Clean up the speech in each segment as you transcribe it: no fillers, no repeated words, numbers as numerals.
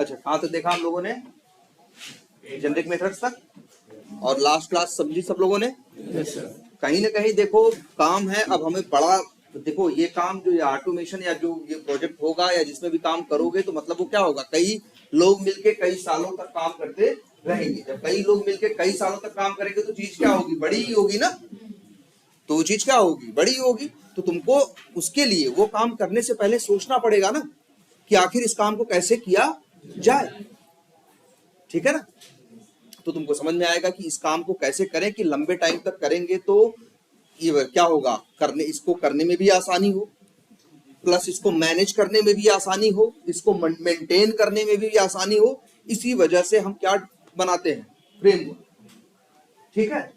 अच्छा, कहाँ तक देखा हम लोगों ने? जेनेरिक मेथड्स तक। और लास्ट क्लास समझी सब लोगों ने? Yes sir. कहीं ना कहीं देखो काम है, अब हमें बड़ा देखो ये काम जो ये ऑटोमेशन या जो ये प्रोजेक्ट होगा या जिसमें भी काम करोगे तो मतलब वो क्या होगा, कई लोग मिलके कई सालों तक काम करते रहेंगे। जब कई लोग मिलके कई सालों तक काम करेंगे तो चीज क्या होगी, बड़ी ही होगी ना। तो वो चीज क्या होगी, बड़ी होगी। तो तुमको उसके लिए वो काम करने से पहले सोचना पड़ेगा ना कि आखिर इस काम को कैसे किया जाए, ठीक है ना। तो तुमको समझ में आएगा कि इस काम को कैसे करें कि लंबे टाइम तक करेंगे तो ये क्या होगा, करने इसको करने में भी आसानी हो, प्लस इसको मैनेज करने में भी आसानी हो, इसको मेंटेन करने में भी आसानी हो। इसी वजह से हम क्या बनाते हैं, फ्रेमवर्क, ठीक है।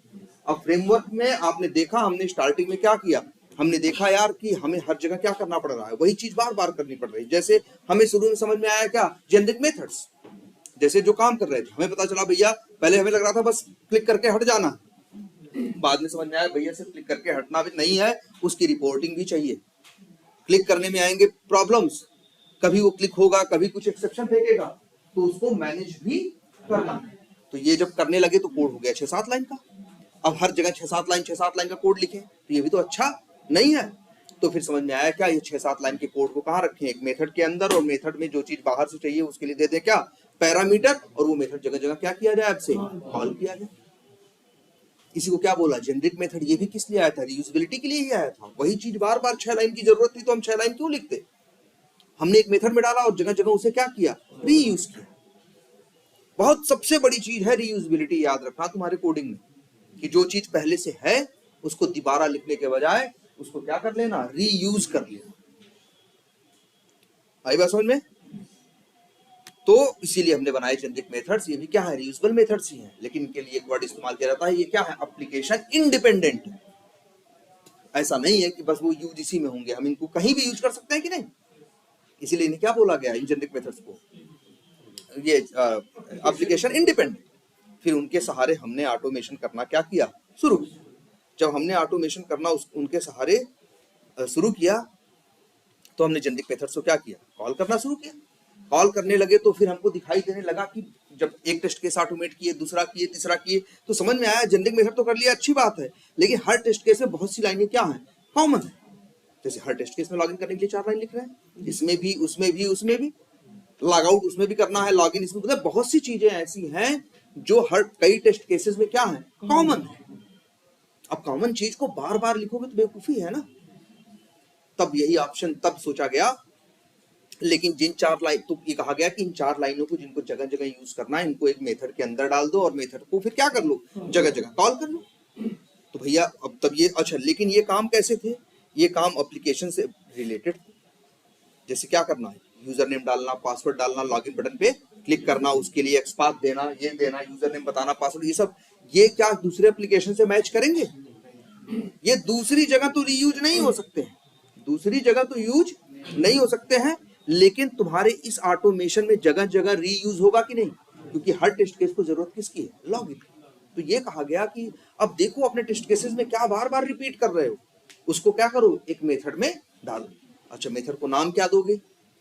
अब फ्रेमवर्क में आपने देखा हमने स्टार्टिंग में क्या किया, हमने देखा यार कि हमें हर जगह क्या करना पड़ रहा है, वही चीज बार बार करनी पड़ रही है। जैसे हमें शुरू में समझ में आया क्या, जेनेरिक मेथड्स, जैसे जो काम कर रहे थे हमें पता चला भैया, पहले हमें लग रहा था बस क्लिक करके हट जाना, बाद में समझ में आया भैया सिर्फ क्लिक करके हटना भी नहीं है, उसकी रिपोर्टिंग भी चाहिए। क्लिक करने में आएंगे प्रॉब्लम्स, कभी वो क्लिक होगा कभी कुछ एक्सेप्शन फेंकेगा, तो उसको मैनेज भी करना है। तो ये जब करने लगे तो कोड हो गया 6-7 लाइन का। अब हर जगह 6-7 लाइन का कोड लिखे तो ये भी तो अच्छा नहीं है। तो फिर समझ में आया क्या, ये 6-7 लाइन के कोड को कहाँ रखें, एक मेथड के अंदर, और मेथड में जो चीज बाहर से चाहिए उसके लिए दे दे क्या, पैरामीटर, और वो मेथड जगह जगह क्या किया जाए, आपसे कॉल किया जाए। इसी को क्या बोला, जेनेरिक मेथड। ये भी किस लिए आया था, रीयूजेबिलिटी के लिए ही आया था। वही चीज बार बार 6 लाइन की जरूरत थी तो हम 6 लाइन क्यों लिखते, हमने एक मेथड में डाला और जगह जगह उसे क्या किया, रीयूज किया। बहुत सबसे बड़ी चीज है रीयूजेबिलिटी, याद रखना तुम्हारे कोडिंग में, कि जो चीज पहले से है उसको दोबारा लिखने के बजाय उसको क्या कर लेना, रीयूज कर लेना। आई बात समझ में? तो इसीलिए हमने बनाए जेनेरिक मेथड्स। ये भी क्या है, रीयूजेबल मेथड्स ही हैं, लेकिन इनके लिए एक वर्ड इस्तेमाल किया जाता है, ये क्या है, एप्लीकेशन इंडिपेंडेंट। ऐसा नहीं है कि बस वो यूज इसी में होंगे, हम इनको कहीं भी यूज कर सकते हैं कि नहीं। इसीलिए इन्हें क्या बोला गया इन जेनेरिक मेथड्स को, ये एप्लीकेशन इंडिपेंडेंट। फिर उनके सहारे हमने ऑटोमेशन करना क्या किया, शुरू किया। जब हमने ऑटोमेशन करना उनके सहारे शुरू किया तो हमने जेनेरिक मेथड्स को क्या किया, कॉल करना शुरू किया। कॉल करने लगे तो फिर हमको दिखाई देने लगा कि जब एक टेस्ट केस ऑटोमेट किए, दूसरा किए, तीसरा किए, तो समझ में आया जेनेरिक मेथड तो कर लिया, अच्छी बात है, लेकिन हर टेस्ट केस में बहुत सी लाइनें क्या है, कॉमन है। जैसे हर टेस्ट केस में लॉगिन करने के लिए 4 लाइन लिख रहे हैं, इसमें भी उसमें भी उसमें भी, लॉग आउट उसमें भी करना है, लॉगिन इसमें, मतलब बहुत सी चीजें ऐसी हैं जो हर कई टेस्ट केसेस में क्या है, कॉमन है। अब कॉमन चीज को बार बार लिखोगे तो बेवकूफी है ना। तब यही ऑप्शन तब सोचा गया, लेकिन जिन 4 लाइन, तो ये कहा गया कि इन 4 लाइनों को जिनको जगह जगह यूज करना है, इनको एक मेथड के अंदर डाल दो और मेथड को फिर क्या कर लो, जगह जगह कॉल कर लो। तो भैया अब तब ये अच्छा, लेकिन ये काम कैसे थे, ये काम एप्लीकेशन से रिलेटेड थे। जैसे क्या करना है, यूजर नेम डालना, पासवर्ड डालना, लॉगिन बटन पे क्लिक करना, उसके लिए एक्सपाथ देना, ये देना, यूजर नेम बताना, पासवर्ड, ये सब, ये क्या दूसरे एप्लीकेशन से मैच करेंगे, ये दूसरी जगह तो रीयूज नहीं हो सकते हैं, दूसरी जगह तो यूज नहीं हो सकते हैं, लेकिन तुम्हारे इस ऑटोमेशन में जगह जगह रीयूज होगा कि नहीं, क्योंकि हर टेस्ट केस को जरूरत किसकी है, लॉगिन। तो ये कहा गया कि अब देखो अपने टेस्ट केसेस में क्या बार बार रिपीट कर रहे हो, उसको क्या करो, एक मेथड में डालो। अच्छा, मेथड को नाम क्या दोगे,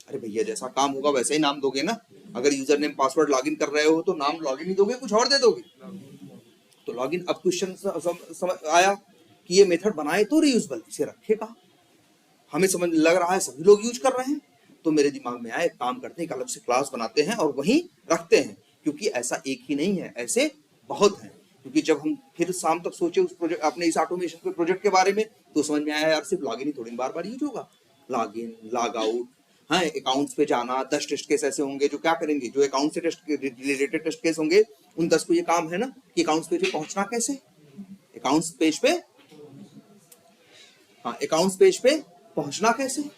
अरे भैया जैसा काम होगा वैसे ही नाम दोगे ना। अगर यूजर नेम पासवर्ड लॉगिन कर रहे हो तो नाम लॉगिन ही दोगे, कुछ और दे दोगे। तो लॉगिन, अब क्वेश्चन आया कि ये मेथड बनाए तो रीयूजेबल, इसे रखे कहाँ, हमें समझ लग रहा है सभी लोग यूज कर रहे हैं। तो मेरे दिमाग में आया एक काम करते हैं, एक अलग से क्लास बनाते हैं और वहीं रखते हैं, क्योंकि ऐसा एक ही नहीं है, ऐसे बहुत हैं। क्योंकि जब हम फिर शाम तक सोचे उस प्रोजेक्ट, अपने इस ऑटोमेशन के प्रोजेक्ट के बारे में, तो समझ में आया यार सिर्फ लॉगिन ही थोड़ी बार बार यूज होगा, लॉगिन, लॉग आउट, हाँ, अकाउंट्स पे जाना, 10 टेस्ट केस ऐसे होंगे जो क्या करेंगे, जो अकाउंट से टेस्ट रिलेटेड टेस्ट केस होंगे, उन 10 को ये काम है ना कि अकाउंट्स पेज पे पहुंचना कैसे, अकाउंट्स पेज पे, हाँ, अकाउंट्स पेज पे पहुंचना कैसे।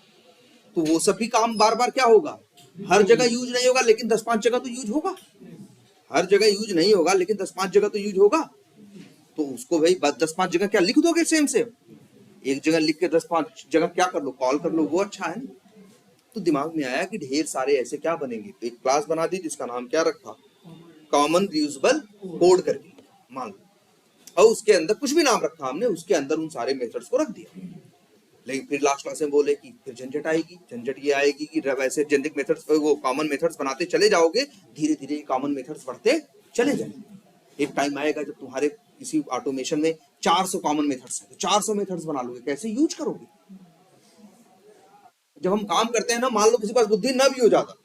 तो वो सभी काम बार बार क्या होगा, हर जगह यूज नहीं होगा, लेकिन 10-5 जगह तो यूज होगा, हर जगह यूज नहीं होगा लेकिन 10-5 जगह तो यूज होगा। तो उसको भाई 10-5 जगह क्या लिख दोगे, सेम सेम एक जगह लिख के 10-5 जगह क्या कर लो, कॉल कर लो, वो अच्छा है ना। तो दिमाग में आया कि ढेर सारे ऐसे क्या बनेंगे, तो एक क्लास बना दी जिसका नाम क्या रखा, कॉमन रीयूजेबल कोड करके मान लो, और उसके अंदर कुछ भी नाम रखा हमने, उसके अंदर उन सारे मेथड्स को रख दिया। लेकिन फिर लास्ट क्लास में बोले कि फिर झंझट आएगी। झंझट ये आएगी कि वैसे जेनेरिक मेथड्स, वो कॉमन मेथड्स बनाते चले जाओगे, धीरे धीरे कॉमन मेथड्स बढ़ते चले जाएंगे। एक टाइम आएगा जब तुम्हारे इसी ऑटोमेशन में 400 कॉमन मेथड्स हैं, तो 400 मेथड्स बना लोगे, कैसे यूज करोगे? जब हम काम करते हैं ना, मान लो किसी के पास बुद्धि न भी हो जाता,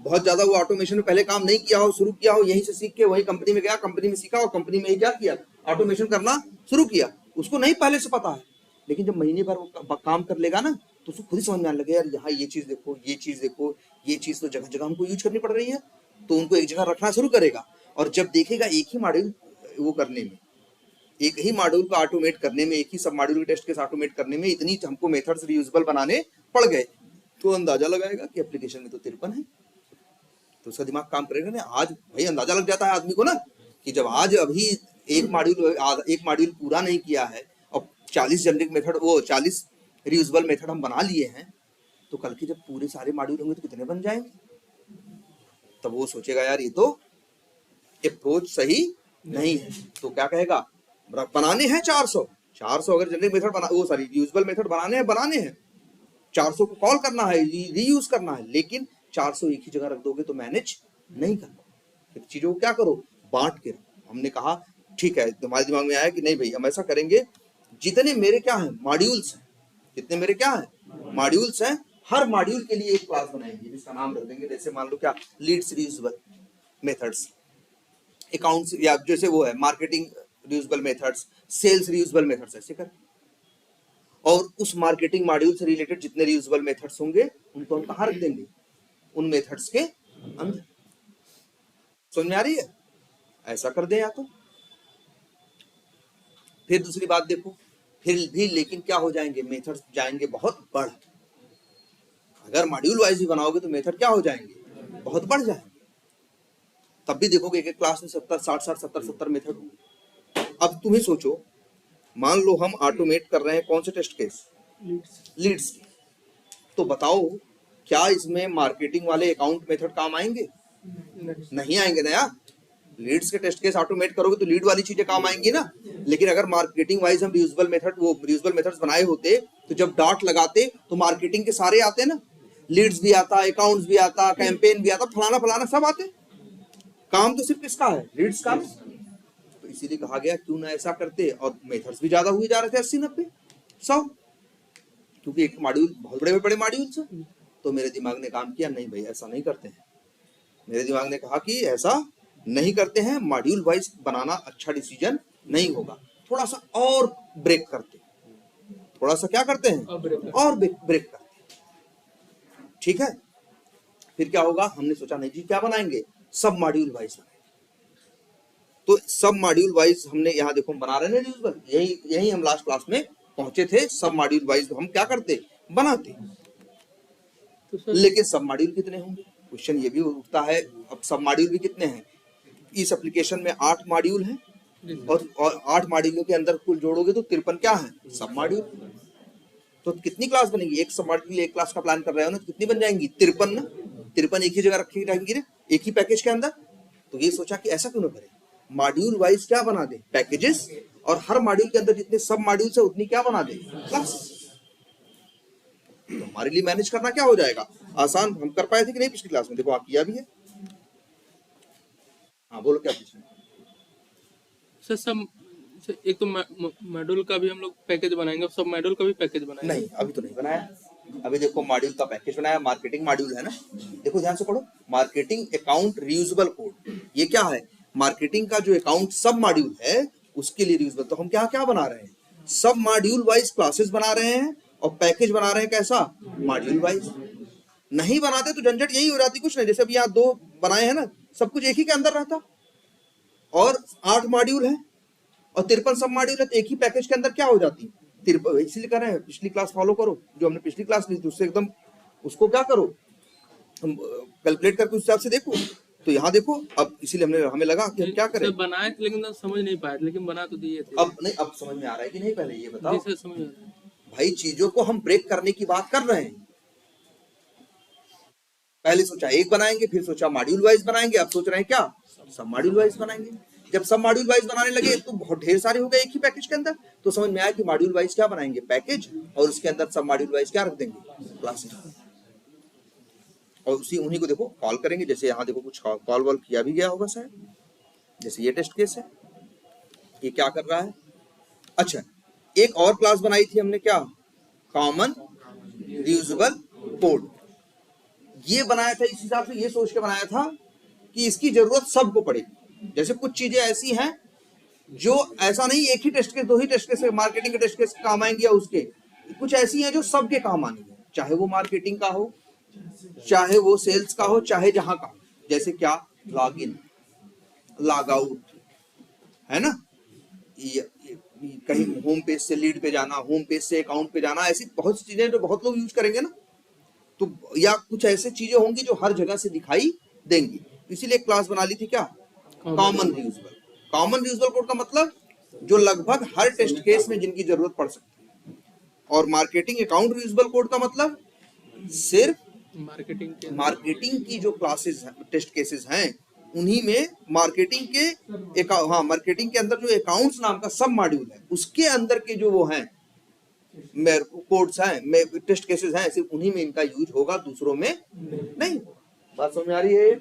बहुत ज्यादा वो ऑटोमेशन में पहले काम नहीं किया हो, शुरू किया हो, यहीं से सीख के वही कंपनी में गया, कंपनी में सीखा और कंपनी में ही क्या किया, ऑटोमेशन करना शुरू किया, उसको नहीं पहले से पता है, लेकिन जब महीने भर वो काम कर लेगा ना, तो उसको खुद ही समझ में आने लगे, यार यहाँ ये चीज देखो, ये चीज देखो, ये चीज तो जगह जगह हमको यूज करनी पड़ रही है, तो उनको एक जगह रखना शुरू करेगा। और जब देखेगा एक ही मॉड्यूल वो करने में, एक ही मॉड्यूल को ऑटोमेट करने में, एक ही सब मॉड्यूल के टेस्ट केस ऑटोमेट करने में इतनी हमको मेथड्स रीयूजेबल बनाने पड़ गए, तो अंदाजा लगाएगा कि एप्लीकेशन में तो 53 है। तो उसका दिमाग काम करेगा ना। आज भाई अंदाजा लग जाता है आदमी को ना कि जब आज अभी एक मॉड्यूल पूरा नहीं किया है और 40 जेनेरिक मेथड, वो 40 रीयूजेबल मेथड हम बना लिए हैं, तो कल के जब पूरे सारे मॉड्यूल होंगे तो कितने बन जाएंगे? तब वो सोचेगा यार ये तो अप्रोच सही नहीं है। तो क्या कहेगा, बनाने हैं 400 अगर जेनेरिक मेथड रीयूजेबल मेथड बनाने हैं 400 को कॉल करना है, रीयूज करना है, लेकिन 400 एक ही जगह रख दोगे तो मैनेज नहीं कर पाओगे। फिर चीजों को क्या करो, बांट के रखो। हमने कहा ठीक है, तुम्हारे दिमाग में आया कि नहीं भाई हम ऐसा करेंगे, जितने मेरे क्या है मॉड्यूल्स हैं, जितने मेरे क्या है मॉड्यूल्स हैं, हर मॉड्यूल के लिए एक क्लास बनाएंगे जिसका नाम रख देंगे, जैसे मान लो क्या, लीड्स रीयूजेबल मेथड्स, अकाउंट्स, या जैसे वो है marketing reusable methods, sales reusable methods, ऐसे कर। और उस मार्केटिंग मॉड्यूल से रिलेटेड जितने रीयूजेबल मेथड्स होंगे उनको हम कहाँ रख देंगे, उन मेथड्स के अंदर। समझ में आ रही है? ऐसा कर दे या तो। फिर दूसरी बात देखो, फिर भी लेकिन क्या हो जाएंगे, मेथड्स जाएंगे बहुत बढ़। अगर मॉड्यूल वाइज ही बनाओगे तो मेथड क्या हो जाएंगे, बहुत बढ़ जाएंगे। तब भी देखोगे एक क्लास में 70 मेथड होंगे। अब तुम ही सोचो, मान लो हम ऑटोमेट कर रहे हैं कौन से टेस्ट केस, लीड्स, तो बताओ क्या इसमें मार्केटिंग वाले अकाउंट मेथड काम आएंगे? नहीं आएंगे ना यार। लीड्स के टेस्ट केस ऑटोमेट करोगे तो लीड वाली चीजें काम आएंगी ना। लेकिन अगर मार्केटिंग वाइज हम रीयूजेबल मेथड्स बनाए होते, तो जब डॉट लगाते तो मार्केटिंग के सारे आते ना, लीड्स भी आता, अकाउंट्स भी आता, कैंपेन भी आता, फलाना सब आते। काम तो सिर्फ किसका है, लीड्स का। तो इसीलिए कहा गया क्यों ना ऐसा करते, और मेथड्स भी ज्यादा हुए जा रहे थे, 80, 90, 100, क्योंकि एक मॉड्यूल बहुत बड़े मॉड्यूल्स हैं। तो मेरे दिमाग ने काम किया, नहीं भाई ऐसा नहीं करते हैं। मेरे दिमाग ने कहा कि ऐसा नहीं करते हैं, मॉड्यूल वाइज बनाना अच्छा डिसीजन नहीं होगा, थोड़ा सा और ब्रेक करते, थोड़ा सा क्या करते हैं और ब्रेक करते। ठीक है, फिर क्या होगा, हमने सोचा नहीं जी क्या बनाएंगे, सब मॉड्यूल वाइज बनाएंगे। तो सब मॉड्यूल वाइज हमने यहाँ देखो बना रहे हैं रीयूजेबल, यही हम लास्ट क्लास में पहुंचे थे। सब मॉड्यूल वाइज हम क्या करते, बनाते। लेकिन सब मॉड्यूल कितने होंगे, क्वेश्चन ये भी उठता है। अब सब मॉड्यूल भी कितने हैं, इस एप्लीकेशन में 8 मॉड्यूल हैं, और 8 मॉड्यूलों के अंदर कुल जोड़ोगे तो 53 क्या है, सब मॉड्यूल। तो कितनी क्लास बनेगी, एक सब मॉड्यूल के लिए एक क्लास का प्लान कर रहे हो ना, तो कितनी बन जाएंगी, 53 ना। 53 एक ही जगह रखी रहेंगी ना, एक ही पैकेज के अंदर। तो ये सोचा कि ऐसा क्यों ना करें, मॉड्यूल वाइज क्या बना दे, पैकेजेस, और हर मॉड्यूल के अंदर जितने सब मॉड्यूल्स है उतनी क्या बना दे, क्लास। तो हमारे लिए मैनेज करना क्या हो जाएगा, आसान। हम कर पाए थे कि नहीं पिछली क्लास में, देखो आप किया भी है। हाँ बोलो क्या पूछना है। सब एक तो मॉड्यूल का भी हम लोग पैकेज बनाएंगे, सब मॉड्यूल का भी पैकेज बनाएंगे। नहीं अभी तो नहीं बनाया, अभी देखो मॉड्यूल का पैकेज बनाया, मार्केटिंग मॉड्यूल है ना। देखो ध्यान से पढ़ो, मार्केटिंग अकाउंट रीयूजेबल कोड, ये क्या है, मार्केटिंग का जो अकाउंट सब मॉड्यूल है उसके लिए रीयूजेबल। तो हम क्या क्या बना रहे हैं, सब मॉड्यूल वाइज क्लासेस बना रहे हैं, और पैकेज बना रहे हैं कैसा, मॉड्यूल वाइज। नहीं बनाते तो झंझट यही हो जाती, कुछ नहीं। जैसे अभी यहाँ 2 बनाए हैं ना, सब कुछ एक ही के अंदर रहता, और 8 मॉड्यूल है और 53 सब मॉड्यूल है, तो एक ही पैकेज के अंदर क्या हो जाती, 53। इसलिए कर रहे हैं, पिछली क्लास फॉलो करो, जो हमने पिछली क्लास ली थी उससे एकदम उसको क्या करो, कैलकुलेट करके उस हिसाब से देखो। तो यहाँ देखो, अब इसीलिए हमें लगा कि हम क्या करें, बनाए थे लेकिन समझ नहीं पाए, लेकिन बना तो दिए थे। अब नहीं, अब समझ में आ रहा है कि नहीं, पहले ये बताओ। समझ आ रहा है भाई, चीजों को हम ब्रेक करने की बात कर रहे हैं। पहले सोचा एक बनाएंगे, फिर सोचा मॉड्यूल वाइज बनाएंगे, अब सोच रहे हैं क्या, सब मॉड्यूल वाइज बनाएंगे। जब सब मॉड्यूल वाइज बनाने लगे तो बहुत ढेर सारे हो गए एक ही पैकेज के अंदर, तो समझ में आया कि मॉड्यूल वाइज क्या बनाएंगे, पैकेज, और उसके अंदर सब मॉड्यूल वाइज क्या रख देंगे, क्लासेस, और उसी उन्हीं को देखो कॉल करेंगे। जैसे यहाँ देखो कुछ कॉल वॉल किया भी गया होगा शायद, जैसे ये टेस्ट केस है, ये क्या कर रहा है। अच्छा, एक और क्लास बनाई थी हमने, क्या, कॉमन रीयूजेबल कोड। ये बनाया था इस हिसाब से, ये सोच के बनाया था कि इसकी जरूरत सबको पड़ेगी। जैसे कुछ चीजें ऐसी हैं जो ऐसा नहीं एक ही टेस्ट केस, दो ही टेस्ट केस, मार्केटिंग के टेस्ट केस काम आएंगे या उसके, कुछ ऐसी हैं जो सबके काम आनी है, चाहे वो मार्केटिंग का हो, चाहे वो सेल्स का हो, चाहे जहां का हो। जैसे क्या, लॉग इन, लॉग आउट, है ना, कहीं होम पेज से लीड पे जाना, होम पेज से अकाउंट पे जाना, ऐसी बहुत सी चीजें जो बहुत लोग यूज करेंगे ना, तो या कुछ ऐसे चीजें होंगी जो हर जगह से दिखाई देंगी, इसीलिए क्लास बना ली थी क्या, common reusable. Common reusable code का मतलब जो लगभग हर टेस्ट केस में जिनकी जरूरत पड़ सकती है, और मार्केटिंग अकाउंट रीयूजेबल कोड का मतलब सिर्फ मार्केटिंग की जो क्लासेस टेस्ट केसेस हैं उन्हीं में, मार्केटिंग के मार्केटिंग के अंदर जो अकाउंट्स नाम का सब मॉड्यूल है उसके अंदर के जो वो हैं कोड्स हैं, टेस्ट केसेस हैं, सिर्फ उन्हीं में इनका यूज होगा, दूसरों में नहीं। बात समझ में आ रही है,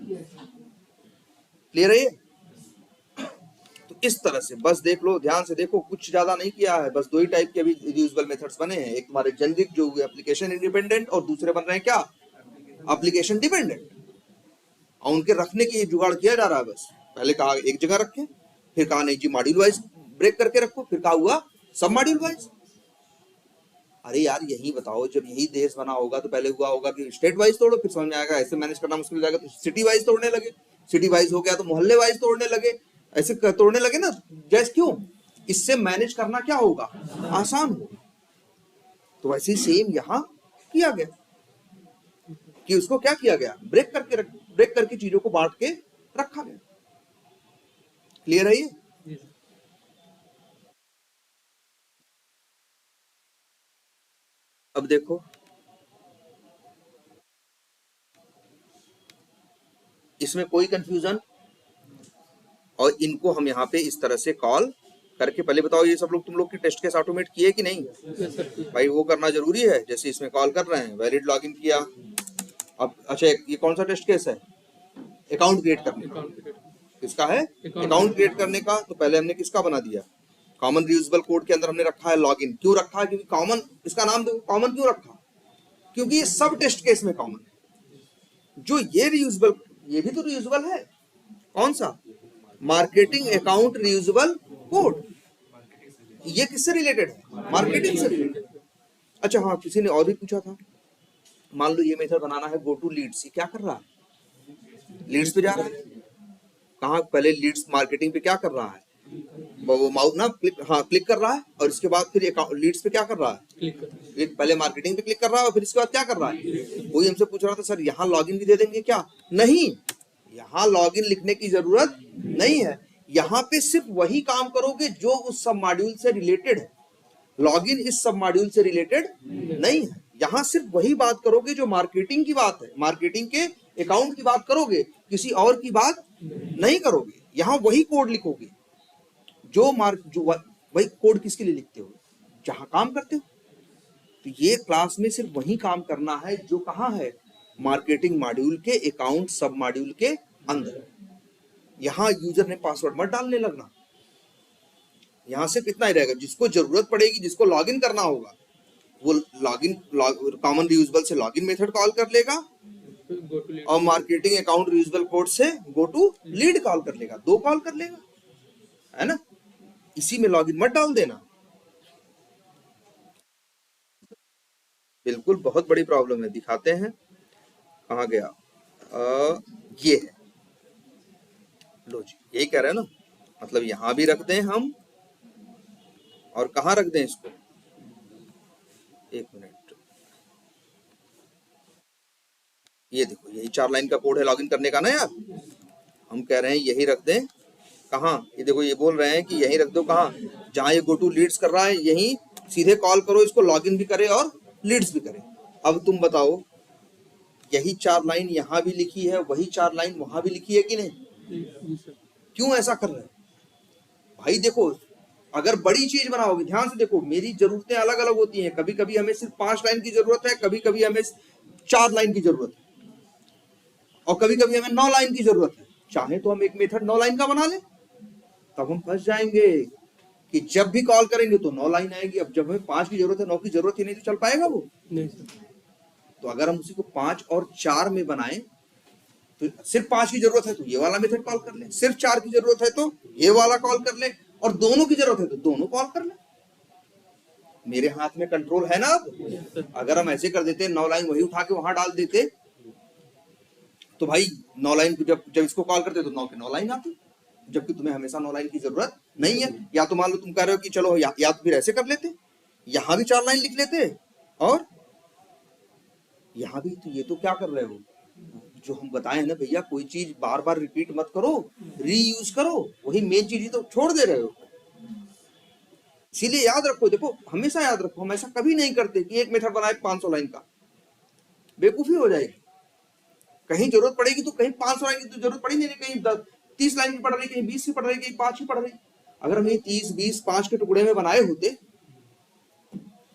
क्लियर है ये? तो इस तरह से बस देख लो, ध्यान से देखो, कुछ ज्यादा नहीं किया है, बस दो ही टाइप के अभी रीयूजेबल मेथड्स बने हैं, एक तुम्हारे जेनरिक जो एप्लीकेशन इंडिपेंडेंट, और दूसरे बन रहे हैं क्या, एप्लीकेशन डिपेंडेंट, और उनके रखने की जुगाड़ किया जा रहा है। बस पहले कहा एक जगह रखें, फिर कहा नहीं जी मॉड्यूल वाइज ब्रेक करके रखो, फिर कहा हुआ सब मॉड्यूल वाइज। अरे यार यही बताओ, जब यही देश बना होगा तो पहले हुआ होगा कि स्टेट वाइज तोड़ो, फिर समझ में आएगा ऐसे मैनेज करना मुश्किल हो जाएगा, तो सिटी वाइज तोड़ने लगे, सिटी वाइज हो गया तो मोहल्ले वाइज तोड़ने लगे, ऐसे तोड़ने लगे ना। जैसे क्यों, इससे मैनेज करना क्या होगा, आसान होगा। तो वैसे ही सेम यहाँ किया गया कि उसको क्या किया गया, ब्रेक करके चीजों को बांट के रखा गया। क्लियर है ये? अब देखो, इसमें कोई कंफ्यूजन, और इनको हम यहाँ पे इस तरह से कॉल करके, पहले बताओ ये सब लोग तुम लोग की टेस्ट केस ऑटोमेट किए कि नहीं? भाई वो करना जरूरी है। जैसे इसमें कॉल कर रहे हैं, वैलिड लॉगिन किया। अब अच्छा, ये कौन सा टेस्ट केस है, अकाउंट क्रिएट करने का, किसका है, अकाउंट क्रिएट करने का। तो पहले हमने किसका बना दिया, कॉमन रीयूजेबल कोड के अंदर हमने रखा है लॉगिन। क्यों रखा है, क्योंकि कॉमन, इसका नाम देखो कॉमन क्यों रखा, क्योंकि ये सब टेस्ट केस में कॉमन है। जो ये रीयूजेबल, ये भी तो रीयूजेबल है, कौन सा, मार्केटिंग अकाउंट रीयूजेबल कोड, ये किससे रिलेटेड है, मार्केटिंग से रिलेटेड। अच्छा हाँ, किसी ने और भी पूछा था, मान लो ये मेथड बनाना है गो टू लीड्स, ये क्या कर रहा है, लीड्स पे जा रहा है। कहाँ, पहले लीड्स मार्केटिंग पे क्या कर रहा है, वो माउस ना क्लिक कर रहा है, और इसके बाद फिर लीड्स पे क्या कर रहा है, पहले मार्केटिंग पे क्लिक कर रहा है और फिर इसके बाद क्या कर रहा है। कोई हमसे पूछ रहा था सर यहाँ लॉगिन भी दे देंगे क्या, नहीं, यहाँ लॉगिन लिखने की जरूरत नहीं है। यहाँ पे सिर्फ वही काम करोगे जो उस सब मॉड्यूल से रिलेटेड है, लॉगिन इस सब मॉड्यूल से रिलेटेड नहीं है। यहाँ सिर्फ वही बात करोगे जो मार्केटिंग की बात है, मार्केटिंग के अकाउंट की बात करोगे, किसी और की बात नहीं करोगे। यहाँ वही कोड लिखोगे जो वही कोड किसके लिए लिखते हो, जहां काम करते हो। तो ये क्लास में सिर्फ वही काम करना है जो कहाँ है, मार्केटिंग मॉड्यूल के अकाउंट सब मॉड्यूल के अंदर। यहाँ यूजर ने पासवर्ड मत डालने लगना, यहाँ सिर्फ इतना ही रहेगा, जिसको जरूरत पड़ेगी, जिसको लॉगिन करना होगा वो कॉमन रीयूजेबल से लॉगिन मेथड कॉल कर लेगा, और मार्केटिंग अकाउंट रीयूजेबल कोड से गो टू लीड कॉल कर लेगा, दो कॉल कर लेगा, है ना। इसी में लॉगिन मत डाल देना, बिल्कुल बहुत बड़ी प्रॉब्लम है। दिखाते हैं कहाँ गया, ये है, लो जी, यही कह रहे हैं ना, मतलब यहां भी रख दें हम, और कहाँ रख दें इसको, एक मिनट, ये देखो यही 4 लाइन का कोड है लॉगिन करने का ना यार, हम कह रहे हैं यही रख दें, कहाँ, ये देखो ये बोल रहे हैं कि यही रख दो, कहाँ, जहां ये गो टू लीड्स कर रहा है, यही सीधे कॉल करो इसको, लॉगिन भी करे और लीड्स भी करे। अब तुम बताओ, यही 4 लाइन यहाँ भी लिखी है, वही 4 लाइन वहां भी लिखी है कि नहीं, क्यों ऐसा कर रहे हैं, भाई देखो, अगर बड़ी चीज बनाओगे, ध्यान से देखो, मेरी जरूरतें अलग अलग होती हैं। कभी कभी हमें सिर्फ 5 लाइन की जरूरत है, कभी कभी हमें 4 लाइन की जरूरत है, और कभी कभी हमें 9 लाइन की जरूरत है। चाहे तो हम एक मेथड 9 लाइन का बना लें, तब हम फंस जाएंगे कि जब भी कॉल करेंगे तो 9 लाइन आएगी। अब जब हमें 5 की जरूरत है, 9 की जरूरत ही नहीं, तो चल पाएगा वो? नहीं सर। तो अगर हम उसी को 5 और 4 में बनाएं, तो सिर्फ 5 की जरूरत है तो ये वाला मेथड कॉल कर ले, सिर्फ 4 की जरूरत है तो ये वाला कॉल कर ले, और दोनों की जरूरत है तो दोनों कॉल कर ले। मेरे हाथ में कंट्रोल है ना अब। अगर हम ऐसे कर देते 9 लाइन वही उठा के वहां डाल देते, तो भाई 9 लाइन जब जब इसको कॉल करते तो 9 के 9 लाइन आती, जबकि तुम्हें हमेशा 9 लाइन की जरूरत नहीं है। या तो मान लो तुम कह रहे हो कि चलो या तो फिर ऐसे कर लेते, यहां भी 4 लाइन लिख लेते, और यहां भी। तो ये तो क्या कर रहे हो, जो हम बताए हैं ना भैया, कोई चीज बार बार रिपीट मत करो, रीयूज करो, वही मेन चीज ही तो छोड़ दे रहे हो। इसीलिए याद रखो, देखो हमेशा याद रखो, हम ऐसा कभी नहीं करते कि एक मेथड बनाए 500 लाइन का, बेवकूफी हो जाएगी। कहीं जरूरत पड़ेगी तो कहीं 500 लाइन की तो जरूरत पड़ी नहीं, कहीं 30 लाइन की पड़ रही, कहीं 20 की पड़ रही, कहीं 5 की पड़ रही। अगर हम ये 30, 20, 5 के टुकड़े में बनाए होते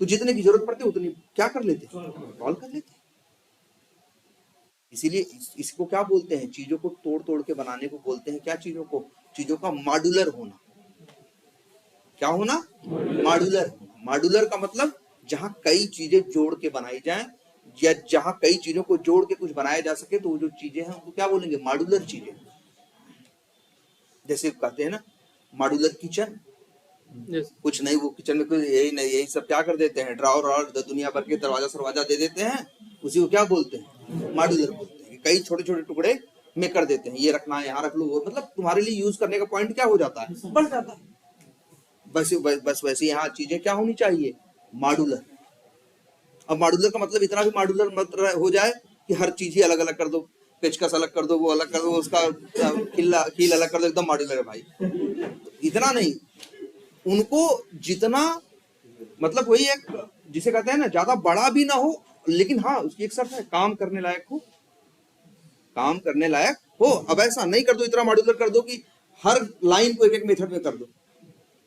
तो जितने की जरूरत पड़ती उतनी क्या कर लेते, कॉल कर लेते। इसीलिए इसको क्या बोलते हैं, चीजों को तोड़ तोड़ के बनाने को बोलते हैं क्या, चीजों को, चीजों का मॉड्यूलर होना। क्या होना, मॉड्यूलर। मॉड्यूलर का मतलब जहां कई चीजें जोड़ के बनाई जाएं, या जहां कई चीजों को जोड़ के कुछ बनाया जा सके, तो वो जो चीजें हैं उनको क्या बोलेंगे, मॉड्यूलर चीजें। जैसे कहते हैं ना मॉड्यूलर किचन, कुछ नहीं, वो किचन में कुछ यही नहीं, यही सब क्या कर देते हैं, ड्रावर और दुनिया भर के दरवाजा सरवाजा दे देते हैं, उसी को क्या बोलते हैं, मॉड्यूलर बोलते हैं। कई छोटे छोटे टुकड़े में कर देते हैं, ये रखना है, यहाँ रख लो, मतलब तुम्हारे लिए यूज करने का पॉइंट क्या हो जाता है, बढ़ जाता है। बस वैसे यहाँ चीजें क्या होनी चाहिए, मॉड्यूलर। अब मॉड्यूलर का मतलब इतना भी मॉड्यूलर मत हो जाए कि हर चीज ही अलग अलग कर दो, पेचकस अलग कर दो, वो अलग कर दो, उसका कील अलग कर दो, एकदम मॉड्यूलर है भाई। इतना नहीं, उनको जितना, मतलब वही एक जिसे कहते हैं ना, ज्यादा बड़ा भी ना हो, लेकिन हाँ उसकी एक शर्त है, काम करने लायक हो, काम करने लायक हो। अब ऐसा नहीं कर दो, इतना मॉड्यूलर कर दो कि हर लाइन को एक एक मेथड में कर दो,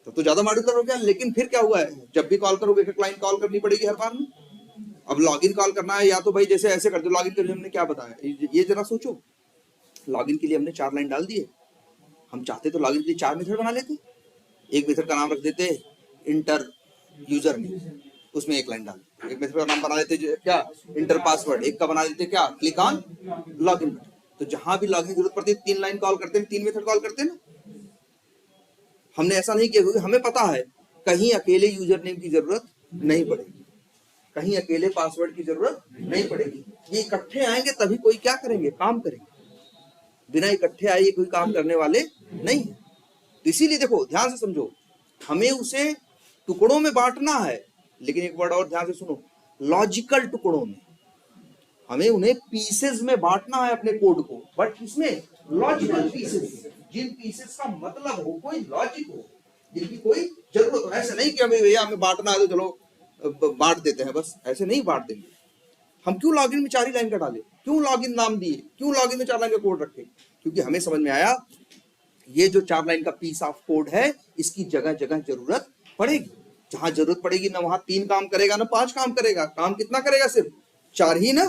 तो ज्यादा मॉड्यूलर हो गया। लेकिन फिर क्या हुआ है, जब भी कॉल करोगे एक एक लाइन कॉल करनी पड़ेगी हर बार में। अब लॉगिन कॉल करना है, या तो भाई जैसे ऐसे कर दो, लॉगिन के लिए हमने क्या बताया, ये जरा सोचो, लॉगिन के लिए हमने 4 लाइन डाल दिए, हम चाहते तो लॉगिन के लिए 4 मेथड बना लेते। एक मेथड का नाम रख देते इंटर यूजर नेम, उसमें 1 लाइन डाल, एक मेथड का नाम बना लेते क्या, इंटर पासवर्ड, एक का बना देते क्या, क्लिक ऑन लॉगिन। तो जहां भी लॉगिन की जरूरत पड़ती है 3 लाइन कॉल करते हैं, 3 मेथड कॉल करते हैं ना। हमने ऐसा नहीं किया क्योंकि हमें पता है कहीं अकेले यूजर नेम की जरूरत नहीं पड़ेगी, कहीं अकेले पासवर्ड की जरूरत नहीं पड़ेगी। ये इकट्ठे आएंगे तभी कोई क्या करेंगे, काम करेंगे, बिना इकट्ठे आए कोई काम करने वाले नहीं है। तो इसीलिए देखो ध्यान से समझो, हमें उसे टुकड़ों में बांटना है, लेकिन एक वर्ड और ध्यान से सुनो, लॉजिकल टुकड़ों में। हमें उन्हें पीसेस में बांटना है अपने कोड को, बट इसमें लॉजिकल पीसेस, जिन पीसेस का मतलब हो, कोई लॉजिक हो, जिनकी कोई जरूरत हो। ऐसे नहीं कि हमें भैया हमें बांटना है तो चलो बांट देते हैं, बस ऐसे नहीं बांट देंगे। हम क्यों लॉगिन में 4 ही लाइन का डाले, क्यों लॉगिन नाम दिए, क्यों लॉगिन में 4 लाइन का कोड रखे, क्योंकि हमें समझ में आया ये जो 4 लाइन का पीस ऑफ कोड है, इसकी जगह जगह जरूरत पड़ेगी। जहां जरूरत पड़ेगी ना वहां 3 काम करेगा ना 5 काम करेगा। काम कितना करेगा, सिर्फ 4 ही ना।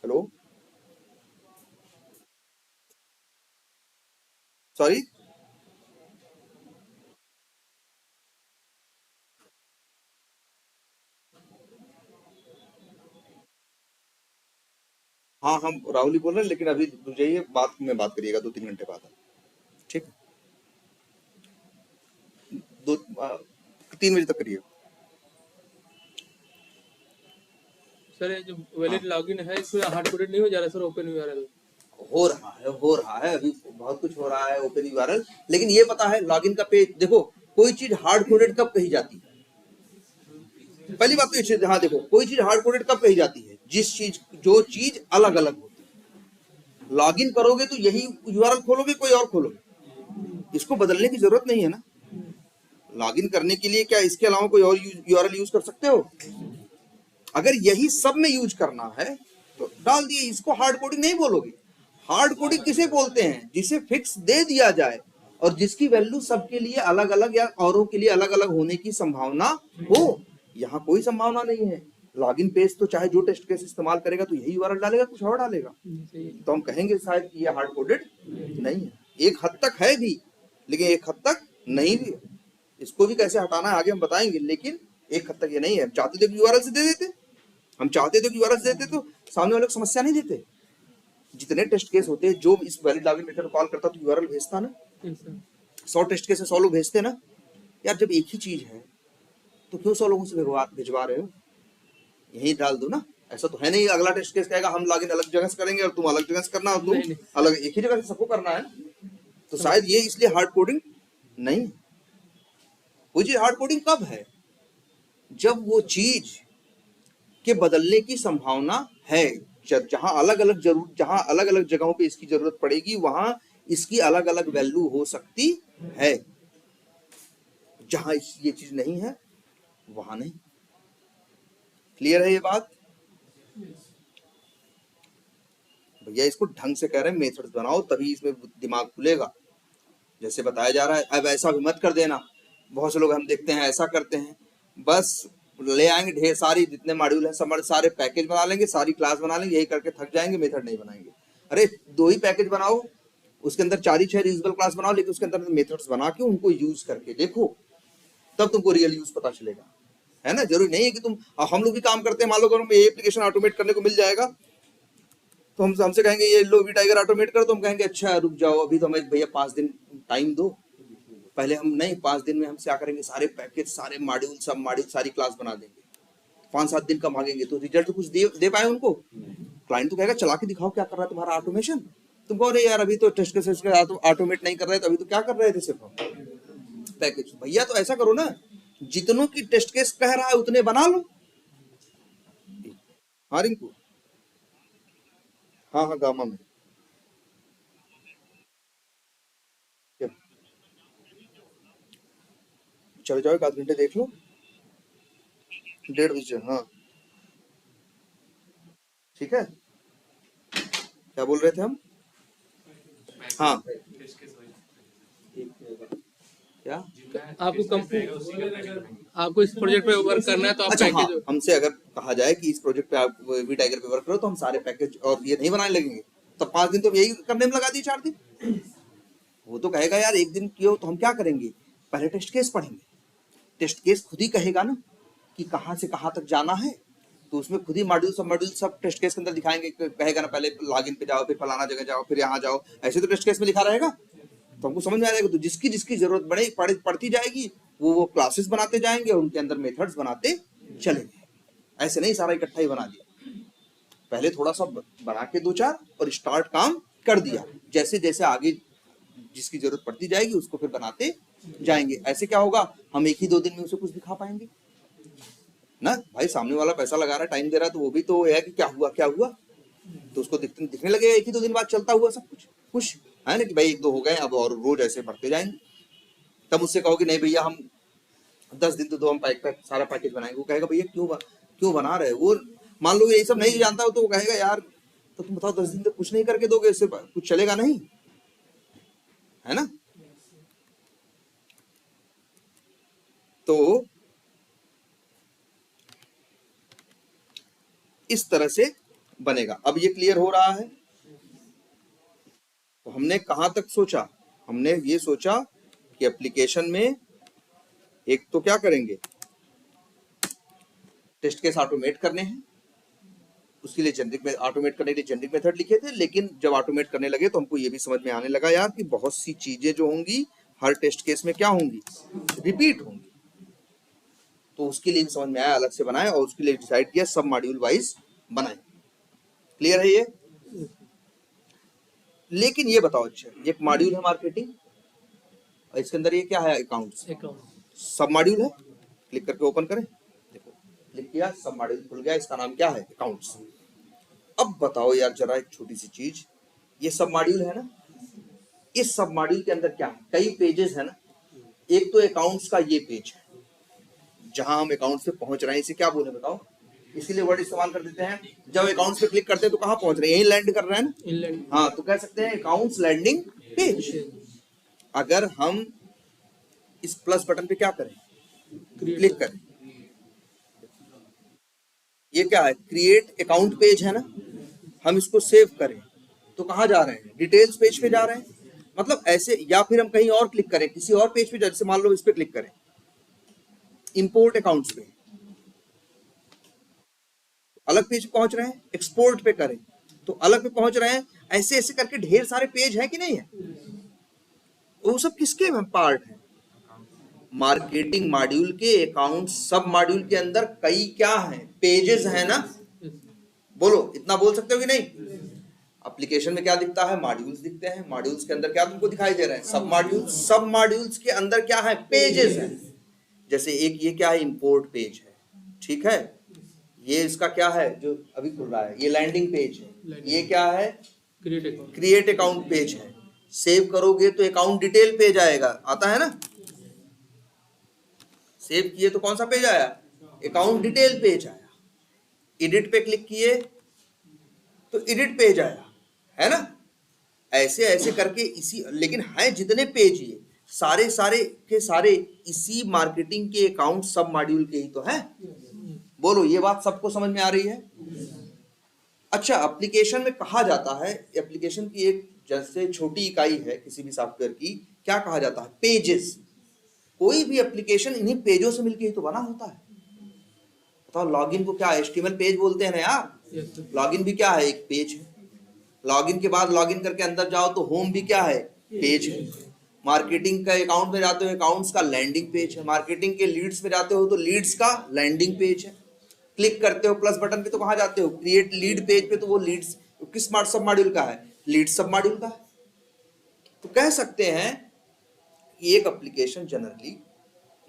हेलो, सॉरी, हाँ हम राहुल ही बोल रहे हैं, लेकिन अभी जाइए, बात में बात करिएगा 2-3 घंटे बाद, ठीक है, 3 बजे तक करिए। सर ये जो वैलिड लॉगिन है, इसमें हार्ड कोडेड नहीं हो जा रहा सर, ओपन यूआरएल हो रहा है, अभी बहुत कुछ हो रहा है ओपन यूआरएल। लेकिन ये पता है लॉगिन का पेज, देखो कोई चीज हार्ड कोडेड कब कही जाती है, पहली बात तो ये, हाँ देखो कोई चीज हार्ड कोडेड कब कही जाती है, जो चीज अलग अलग होती है। लॉगिन करोगे तो यही यूआरएल खोलोगे, कोई और खोलोगे, इसको बदलने की जरूरत नहीं है ना। लॉगिन करने के लिए क्या इसके अलावा कोई और यूआरएल यूज कर सकते हो? अगर यही सब में यूज करना है तो डाल दिए, इसको हार्ड कोडिंग नहीं बोलोगे। हार्ड कोडिंग किसे बोलते हैं, जिसे फिक्स दे दिया जाए और जिसकी वैल्यू सबके लिए अलग अलग या औरों के लिए अलग अलग होने की संभावना हो। यहाँ कोई संभावना नहीं है। लॉगिन पेज तो चाहे जो टेस्ट केस इस्तेमाल करेगा तो यही यूआरएल डालेगा, कुछ और डालेगा, तो हम कहेंगे शायद कि ये हार्ड कोडेड नहीं है। एक हद तक है भी, लेकिन एक हद तक नहीं भी है। इसको भी कैसे हटाना है आगे हम बताएंगे, लेकिन एक हद तक ये नहीं है। हम चाहते थे कि यूआरएल से दे देते, हम चाहते थे कि यूआरएल से देते तो सामने वाले को समस्या नहीं देते। जितने टेस्ट केस होते हैं, जो इस वैलिड लॉगिन मेथड कॉल करता तो यूआरएल भेजता ना। 100 टेस्ट केस 100 लोग भेजते ना यार। जब एक ही चीज है तो क्यों 100 लोगों से भिजवा रहे हो, यही डाल दो ना। ऐसा तो है नहीं अगला टेस्ट केस कहेगा हम लॉगिन अलग जगह से करेंगे और तुम अलग जगह से करना, और तुम अलग, एक ही जगह से सबको करना है। तो शायद ये इसलिए हार्ड कोडिंग नहीं है। वो चीज हार्ड कोडिंग कब है, जब वो चीज के बदलने की संभावना है। जहां अलग अलग जगहों पे इसकी जरूरत पड़ेगी वहां इसकी अलग अलग वैल्यू हो सकती है। जहां ये चीज नहीं है वहां नहीं। क्लियर है ये बात भैया? इसको ढंग से कह रहे हैं, मेथड्स बनाओ तभी इसमें दिमाग खुलेगा। जैसे बताया जा रहा है, अब ऐसा भी मत कर देना। बहुत से लोग हम देखते हैं ऐसा करते हैं, बस ले आएंगे ढेर सारी जितने मॉड्यूल हैं सब सारे पैकेज बना लेंगे, सारी क्लास बना लेंगे, यही करके थक जाएंगे, मेथड नहीं बनाएंगे। अरे 2 ही पैकेज बनाओ, उसके अंदर 4-6 रीजनेबल क्लास बनाओ, लेकिन उसके अंदर मेथड्स बना के उनको यूज करके देखो, तब तुमको रियल यूज पता चलेगा, है ना। जरूरी नहीं है कि तुम, हम लोग भी काम करते हैं, मान लो अगर ये एप्लीकेशन ऑटोमेट करने को मिल जाएगा तो हम हमसे कहेंगे ये लो वी टाइगर ऑटोमेट कर, तो हम कहेंगे अच्छा रुक जाओ अभी तो हमें भैया 5 दिन टाइम दो, पहले हम नहीं 5 दिन में हम क्या करेंगे, सारे पैकेज सारे मॉड्यूल सब मॉड्यूल सारी क्लास बना देंगे। 5-7 दिन का मांगेंगे तो रिजल्ट तो कुछ दे पाए उनको। क्लाइंट तो कहेगा चला के दिखाओ क्या कर रहा है तुम्हारा ऑटोमेशन। तुम कहो यार अभी तो टेस्ट केसेस ऑटोमेट नहीं कर रहे, तो अभी तो क्या कर रहे थे सिर्फ हम पैकेज। भैया तो ऐसा करो ना, जितनों की टेस्ट केस कह रहा है उतने बना लो। हाँ रिंकू, हाँ गामा में क्या? चले जाओ 1 घंटे देख लो, 1:30 बजे। हाँ ठीक है, क्या बोल रहे थे हम? हाँ क्या आपको इस प्रोजेक्ट पे वर्क करना है तो आप अच्छा हाँ, पैकेज हमसे अगर कहा जाए कि इस प्रोजेक्ट पे आप वी टाइगर पे वर्क करो तो हम सारे पैकेज और ये नहीं बनाने लगेंगे, तो 5 दिन तो यही करने में लगा दिए, 4 दिन। वो तो कहेगा यार 1 दिन क्यों, तो हम क्या करेंगे, पहले टेस्ट केस पढ़ेंगे। टेस्ट केस खुद ही कहेगा ना कि कहाँ से कहाँ तक जाना है, तो उसमें खुद ही मॉड्यूल सब टेस्ट केस के अंदर दिखाएंगे। कहेगा ना पहले लॉगिन पे जाओ, फिर फलाना जगह जाओ, फिर यहाँ जाओ, ऐसे तो टेस्ट केस में लिखा रहेगा, तो हमको समझ में आ जाएगा। तो जिसकी जिसकी जरूरत पड़ती जाएगी वो क्लासेस बनाते जाएंगे और उनके अंदर मेथड्स बनाते चलेंगे। ऐसे नहीं सारा इकट्ठा ही बना दिया, पहले थोड़ा सा बना के 2-4 और स्टार्ट काम कर दिया। जैसे जैसे आगे जिसकी जरूरत पड़ती जाएगी उसको फिर बनाते जाएंगे। ऐसे क्या होगा, हम 1 ही 2 दिन में उसे कुछ दिखा पाएंगे ना। भाई सामने वाला पैसा लगा रहा है, टाइम दे रहा है, तो वो भी तो है कि क्या हुआ, तो उसको दिखने लगेगा 1 ही 2 दिन बाद चलता हुआ सब कुछ खुश है ना, कि भाई 1-2 हो गए अब और रोज ऐसे बढ़ते जाएंगे। तब उससे कहोगे नहीं भैया हम 10 दिन तो दो, हम सारा पैकेज बनाएंगे। वो कहेगा भैया क्यों बना रहे, वो मान लो ये सब नहीं जानता हो तो वो कहेगा यार तो तुम बताओ 10 दिन तक कुछ नहीं करके दोगे, इससे कुछ चलेगा नहीं, है ना। तो इस तरह से बनेगा। अब ये क्लियर हो रहा है। तो हमने कहां तक सोचा, हमने ये सोचा कि एप्लीकेशन में एक तो क्या करेंगे, टेस्ट केस ऑटोमेट करने हैं, उसके लिए ऑटोमेट करने के लिए जेनरिक मेथड लिखे थे। लेकिन जब ऑटोमेट करने लगे तो हमको ये भी समझ में आने लगा यार कि बहुत सी चीजें जो होंगी हर टेस्ट केस में क्या होंगी, रिपीट होंगी। तो उसके लिए भी समझ में आया, अलग से बनाए और उसके लिए डिसाइड किया सब मॉड्यूल वाइज बनाए। क्लियर है ये? लेकिन ये बताओ, अच्छा एक मॉड्यूल है मार्केटिंग और इसके अंदर ये क्या है, अकाउंट्स। सब मॉड्यूल है, क्लिक करके ओपन करें, देखो क्लिक किया सब मॉड्यूल खुल गया, इसका नाम क्या है, अकाउंट्स। अब बताओ यार जरा एक छोटी सी चीज, ये सब मॉड्यूल है ना, इस सब मॉड्यूल के अंदर क्या है, कई पेजेस है ना। एक तो अकाउंट्स का ये पेज है जहां हम अकाउंट्स पे पहुंच रहे हैं, इसे क्या बोले बताओ, इसीलिए वर्ड इस्तेमाल कर देते हैं। जब अकाउंट्स पे क्लिक करते हैं तो कहां पहुंच रहे हैं, यही लैंड कर रहे हैं ना। हाँ तो कह सकते हैं अकाउंट्स लैंडिंग पेज। अगर हम इस प्लस बटन पे क्या करें, क्लिक करें, ये क्या है, क्रिएट अकाउंट पेज है ना, हम इसको सेव करें तो कहाँ जा रहे हैं, डिटेल्स पेज पे जा रहे हैं। मतलब ऐसे, या फिर हम कहीं और क्लिक करें, किसी और पेज पे, जैसे मान लो इस पे क्लिक करें, इंपोर्ट अकाउंट्स पे, अलग पेज पहुंच रहे हैं, एक्सपोर्ट पे करें तो अलग पे पहुंच रहे हैं। ऐसे ऐसे करके ढेर सारे पेज हैं कि नहीं है, वो सब किसके पार्ट है, मार्केटिंग मॉड्यूल के अकाउंट सब मॉड्यूल के अंदर कई क्या हैं, पेजेस हैं ना। बोलो, इतना बोल सकते हो कि नहीं। एप्लीकेशन में क्या दिखता है, मॉड्यूल्स दिखते हैं, मॉड्यूल्स के अंदर क्या तुमको दिखाई दे रहे हैं, सब मॉड्यूल्स, सब मॉड्यूल्स के अंदर क्या है, पेजेस हैं। जैसे एक ये क्या है, इंपोर्ट पेज है, ठीक है, ये इसका क्या है जो अभी खुल रहा है, ये लैंडिंग पेज है, ये क्या है, क्रिएट अकाउंट पेज है। सेव करोगे तो अकाउंट डिटेल पेज आएगा, आता है ना, सेव किए तो कौन सा पेज आया, अकाउंट डिटेल पेज आया। एडिट पे क्लिक किए तो एडिट पेज आया, है ना। ऐसे ऐसे करके इसी, लेकिन है जितने पेज ये सारे सारे के सारे इसी मार्केटिंग के अकाउंट सब मॉड्यूल के ही तो है। बोलो, ये बात सबको समझ में आ रही है। अच्छा, एप्लीकेशन में कहा जाता है, एप्लीकेशन की एक जैसे छोटी इकाई है किसी भी सॉफ्टवेयर की, क्या कहा जाता है, पेजेस। कोई भी एप्लीकेशन इन्हीं पेजों से मिलके ही तो बना होता है। बताओ, लॉगिन को क्या एचटीएमएल पेज बोलते हैं ना यार, लॉगिन भी क्या है, एक पेज है। लॉगिन के बाद लॉगिन करके अंदर जाओ तो होम भी क्या है, पेज है। मार्केटिंग का अकाउंट में जाते हो, अकाउंट्स का लैंडिंग पेज है। मार्केटिंग के लीड्स में जाते हो तो लीड्स का लैंडिंग पेज है। क्लिक करते हो प्लस बटन पे तो कहाँ जाते हो, क्रिएट लीड पेज पे, तो वो लीड्स किस सब मॉड्यूल का है, लीड सब मॉड्यूल का है। तो कह सकते हैं कि एक एप्लीकेशन जनरली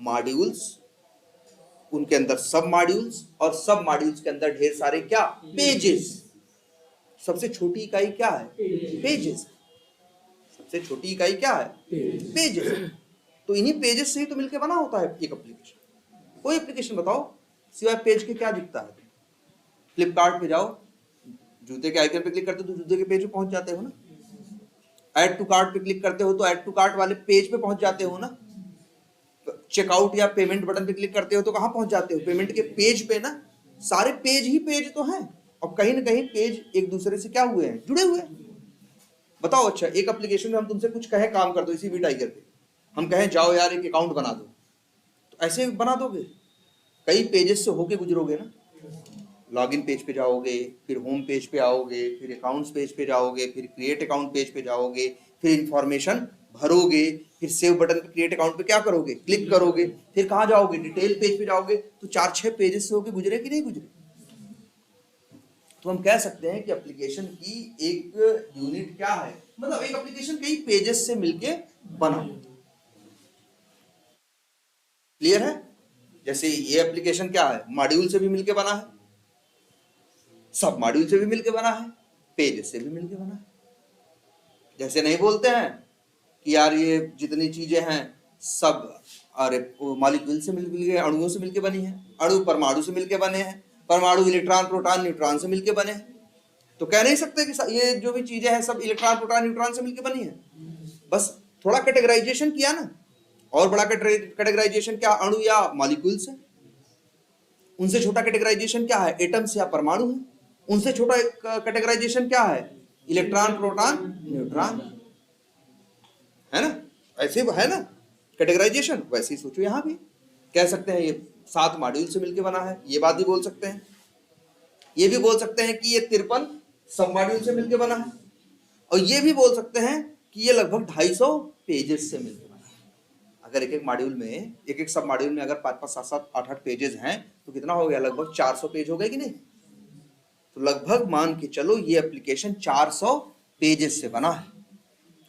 मॉड्यूल्स, उनके अंदर सब मॉड्यूल्स, और सब मॉड्यूल्स के अंदर ढेर सारे क्या, पेजेस। सबसे छोटी इकाई क्या है, पेजेस। सबसे छोटी इकाई क्या है, पेजेस। तो इन्हीं पेजेस से ही तो मिलके बना होता है एक एप्लीकेशन। कोई एप्लीकेशन बताओ सिवाय पेज के क्या दिखता है। फ्लिपकार्ट पे जाओ, जूते के आइकन पे क्लिक करते हो तो जूते के पेज पे पहुंच जाते हो ना। ऐड टू कार्ट पे क्लिक करते हो तो ऐड टू कार्ट वाले पेज पे पहुंच जाते हो ना। चेकआउट या पेमेंट बटन पे क्लिक करते हो तो कहां पहुंच जाते हो, पेमेंट के पेज पे ना। सारे पेज ही पेज तो हैं, और कहीं ना कहीं पेज एक दूसरे से क्या हुए हैं, जुड़े हुए हैं। बताओ, अच्छा एक एप्लीकेशन में हम तुमसे कुछ कहें काम कर दो, इसी वी टाइगर पे हम कहें जाओ यार एक अकाउंट बना दो, तो ऐसे बना दोगे, कई पेजेस से होके गुजरोगे ना। लॉगिन पेज पे जाओगे, फिर होम पेज पे आओगे, फिर अकाउंट्स पेज पे जाओगे, फिर क्रिएट अकाउंट पेज पे जाओगे, फिर इंफॉर्मेशन भरोगे, फिर सेव बटन पे क्रिएट अकाउंट पे क्या करोगे, क्लिक करोगे, फिर कहाँ जाओगे, डिटेल पेज पे जाओगे। तो 4-6 पेजेस से होके गुजरे कि नहीं गुजरे। तो हम कह सकते हैं कि एप्लीकेशन की एक यूनिट क्या है, मतलब एक एप्लीकेशन कई पेजेस से मिलके बना। क्लियर है। जैसे ये एप्लीकेशन क्या है, मॉड्यूल से भी मिलके बना है, सब मॉड्यूल से भी मिलके बना है, पेजेस से भी मिलके बना है। जैसे नहीं बोलते हैं कि यार ये जितनी चीजें हैं सब, अरे मॉलिक्यूल से मिल के, अणुओं से मिलके बनी है, अणु परमाणु से मिलके बने हैं, परमाणु इलेक्ट्रॉन प्रोटॉन न्यूट्रॉन से मिलके बने हैं। तो कह नहीं सकते कि ये जो भी चीजें हैं सब इलेक्ट्रॉन प्रोटॉन न्यूट्रॉन से मिलके बनी है। बस थोड़ा कैटेगराइजेशन किया ना, और बड़ा कैटेगराइजेशन क्या, अणु या मॉलिक्यूल से। उनसे छोटा कैटेगराइजेशन क्या है, एटम्स या परमाणु है। उनसे छोटा कैटेगराइजेशन क्या है, इलेक्ट्रॉन प्रोटॉन न्यूट्रॉन, है ना। ऐसे है ना कैटेगराइजेशन, वैसे ही सोचो यहाँ भी कह सकते हैं ये 7 मॉड्यूल से मिलके बना है, ये बात भी बोल सकते हैं। ये भी बोल सकते हैं कि ये 53 सब मॉड्यूल से मिलके बना है, और ये भी बोल सकते हैं कि ये लगभग 250 पेजेस से मिलके बना है। अगर एक एक मॉड्यूल में, एक एक सब मॉड्यूल में अगर 5-5, 7-7, 8-8 पेजेस हैं तो कितना हो गया, लगभग 400 पेज हो गए कि नहीं। तो लगभग मान के चलो ये एप्लीकेशन 400 पेजेस से बना है।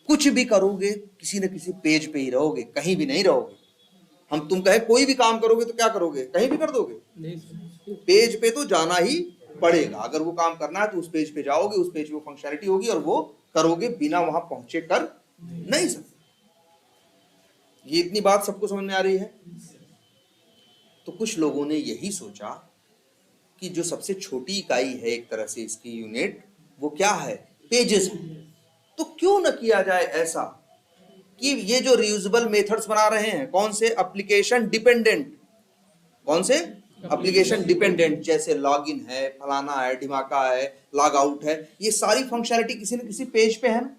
कुछ भी करोगे किसी न किसी पेज पे ही रहोगे, कहीं भी नहीं रहोगे। हम तुम कहे कोई भी काम करोगे तो क्या करोगे, कहीं भी कर दोगे, पेज पे तो जाना ही पड़ेगा। अगर वो काम करना है तो उस पेज पे जाओगे, उस पेज पे वो फंक्शनैलिटी होगी और वो करोगे, बिना वहां पहुंचे कर नहीं सकते। ये इतनी बात सबको समझ में आ रही है। तो कुछ लोगों ने यही सोचा कि जो सबसे छोटी इकाई है एक तरह से इसकी यूनिट, वो क्या है, पेजेस है। तो क्यों न किया जाए ऐसा कि ये जो रियूजेबल मेथड्स बना रहे हैं कौन से, एप्लीकेशन डिपेंडेंट, कौन से, एप्लीकेशन डिपेंडेंट, जैसे लॉगिन है, फलाना है, ढिमाका है, लॉग आउट है, ये सारी फंक्शनैलिटी किसी न किसी पेज पे है ना,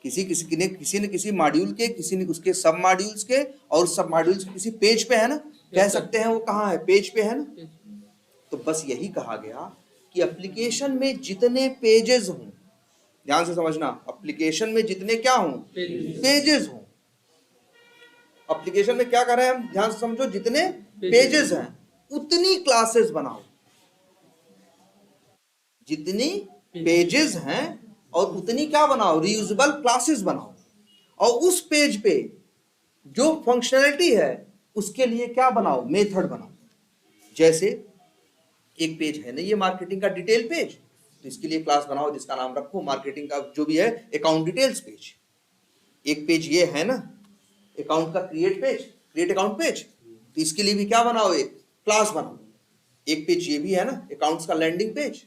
किसी न किसी मॉड्यूल के, किसी ने उसके सब मॉड्यूल्स के, और सब मॉड्यूल्स के किसी पेज पे है ना, कह सकते हैं वो कहाँ है, पेज पे है ना। तो बस यही कहा गया कि एप्लीकेशन में जितने पेजेस हों, ध्यान से समझना, एप्लीकेशन में जितने क्या हों, पेजेस हों, एप्लीकेशन में क्या कर रहे हैं हम, ध्यान से समझो, जितने पेजेस हैं उतनी क्लासेस बनाओ, जितनी पेजेस हैं और उतनी क्या बनाओ, रीयूजेबल क्लासेस बनाओ, और उस पेज पे जो फंक्शनैलिटी है उसके लिए क्या बनाओ, मेथड बनाओ। जैसे एक पेज है ना ये मार्केटिंग का डिटेल पेज, तो इसके लिए क्लास बनाओ जिसका नाम रखो मार्केटिंग का जो भी है अकाउंट डिटेल्स पेज। एक पेज ये है ना अकाउंट का create page, create account page, तो इसके लिए भी क्या बनाओ, एक क्लास बनाओ। एक पेज ये भी है ना अकाउंट्स का लैंडिंग पेज,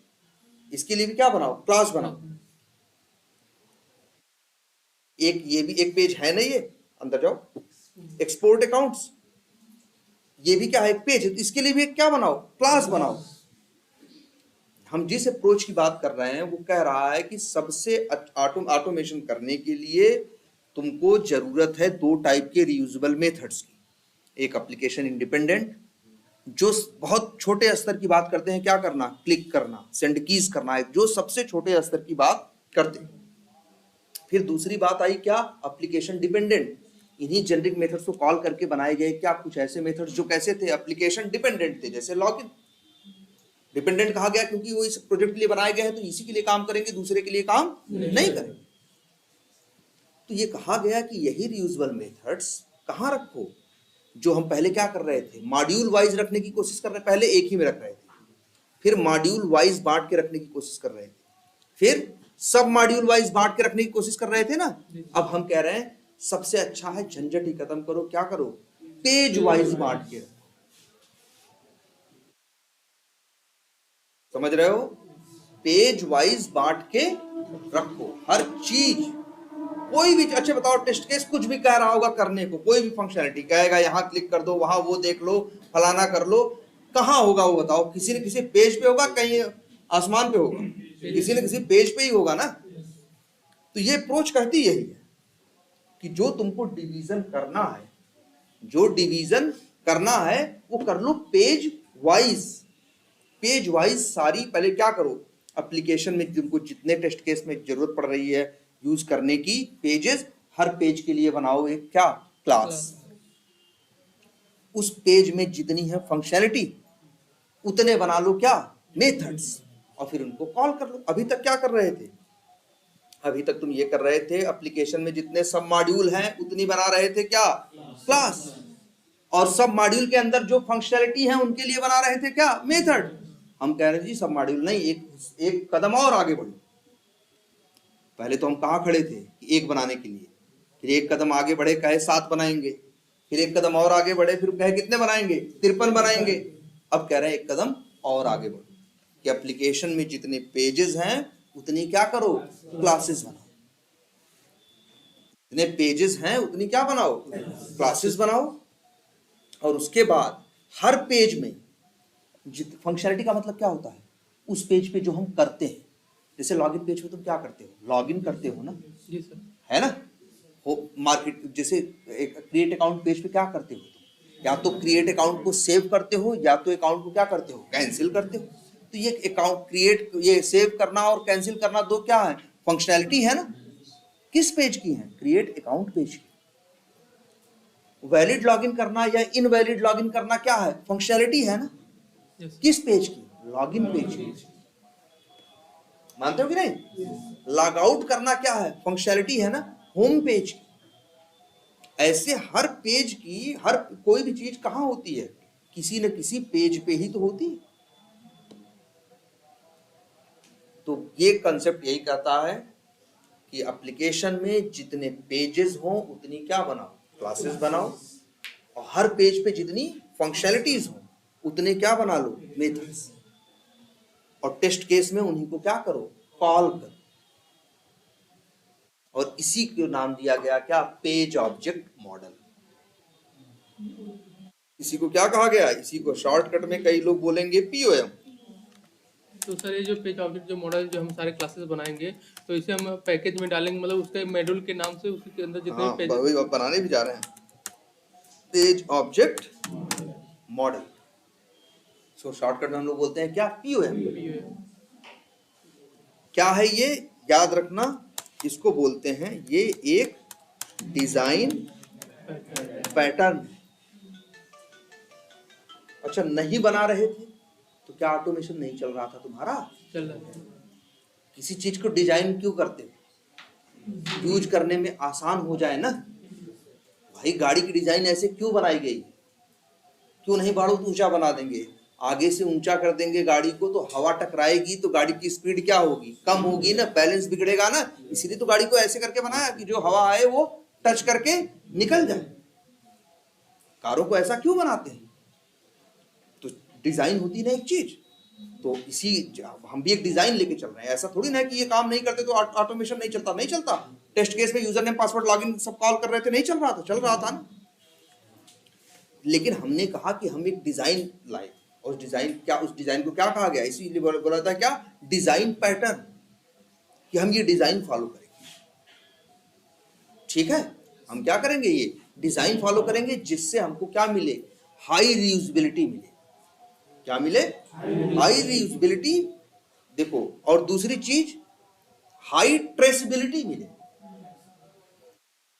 इसके लिए भी क्या बनाओ, क्लास बनाओ। एक ये भी एक पेज है ना, ये अंदर जाओ, एक्सपोर्ट अकाउंट्स, ये भी क्या है, एक पेज है, तो इसके लिए भी एक क्या बनाओ, क्लास बनाओ। हम जिस अप्रोच की बात कर रहे हैं वो कह रहा है कि सबसे ऑटोमेशन करने के लिए तुमको जरूरत है दो टाइप के रीयूजेबल मेथड्स की। एक एप्लीकेशन इंडिपेंडेंट, जो बहुत छोटे स्तर की बात करते हैं, क्या करना, क्लिक करना, सेंड कीज करना है, जो सबसे छोटे स्तर की बात करते हैं। फिर दूसरी बात आई क्या, एप्लीकेशन डिपेंडेंट, इन्हीं जेनरिक मेथड्स को कॉल करके बनाए गए क्या कुछ ऐसे मेथड्स जो कैसे थे, एप्लीकेशन डिपेंडेंट थे, जैसे लॉगिन। डिपेंडेंट कहा गया क्योंकि वो इस प्रोजेक्ट के लिए बनाए गए हैं, तो इसी के लिए काम करेंगे, दूसरे के लिए काम नहीं करेंगे। तो ये कहा गया कि यही रीयूजेबल मेथड्स कहाँ रखो, जो हम पहले क्या कर रहे थे, मॉड्यूल वाइज रखने की कोशिश कर रहे थे, पहले एक ही में रख रहे थे, फिर मॉड्यूल वाइज बांट के रखने की कोशिश कर रहे थे, फिर सब मॉड्यूल वाइज बांट के रखने की कोशिश कर रहे थे ना। अब हम कह रहे हैं सबसे अच्छा है झंझट ही खत्म करो, क्या करो, पेज वाइज बांट के रखो। समझ रहे हो, पेज वाइज बांट के रखो हर चीज। कोई भी, अच्छा बताओ, टेस्ट केस कुछ भी कह रहा होगा करने को, कोई भी फंक्शनैलिटी कहेगा यहाँ क्लिक कर दो, वहां वो देख लो, फलाना कर लो, कहाँ होगा वो बताओ, किसी न किसी पेज पे होगा, कहीं आसमान पे होगा, किसी न किसी पेज पे ही होगा ना। तो ये अप्रोच कहती यही है कि जो तुमको डिवीजन करना है, जो डिवीजन करना है वो कर लो पेज वाइज। पेज वाइज सारी, पहले क्या करो, एप्लीकेशन में तुमको जितने टेस्ट केस में जरूरत पड़ रही है यूज करने की पेजेस, हर पेज के लिए बनाओ एक क्या, क्लास। उस पेज में जितनी है फंक्शनैलिटी उतने बना लो क्या, मेथड्स, और फिर उनको कॉल कर लो। अभी तक क्या कर रहे थे, अभी तक तुम ये कर रहे थे एप्लीकेशन में जितने सब मॉड्यूल हैं उतनी बना रहे थे क्या, क्लास, और सब मॉड्यूल के अंदर जो फंक्शनैलिटी है उनके लिए बना रहे थे क्या, मेथड। हम कह रहे हैं जी सब मॉड्यूल नहीं, एक कदम और आगे बढ़ो। पहले तो हम कहाँ खड़े थे कि एक बनाने के लिए, फिर एक कदम आगे बढ़े कहे 7 बनाएंगे, फिर एक कदम और आगे बढ़े फिर कहे कितने बनाएंगे, 53 बनाएंगे। अब कह रहे हैं एक कदम और आगे बढ़ो कि एप्लीकेशन में जितने पेजेस हैं उतनी क्या करो, क्लासेस बनाओ। जितने पेजेस हैं उतनी क्या बनाओ, क्लासेस बनाओ। और उसके बाद हर पेज में फंक्शनैलिटी का मतलब क्या होता है, उस पेज पे जो हम करते हैं, जैसे लॉगिन पेज पे तुम क्या करते हो, लॉगिन करते हो ना, जी सर, है ना, हो मार्केट, जैसे एक क्रिएट अकाउंट पेज पे क्या करते हो तुम, या तो क्रिएट अकाउंट को सेव करते हो या तो अकाउंट को क्या करते हो, कैंसिल करते हो। तो ये अकाउंट क्रिएट, ये सेव करना और कैंसिल करना दो क्या है, फंक्शनैलिटी है ना। किस पेज की है, क्रिएट अकाउंट पेज की। वैलिड लॉगिन करना या इनवैलिड लॉगिन करना क्या है, फंक्शनैलिटी है ना। किस पेज की, लॉगिन पेज की। मानते हो कि नहीं, लॉग आउट करना क्या है, फंक्शनैलिटी है ना, होम पेज की। ऐसे हर पेज की, हर कोई भी चीज कहां होती है, किसी न किसी पेज पे ही तो होती है। तो ये कंसेप्ट यही कहता है कि एप्लीकेशन में जितने पेजेस हों उतनी क्या बनाओ, क्लासेस बनाओ, और हर पेज पे जितनी फंक्शनैलिटीज हों उतने क्या बना लो, मेथड्स। और टेस्ट केस में उन्हीं को क्या करो, कॉल करो। और इसी को नाम दिया गया क्या, पेज ऑब्जेक्ट मॉडल। इसी को क्या कहा गया, इसी को शॉर्टकट में कई लोग बोलेंगे पीओएम। तो सर ये जो पेज ऑब्जेक्ट जो मॉडल जो हम सारे क्लासेस बनाएंगे तो इसे हम पैकेज में डालेंगे, मतलब उसके मॉड्यूल के नाम से उसके अंदर जितने हाँ, पेज वही बनाने भी जा रहे हैं, पेज ऑब्जेक्ट मॉडल। सो शॉर्टकट में हम लोग बोलते हैं क्या, पीओएम। क्या है ये, याद रखना, इसको बोलते हैं, ये एक डिजाइन पैटर्न। अच्छा, नहीं बना रहे थे तो क्या ऑटोमेशन नहीं चल रहा था तुम्हारा? चल रहा है। किसी चीज को डिजाइन क्यों करते हो, यूज करने में आसान हो जाए ना। भाई गाड़ी की डिजाइन ऐसे क्यों बनाई गई, क्यों नहीं बहुत ऊंचा बना देंगे, आगे से ऊंचा कर देंगे गाड़ी को तो हवा टकराएगी तो गाड़ी की स्पीड क्या होगी, कम होगी ना, बैलेंस बिगड़ेगा ना। इसीलिए तो गाड़ी को ऐसे करके बनाया कि जो हवा आए वो टच करके निकल जाए। कारों को ऐसा क्यों बनाते हैं, तो डिजाइन होती ना एक चीज। तो इसी हम भी एक डिजाइन लेके चल रहे हैं, ऐसा थोड़ी ना कि ये काम नहीं करते तो ऑटोमेशन नहीं चलता, नहीं चलता। टेस्ट केस में यूजर नेम पासवर्ड लॉगिन सब कॉल कर रहे थे, नहीं चल रहा था, चल रहा था ना। लेकिन हमने कहा कि हम एक डिजाइन लाए, और डिजाइन क्या, उस डिजाइन को क्या कहा गया, इसीलिए बोला था क्या, डिजाइन पैटर्न, कि हम ये डिजाइन फॉलो करेंगे। ठीक है, हम क्या करेंगे, ये डिजाइन फॉलो करेंगे जिससे हमको क्या मिले, हाई रीयूजेबिलिटी मिले। क्या मिले, हाई रीयूजेबिलिटी। देखो, और दूसरी चीज हाई ट्रेसेबिलिटी मिले।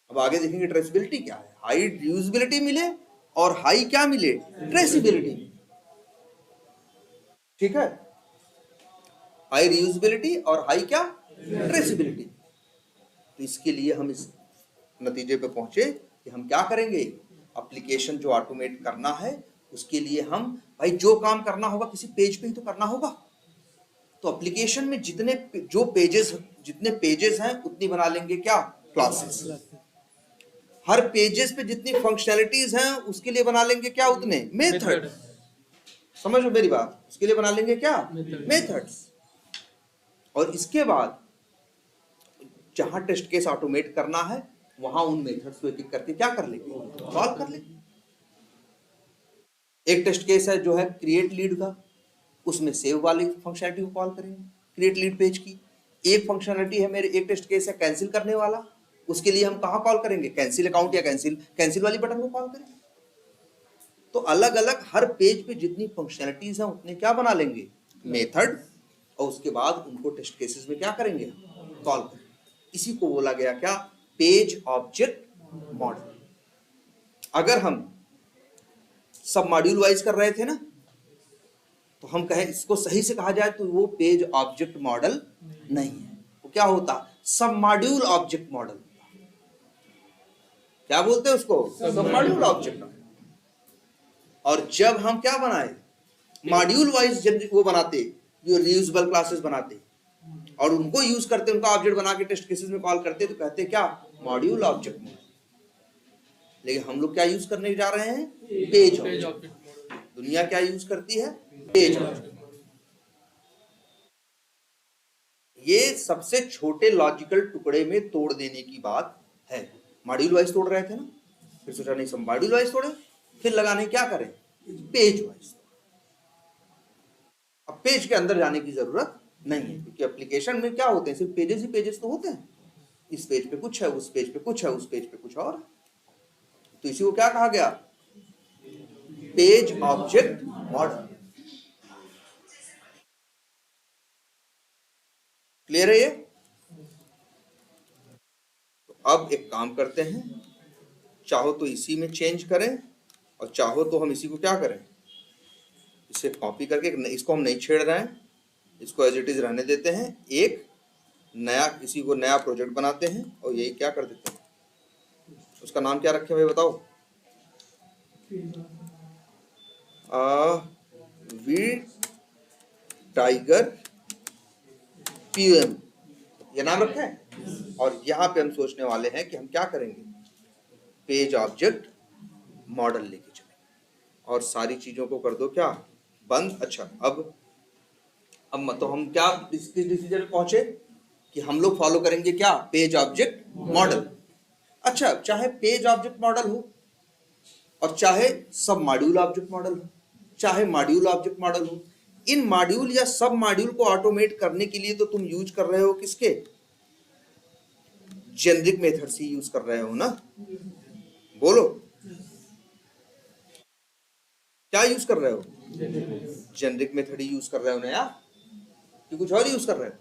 अब आगे देखेंगे ट्रेसेबिलिटी क्या है, हाई रीयूजेबिलिटी मिले और हाई क्या मिले, ट्रेसेबिलिटी। ठीक है, हाई रीयूजेबिलिटी और हाई क्या, ट्रेसेबिलिटी। तो इसके लिए हम इस नतीजे पे पहुंचे कि हम क्या करेंगे, एप्लीकेशन जो ऑटोमेट करना है उसके लिए हम, भाई जो काम करना होगा किसी पेज पे ही तो करना होगा। तो एप्लीकेशन में जितने पेजेस हैं उतनी बना लेंगे क्या, क्लासेस। हर पेजेस पे जितनी फंक्शनैलिटीज हैं उसके लिए बना लेंगे क्या, उतने मेथड। समझ लो मेरी बात, उसके लिए बना लेंगे क्या, मेथड्स। और इसके बाद जहां टेस्ट केस ऑटोमेट करना है वहां उन मेथड्स को एक एक करके क्या कर लेंगे, कॉल कर लेंगे। एक टेस्ट केस है जो है क्रिएट लीड का, उसमें सेव वाली फंक्शनैलिटी को कॉल करेंगे, क्रिएट लीड पेज की। एक फंक्शनैलिटी है मेरे, एक टेस्ट केस है कैंसिल करने वाला, उसके लिए हम कहां कॉल करेंगे, कैंसिल अकाउंट या कैंसिल वाली बटन को कॉल करेंगे। तो अलग अलग हर पेज पे जितनी फंक्शनैलिटीज हैं उतने क्या बना लेंगे, मेथड, और उसके बाद उनको टेस्ट केसेस में क्या करेंगे, कॉल करेंगे। इसी को बोला गया क्या, पेज ऑब्जेक्ट मॉडल। अगर हम सब मॉड्यूल वाइज कर रहे थे ना, तो हम कहें इसको सही से कहा जाए तो वो पेज ऑब्जेक्ट मॉडल नहीं है, वो क्या होता, सब मॉड्यूल ऑब्जेक्ट मॉडल। क्या बोलते हैं उसको, सब मॉड्यूल ऑब्जेक्ट। और जब हम क्या बनाए, मॉड्यूल वाइज वो बनाते, जो रीयूजेबल क्लासेस बनाते और उनको यूज करते, उनका ऑब्जेक्ट बना के टेस्ट केसेस में कॉल करते, तो कहते क्या, मॉड्यूल ऑब्जेक्ट मॉडल। लेकिन हम लोग क्या यूज करने जा रहे हैं, पेज ऑब्जेक्ट। दुनिया क्या यूज करती है, पेज ऑब्जेक्ट। ये सबसे छोटे लॉजिकल टुकड़े में तोड़ देने की बात है। मॉड्यूल वाइज तोड़ रहे थे ना, फिर सोचा नहीं सब मॉड्यूल वाइज तोड़े, फिर लगाने क्या करें, पेज वाइज। अब पेज के अंदर जाने की जरूरत नहीं है, क्योंकि एप्लीकेशन में क्या होते हैं, सिर्फ पेजेस ही पेजेस तो होते हैं। इस पेज पे कुछ है, उस पेज पे कुछ है, उस पेज पे कुछ और। तो इसी को क्या कहा गया, पेज ऑब्जेक्ट मॉडल। क्लियर है ये? तो अब एक काम करते हैं, चाहो तो इसी में चेंज करें और चाहो तो हम इसी को क्या करें, इसे कॉपी करके, इसको हम नहीं छेड़ रहे हैं, इसको एज इट इज रहने देते हैं। एक नया, इसी को नया प्रोजेक्ट बनाते हैं और यही क्या कर देते हैं, उसका नाम क्या रखें भाई बताओ, वी टाइगर पीएम, ये नाम रखा है। और यहाँ पे हम सोचने वाले हैं कि हम क्या करेंगे, पेज ऑब्जेक्ट मॉडल लेके चलेंगे और सारी चीजों को कर दो क्या, बंद। अच्छा, अब तो हम क्या किस डिसीजन पे पहुंचे कि हम लोग फॉलो करेंगे क्या, पेज ऑब्जेक्ट मॉडल। अच्छा, चाहे पेज ऑब्जेक्ट मॉडल हो और चाहे सब मॉड्यूल ऑब्जेक्ट मॉडल हो, चाहे मॉड्यूल ऑब्जेक्ट मॉडल हो, इन मॉड्यूल या सब मॉड्यूल को ऑटोमेट करने के लिए तो तुम यूज कर रहे हो किसके? जेनरिक मेथड्स ही यूज कर रहे हो ना? बोलो, क्या यूज कर रहे हो? जेनरिक मेथड ही यूज कर रहे हो ना यार, कि कुछ और यूज कर रहे हो?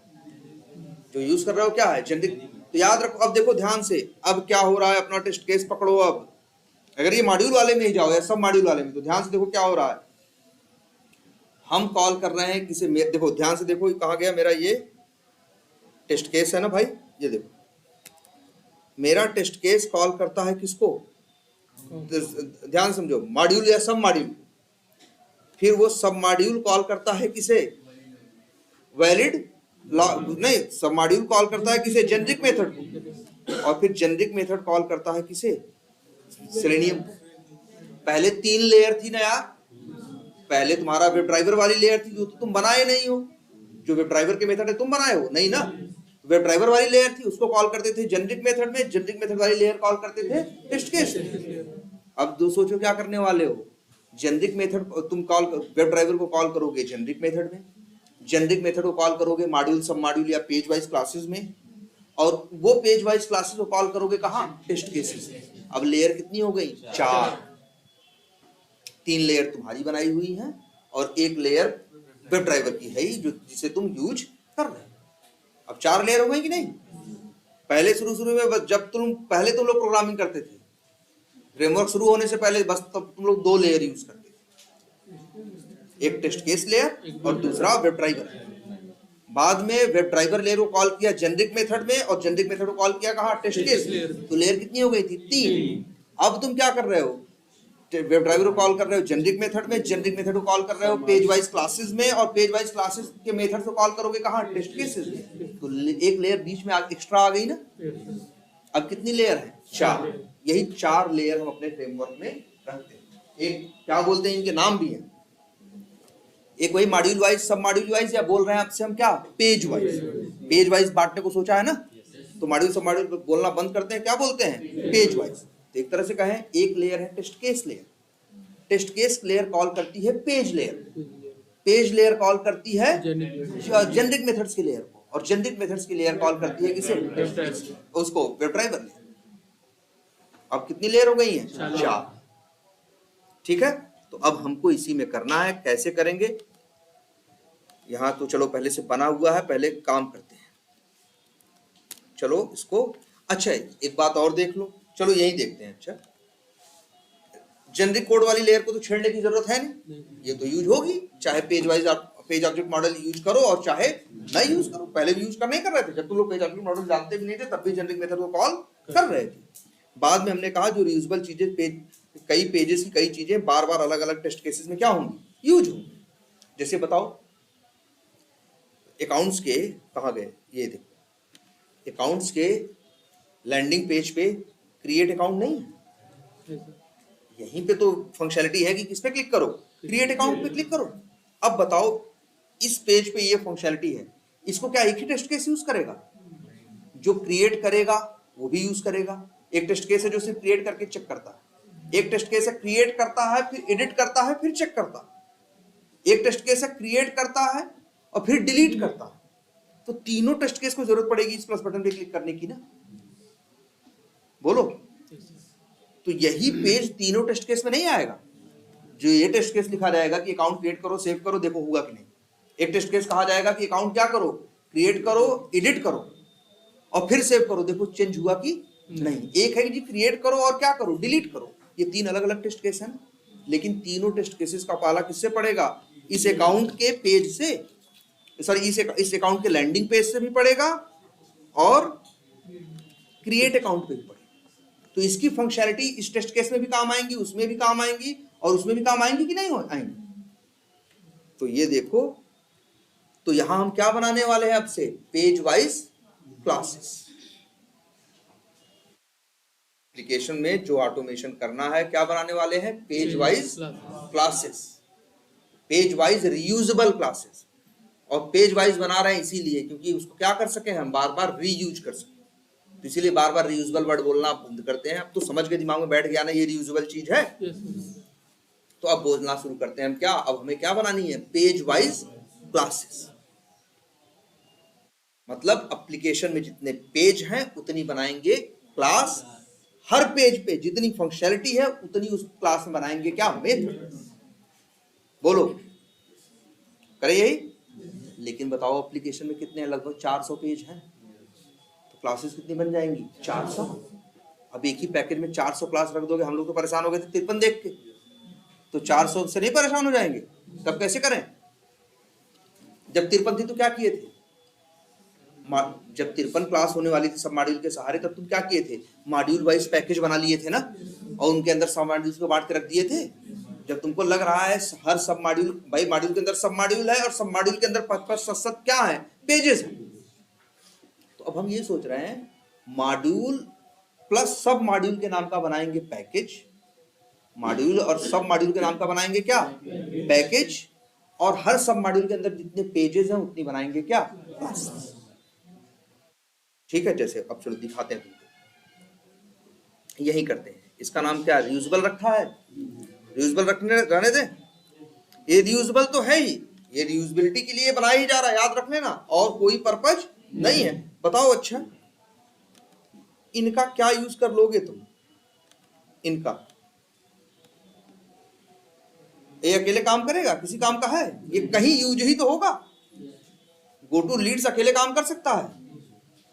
जो यूज कर रहे हो क्या है? जेनरिक। तो याद रखो, अब देखो ध्यान से, अब क्या हो रहा है, अपना टेस्ट केस पकड़ो। अब अगर ये मॉड्यूल वाले में ही जाओ या सब मॉड्यूल वाले में, तो ध्यान से देखो क्या हो रहा है। हम कॉल कर रहे हैं किसे, देखो ध्यान से देखो, कहाँ गया मेरा ये टेस्ट केस है ना भाई, ये देखो मेरा टेस्ट केस कॉल करता है किसको? ध्यान समझो, मॉड्यूल या सब मॉड्यूल। फिर वो सब मॉड्यूल कॉल करता है किसे? वैलिड नहीं, सब मॉड्यूल कॉल करता है किसे? जेनरिक मेथड को। और फिर जेनरिक मेथड कॉल करता है किसे? सेलेनियम। पहले 3 लेयर थी ना यार, पहले तुम्हारा वेब ड्राइवर वाली लेयर थी, जो तो तुम बनाए नहीं हो। जो वेब ड्राइवर के मेथड है तुम बनाए हो नहीं ना? वेब ड्राइवर वाली लेयर थी, उसको कॉल करते थे जेनरिक मेथड में, जेनरिक मेथड वाली लेयर कॉल करते थे टेस्ट केस। अब दो सोचो क्या करने वाले हो। जेनरिक मेथड तुम कॉल, वेब ड्राइवर को कॉल करोगे जेनरिक मेथड में, जेनरिक मेथड को कॉल करोगे मॉड्यूल सब मॉड्यूल या पेज वाइज क्लासेस में, और वो पेज वाइज क्लासेस को कॉल करोगे कहाँ? टेस्ट केसेस में। अब लेयर कितनी हो गई? 4। 3 लेयर तुम्हारी बनाई हुई है और 1 लेयर वेब ड्राइवर की है जो जिसे तुम यूज कर रहे हो। अब 4 लेयर हो गई कि नहीं? पहले शुरू में जब पहले तुम लोग प्रोग्रामिंग करते थे, फ्रेमवर्क शुरू होने से पहले बस तब तुम लोग 2 लेयर यूज करते थे, एक टेस्ट केस लेयर और दूसरा वेब ड्राइवर। बाद में वेब ड्राइवर लेयर को कॉल किया जेनरिक मेथड में और जेनरिक मेथड को कॉल किया कहाँ? Test case. तो लेयर कितनी हो गई थी? 3। अब तुम क्या कर रहे हो? वेब ड्राइवर को कॉल कर रहे हो जेनरिक मेथड में, जेनरिक मेथड को कॉल कर रहे हो पेज वाइज क्लासेस में, और पेज वाइज क्लासेस के मेथड को कॉल करोगे कहाँ? टेस्ट केसेस में। तो एक लेयर बीच में एक्स्ट्रा आ गई ना? अब कितनी लेयर है? 4। यही 4 लेयर हम अपने फ्रेमवर्क में रखते हैं। एक क्या बोलते हैं, इनके नाम भी हैं, एक वही मॉड्यूल वाइज, सब मॉड्यूल वाइज, या बोल रहे हैं आपसे हम क्या? Page wise. पेज वाइज बांटने को सोचा है ना, तो मॉड्यूल सब मॉड्यूल बोलना बंद करते हैं, क्या बोलते हैं? Page wise. तो एक तरह से कहें, एक लेयर है test case layer, test case layer call करती है page layer, page layer call करती है जेनरिक मेथड्स की लेयर को, और जेनरिक मेथड्स की लेयर कॉल करती है किसे? उसको, वेब ड्राइवर लेयर। अब कितनी लेयर हो गई हैं? 4। ठीक है, तो अब हमको इसी में करना है। कैसे करेंगे? यहाँ तो चलो पहले से बना हुआ है, पहले काम करते हैं। चलो इसको, अच्छा एक बात और देख लो, चलो यही देखते हैं। अच्छा, जेनरिक कोड वाली लेयर को तो छेड़ने की जरूरत है नहीं, ये तो यूज होगी, चाहे page wise page object model use करो और चाहे ना यूज करो। पहले भी यूज कर नहीं कर रहे थे, जब तुम लोग पेज ऑब्जेक्ट मॉडल जानते भी नहीं थे तब भी जेनरिक मेथड को कॉल कर रहे थे। बाद में हमने कहा जो रीयूजेबल चीजें, कई पेजेस की कई चीजें बार बार अलग अलग टेस्ट केसेस में क्या होंगी? यूज होंगी। जैसे बताओ, अकाउंट्स के कहाँ गए? ये देखो, अकाउंट्स के लैंडिंग पेज पे क्रिएट अकाउंट नहीं है, यहीं पे तो फंक्शनलिटी है कि किस पे क्लिक करो? क्रिएट अकाउंट पे क्लिक करो। अब बताओ, इस पेज पे ये फंक्शनलिटी है, इसको क्या एक ही टेस्ट केस यूज करेगा? जो क्रिएट करेगा वो भी यूज करेगा। एक टेस्ट केस है जो सिर्फ क्रिएट करके चेक करता है, एक टेस्ट केस है क्रिएट करता है फिर एडिट करता है फिर चेक करता है, एक टेस्ट केस है क्रिएट करता है और फिर डिलीट करता है। तो तीनों टेस्ट केस को जरूरत पड़ेगी इस प्लस बटन पे क्लिक करने की ना? बोलो, तो यही पेज तीनों टेस्ट केस में नहीं आएगा। जो ये टेस्ट केस लिखा जाएगा कि अकाउंट क्रिएट करो, सेव करो, देखो हुआ कि नहीं। एक टेस्ट केस कहा जाएगा कि अकाउंट क्या करो? क्रिएट करो, एडिट करो और फिर सेव करो, देखो चेंज हुआ कि नहीं। एक है कि क्रिएट करो और क्या करो? डिलीट करो। ये 3 अलग अलग टेस्ट केस हैं, लेकिन तीनों टेस्ट केसेस का पाला किससे पड़ेगा? इस अकाउंट के पेज से, सॉरी इस अकाउंट के लैंडिंग पेज से भी पड़ेगा और क्रिएट अकाउंट पे भी पड़ेगा। तो इसकी फंक्शनलिटी इस टेस्ट केस में भी काम आएंगी, उसमें भी काम आएंगी और उसमें भी काम आएंगी कि नहीं आएंगी? तो ये देखो, तो यहां हम क्या बनाने वाले हैं अब से? Page wise classes. एप्लीकेशन में जो ऑटोमेशन करना है, क्या बनाने वाले हैं? Page wise classes, page wise reusable classes. और पेज वाइज बना रहे हैं इसीलिए क्योंकि उसको क्या कर सके हम? बार बार रीयूज कर सके। तो इसीलिए बार बार रियूजेबल वर्ड बोलना बंद करते हैं। अब तो समझ के दिमाग में बैठ गया ना ये रियूजेबल चीज है, यस सर। तो अब बोलना शुरू करते हैं हम क्या, अब हमें क्या बनानी है, पेज वाइज क्लासेस। मतलब एप्लीकेशन में जितने पेज हैं उतनी बनाएंगे क्लास, हर पेज पे जितनी फंक्शनैलिटी है उतनी उस क्लास में बनाएंगे क्या, मेथड। बोलो करें यही। लेकिन बताओ एप्लीकेशन में कितने हैं, लगभग 400 पेज हैं, तो क्लासेस कितनी बन जाएंगी, 400। अब एक ही पैकेज में 400 क्लास रख दोगे, हम लोग तो परेशान हो गए थे 53 देख के, तो 400 से नहीं परेशान हो जाएंगे, तब कैसे करें। जब 53 थी तो क्या किए थे, जब 53 क्लास होने वाली थी सब मॉड्यूल के सहारे, तब तुम क्या किए थे, मॉड्यूल वाइज पैकेज बना लिए थे ना, और उनके अंदर सब मॉड्यूल्स को बांट के रख दिए थे। जब तुमको लग रहा है हर सब मॉड्यूल, भाई मॉड्यूल के अंदर सब मॉड्यूल है और सब मॉड्यूल के अंदर 5-5 क्या है, पेजेस हैं, तो अब हम ये सोच रहे हैं मॉड्यूल प्लस सब मॉड्यूल के नाम का बनाएंगे पैकेज, मॉड्यूल और सब मॉड्यूल के नाम का बनाएंगे क्या, पैकेज, और हर सब मॉड्यूल के अंदर जितने पेजेस हैं उतनी बनाएंगे क्या, क्लासेस। ठीक है, जैसे अब चलो दिखाते हैं तुमको, यही करते हैं। इसका नाम क्या, रियूजेबल रखा है, रियूजेबल रहने दें, ये रियूजेबल तो है ही, ये रियूजेबिलिटी के लिए बनाया ही जा रहा है, याद रख लेना, और कोई पर्पज नहीं है। बताओ अच्छा इनका क्या यूज कर लोगे तुम, इनका ये अकेले काम करेगा, किसी काम का है, ये कहीं यूज ही तो होगा। गो टू लीड्स अकेले काम कर सकता है,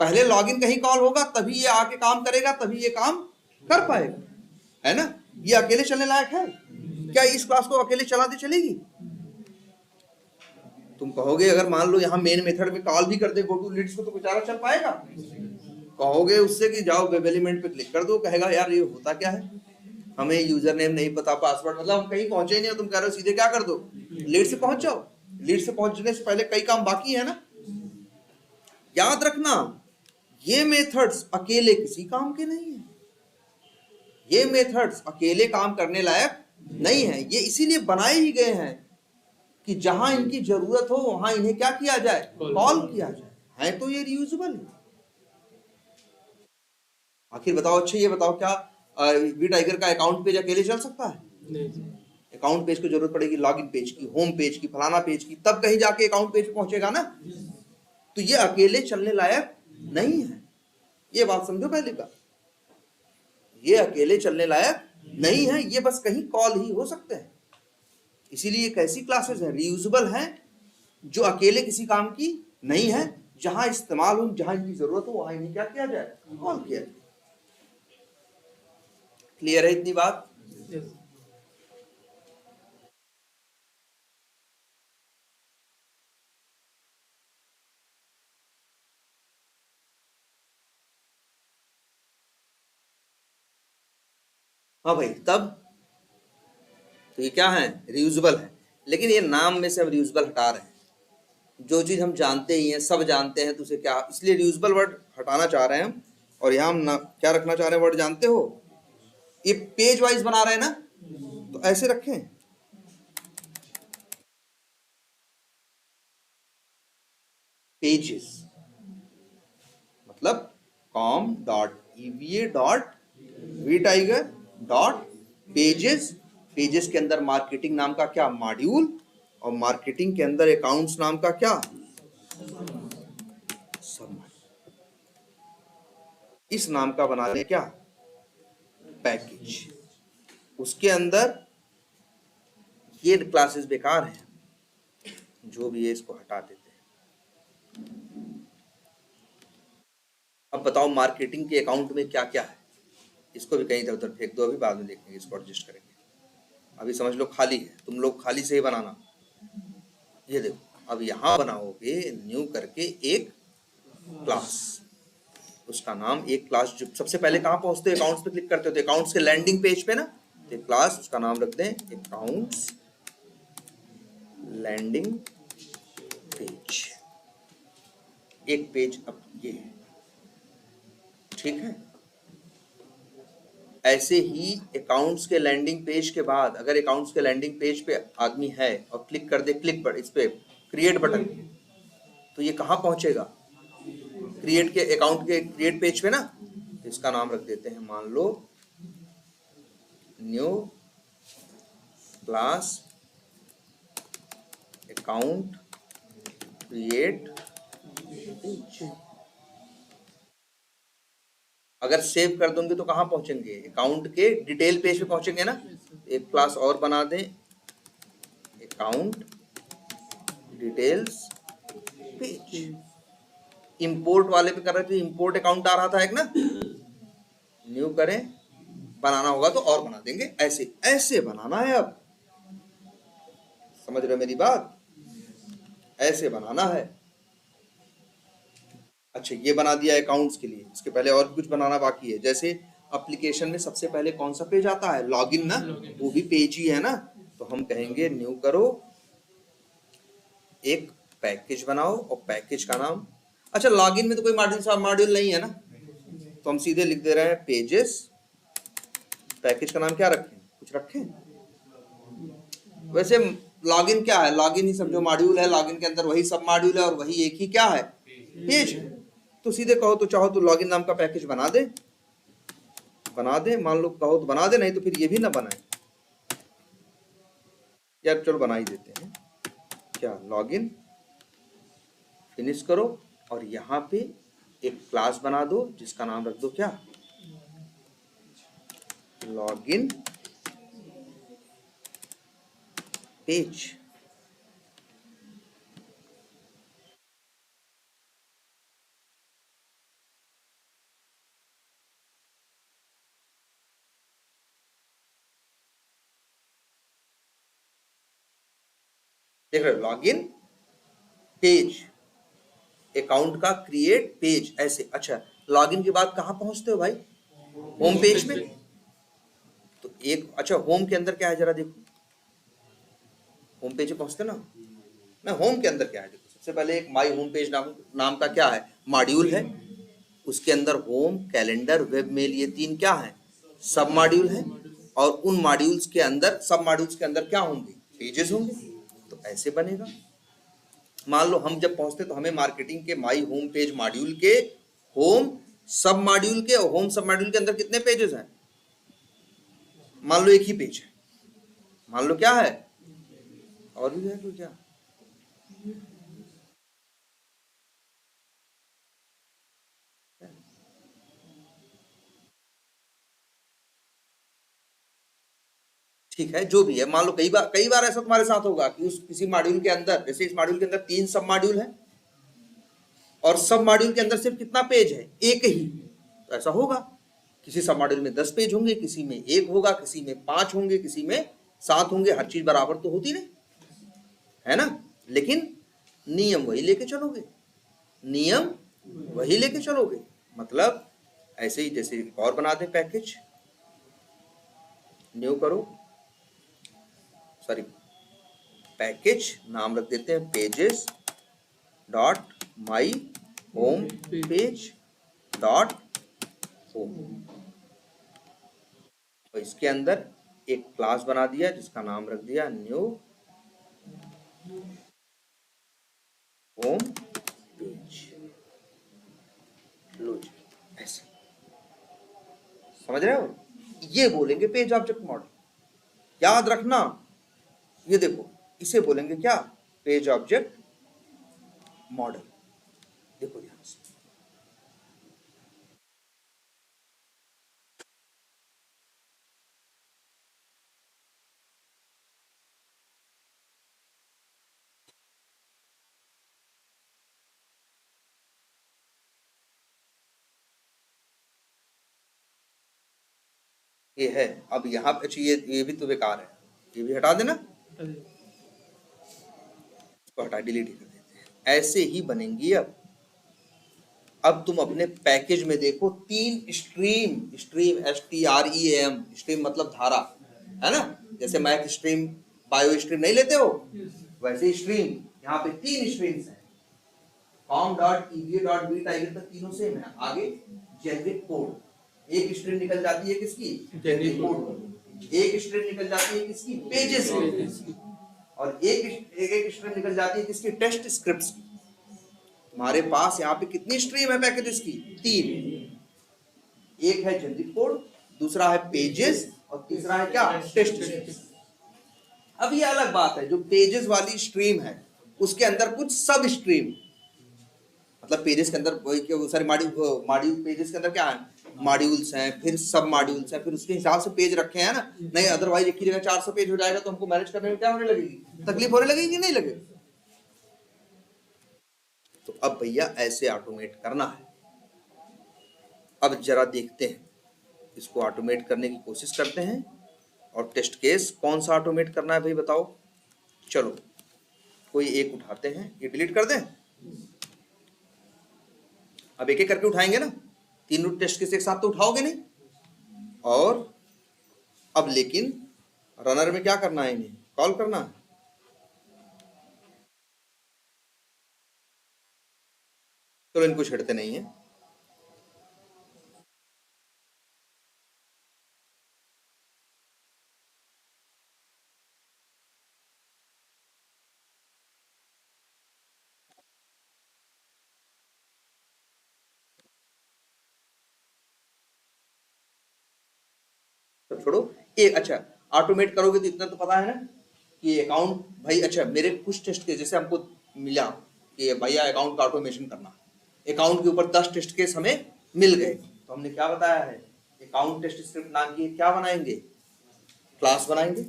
पहले लॉगिन कहीं कॉल होगा तभी ये आके काम करेगा, तभी ये काम कर पाएगा, है ना। ये अकेले चलने लायक है क्या, इस क्लास को अकेले चला दे चलेगी। तुम कहोगे अगर मान लो यहाँ मेन मेथड में कॉल भी कर दे गो टू लीड्स को तो बेचारा चल पाएगा। कहोगे उससे कि जाओ वेब एलिमेंट पे क्लिक कर दो, कहेगा यार ये होता क्या है, हमें यूजर नेम नहीं पता, पासवर्ड, मतलब हम कहीं पहुंचे ही नहीं, तुम कह रहे हो सीधे क्या कर दो, लीड से पहुंच जाओ। लीड से पहुंचने से पहले कई काम बाकी है ना। याद रखना ये मेथड्स अकेले किसी काम के नहीं है, ये मेथड्स अकेले काम करने लायक नहीं है, ये इसीलिए बनाए ही गए हैं कि जहां इनकी जरूरत हो वहां इन्हें क्या किया जाए, कॉल किया जाए, है तो ये रियूजेबल है। आखिर बताओ अच्छा ये बताओ क्या वी टाइगर का अकाउंट पेज अकेले चल सकता है, नहीं। अकाउंट पेज को जरूरत पड़ेगी लॉगिन पेज की, होम पेज की, फलाना पेज की, तब कहीं जाके अकाउंट पेज पहुंचेगा ना, तो ये अकेले चलने लायक नहीं है, ये बात समझो पहले का, ये अकेले चलने लायक नहीं है, ये बस कहीं कॉल ही हो सकते हैं। इसीलिए कैसी क्लासेस हैं, रियूजेबल हैं, जो अकेले किसी काम की नहीं है, जहां इस्तेमाल हो, जहां इनकी जरूरत हो वहां इन्हें क्या किया जाए, कॉल किया जाए। क्लियर है इतनी बात। यस। हाँ भाई तब तो ये क्या है, रियूजेबल है, लेकिन ये नाम में से हम रियूजेबल हटा रहे हैं, जो चीज हम जानते ही हैं, सब जानते हैं, तो उसे क्या, इसलिए रियूजेबल वर्ड हटाना चाह रहे हैं हम, और यहाँ हम क्या रखना चाह रहे हैं वर्ड जानते हो, ये पेज वाइज बना रहे हैं ना, तो ऐसे रखें, पेजेस, मतलब com.eva.vtiger.pages, पेजेस के अंदर मार्केटिंग नाम का क्या, मॉड्यूल, और मार्केटिंग के अंदर अकाउंट्स नाम का क्या, सब, इस नाम का बना दे क्या, पैकेज। उसके अंदर ये क्लासेस बेकार हैं, जो भी है इसको हटा देते हैं। अब बताओ मार्केटिंग के अकाउंट में क्या क्या है, इसको भी कहीं इधर उधर फेंक दो, अभी बाद में देखेंगे, इसको एडजस्ट करेंगे। अभी समझ लो खाली है, तुम लोग खाली से ही बनाना। ये देखो अब यहाँ बनाओगे न्यू करके एक क्लास, उसका नाम एक क्लास, जो सबसे पहले कहाँ पहुंचते हो, अकाउंट्स पे क्लिक करते हो, तो अकाउंट्स के लैंडिंग पेज पे ना, एक क्लास, उसका नाम रखते हैं अकाउंट्स लैंडिंग पेज, एक पेज अब ये है, ठीक है। ऐसे ही अकाउंट्स के लैंडिंग पेज के बाद अगर अकाउंट्स के लैंडिंग पेज पे आदमी है और क्लिक कर दे, क्लिक पर इस पे क्रिएट बटन, तो ये कहाँ पहुंचेगा, क्रिएट के अकाउंट के क्रिएट पेज पे ना, तो इसका नाम रख देते हैं, मान लो new class account create page. अगर सेव कर दोगे तो कहाँ पहुंचेंगे, अकाउंट के डिटेल पेज पे पहुंचेंगे ना। एक क्लास और बना दें, अकाउंट डिटेल्स पेज। इंपोर्ट वाले पे कर रहे थे, इंपोर्ट अकाउंट आ रहा था एक ना, न्यू करें, बनाना होगा तो और बना देंगे। ऐसे ऐसे बनाना है, अब समझ रहे हो मेरी बात, ऐसे बनाना है। अच्छा, ये बना दिया अकाउंट्स के लिए, इसके पहले और कुछ बनाना बाकी है। जैसे एप्लीकेशन में सबसे पहले कौन सा पेज आता है, लॉगिन ना, वो भी पेज ही है ना। तो हम कहेंगे न्यू करो, एक पैकेज बनाओ, और पैकेज का नाम, अच्छा लॉगिन में तो कोई मॉड्यूल नहीं है ना, तो हम सीधे लिख दे रहे हैं पेजेस। पैकेज का नाम क्या रखें, कुछ रखें? वैसे लॉगिन क्या है, लॉगिन ही समझो मॉड्यूल है, लॉगिन के अंदर वही सब मॉड्यूल है और वही एक ही क्या है, पेज है। तो सीधे कहो तो चाहो तो लॉगिन नाम का पैकेज बना दे, मान लो कहो तो बना दे, नहीं तो फिर ये भी ना बनाए यार, चलो बना ही देते हैं। क्या, लॉगिन, फिनिश करो, और यहाँ पे एक क्लास बना दो जिसका नाम रख दो क्या, लॉगिन पेज। देख रहे हो, लॉगिन पेज, अकाउंट का क्रिएट पेज, ऐसे। अच्छा, लॉगिन के बाद कहाँ पहुंचते हो भाई, होम पेज में। तो एक, अच्छा होम के अंदर क्या है जरा देखो, होम पेज पे पहुंचते ना, होम के अंदर क्या है देखो। सबसे पहले एक माई होम पेज नाम का क्या है, मॉड्यूल है। उसके अंदर होम, कैलेंडर, वेब मेल, ये 3 क्या है, सब मॉड्यूल है। और उन मॉड्यूल्स के अंदर, सब मॉड्यूल्स के अंदर क्या होंगे, पेजेस होंगे। तो ऐसे बनेगा। मान लो हम जब पहुंचते तो हमें मार्केटिंग के माई होम पेज मॉड्यूल के होम सब मॉड्यूल के, और होम सब मॉड्यूल के अंदर कितने पेजेस हैं, मान लो एक ही पेज है, मान लो क्या है, और भी है तो क्या, ठीक है, जो भी है। मान लो कई बार ऐसा तुम्हारे साथ होगा कि उस किसी मॉड्यूल के अंदर, जैसे इस मॉड्यूल के अंदर 3 सब मॉड्यूल है, और सब मॉड्यूल के अंदर सिर्फ कितना पेज है, एक ही। तो ऐसा होगा, किसी सब मॉड्यूल में 10 पेज होंगे, किसी में 1 होगा, किसी में 5 होंगे, किसी में 7 होंगे। हर चीज बराबर तो होती नहीं है ना, लेकिन नियम वही लेके चलोगे, नियम वही लेके चलोगे। मतलब ऐसे ही, जैसे एक और बना दे पैकेज, न्यू करो, सॉरी पैकेज नाम रख देते हैं pages dot my home page dot home. और इसके अंदर एक क्लास बना दिया जिसका नाम रख दिया न्यू होम पेज। लो जी, ऐसे समझ रहे हो, ये बोलेंगे पेज ऑब्जेक्ट मॉडल। याद रखना, ये देखो, इसे बोलेंगे क्या, पेज ऑब्जेक्ट मॉडल। देखो ध्यान से, ये है। अब यहाँ पे, अच्छा ये भी तो बेकार है, ये भी हटा देना, इसको हटा, डिलीट ही कर देते हैं। ऐसे ही बनेंगी। अब तुम अपने पैकेज में देखो, 3 स्ट्रीम, STREAM, स्ट्रीम मतलब धारा, है ना। जैसे मैथ स्ट्रीम, बायो स्ट्रीम नहीं लेते हो, वैसे स्ट्रीम, यहाँ पे 3 स्ट्रीम्स हैं, com dot EVA dot B tiger तक तीनों सेम है। आगे जेनरिक कोड, एक स्ट्रीम निकल जाती है किसकी, जेनरिक कोड। एक स्ट्रीम निकल जाती है किसकी, पेजेस की। और एक स्ट्रीम निकल जाती है किसकी, टेस्ट स्क्रिप्ट्स की। हमारे पास यहाँ पे कितनी स्ट्रीम है पैकेजेस की? 3। एक है जेनरिक कोड, दूसरा है पेजेस और तीसरा है क्या? Test case. अब ये अलग बात है, जो पेजेस वाली स्ट्रीम है उसके अंदर कुछ सब स्ट्रीम, मतलब पेजेस के अंदर वही सारे मॉड्यूल पेजेस के अंदर क्या है? मॉड्यूल्स हैं, फिर सब मॉड्यूल्स हैं, फिर उसके हिसाब से पेज रखे हैं ना। नहीं अदरवाइज एक ही जगह 400 पेज हो जाएगा तो हमको मैनेज करने में क्या होने लगेगी? तकलीफ होने लगेगी कि नहीं लगेगी? तो अब भैया ऐसे ऑटोमेट करना है। अब जरा देखते हैं, इसको ऑटोमेट करने की कोशिश करते हैं। और टेस्ट केस कौन सा ऑटोमेट करना है भाई बताओ? चलो कोई एक उठाते हैं, ये डिलीट कर दें। अब एक एक करके उठाएंगे ना, तीनों टेस्ट केस एक साथ तो उठाओगे नहीं। और अब लेकिन रनर में क्या करना है? इन्हें कॉल करना है। चलो इनको छेड़ते नहीं है। तो छोड़ो एक, अच्छा ऑटोमेट करोगे तो इतना तो पता है ना कि अकाउंट भाई, अच्छा मेरे कुछ टेस्ट केस जैसे हमको मिला कि भैया अकाउंट का ऑटोमेशन करना, अकाउंट के ऊपर 10 टेस्ट केस हमें मिल गए, तो हमने क्या बताया है? अकाउंट टेस्ट स्क्रिप्ट नाम की क्या बनाएंगे? क्लास बनाएंगे।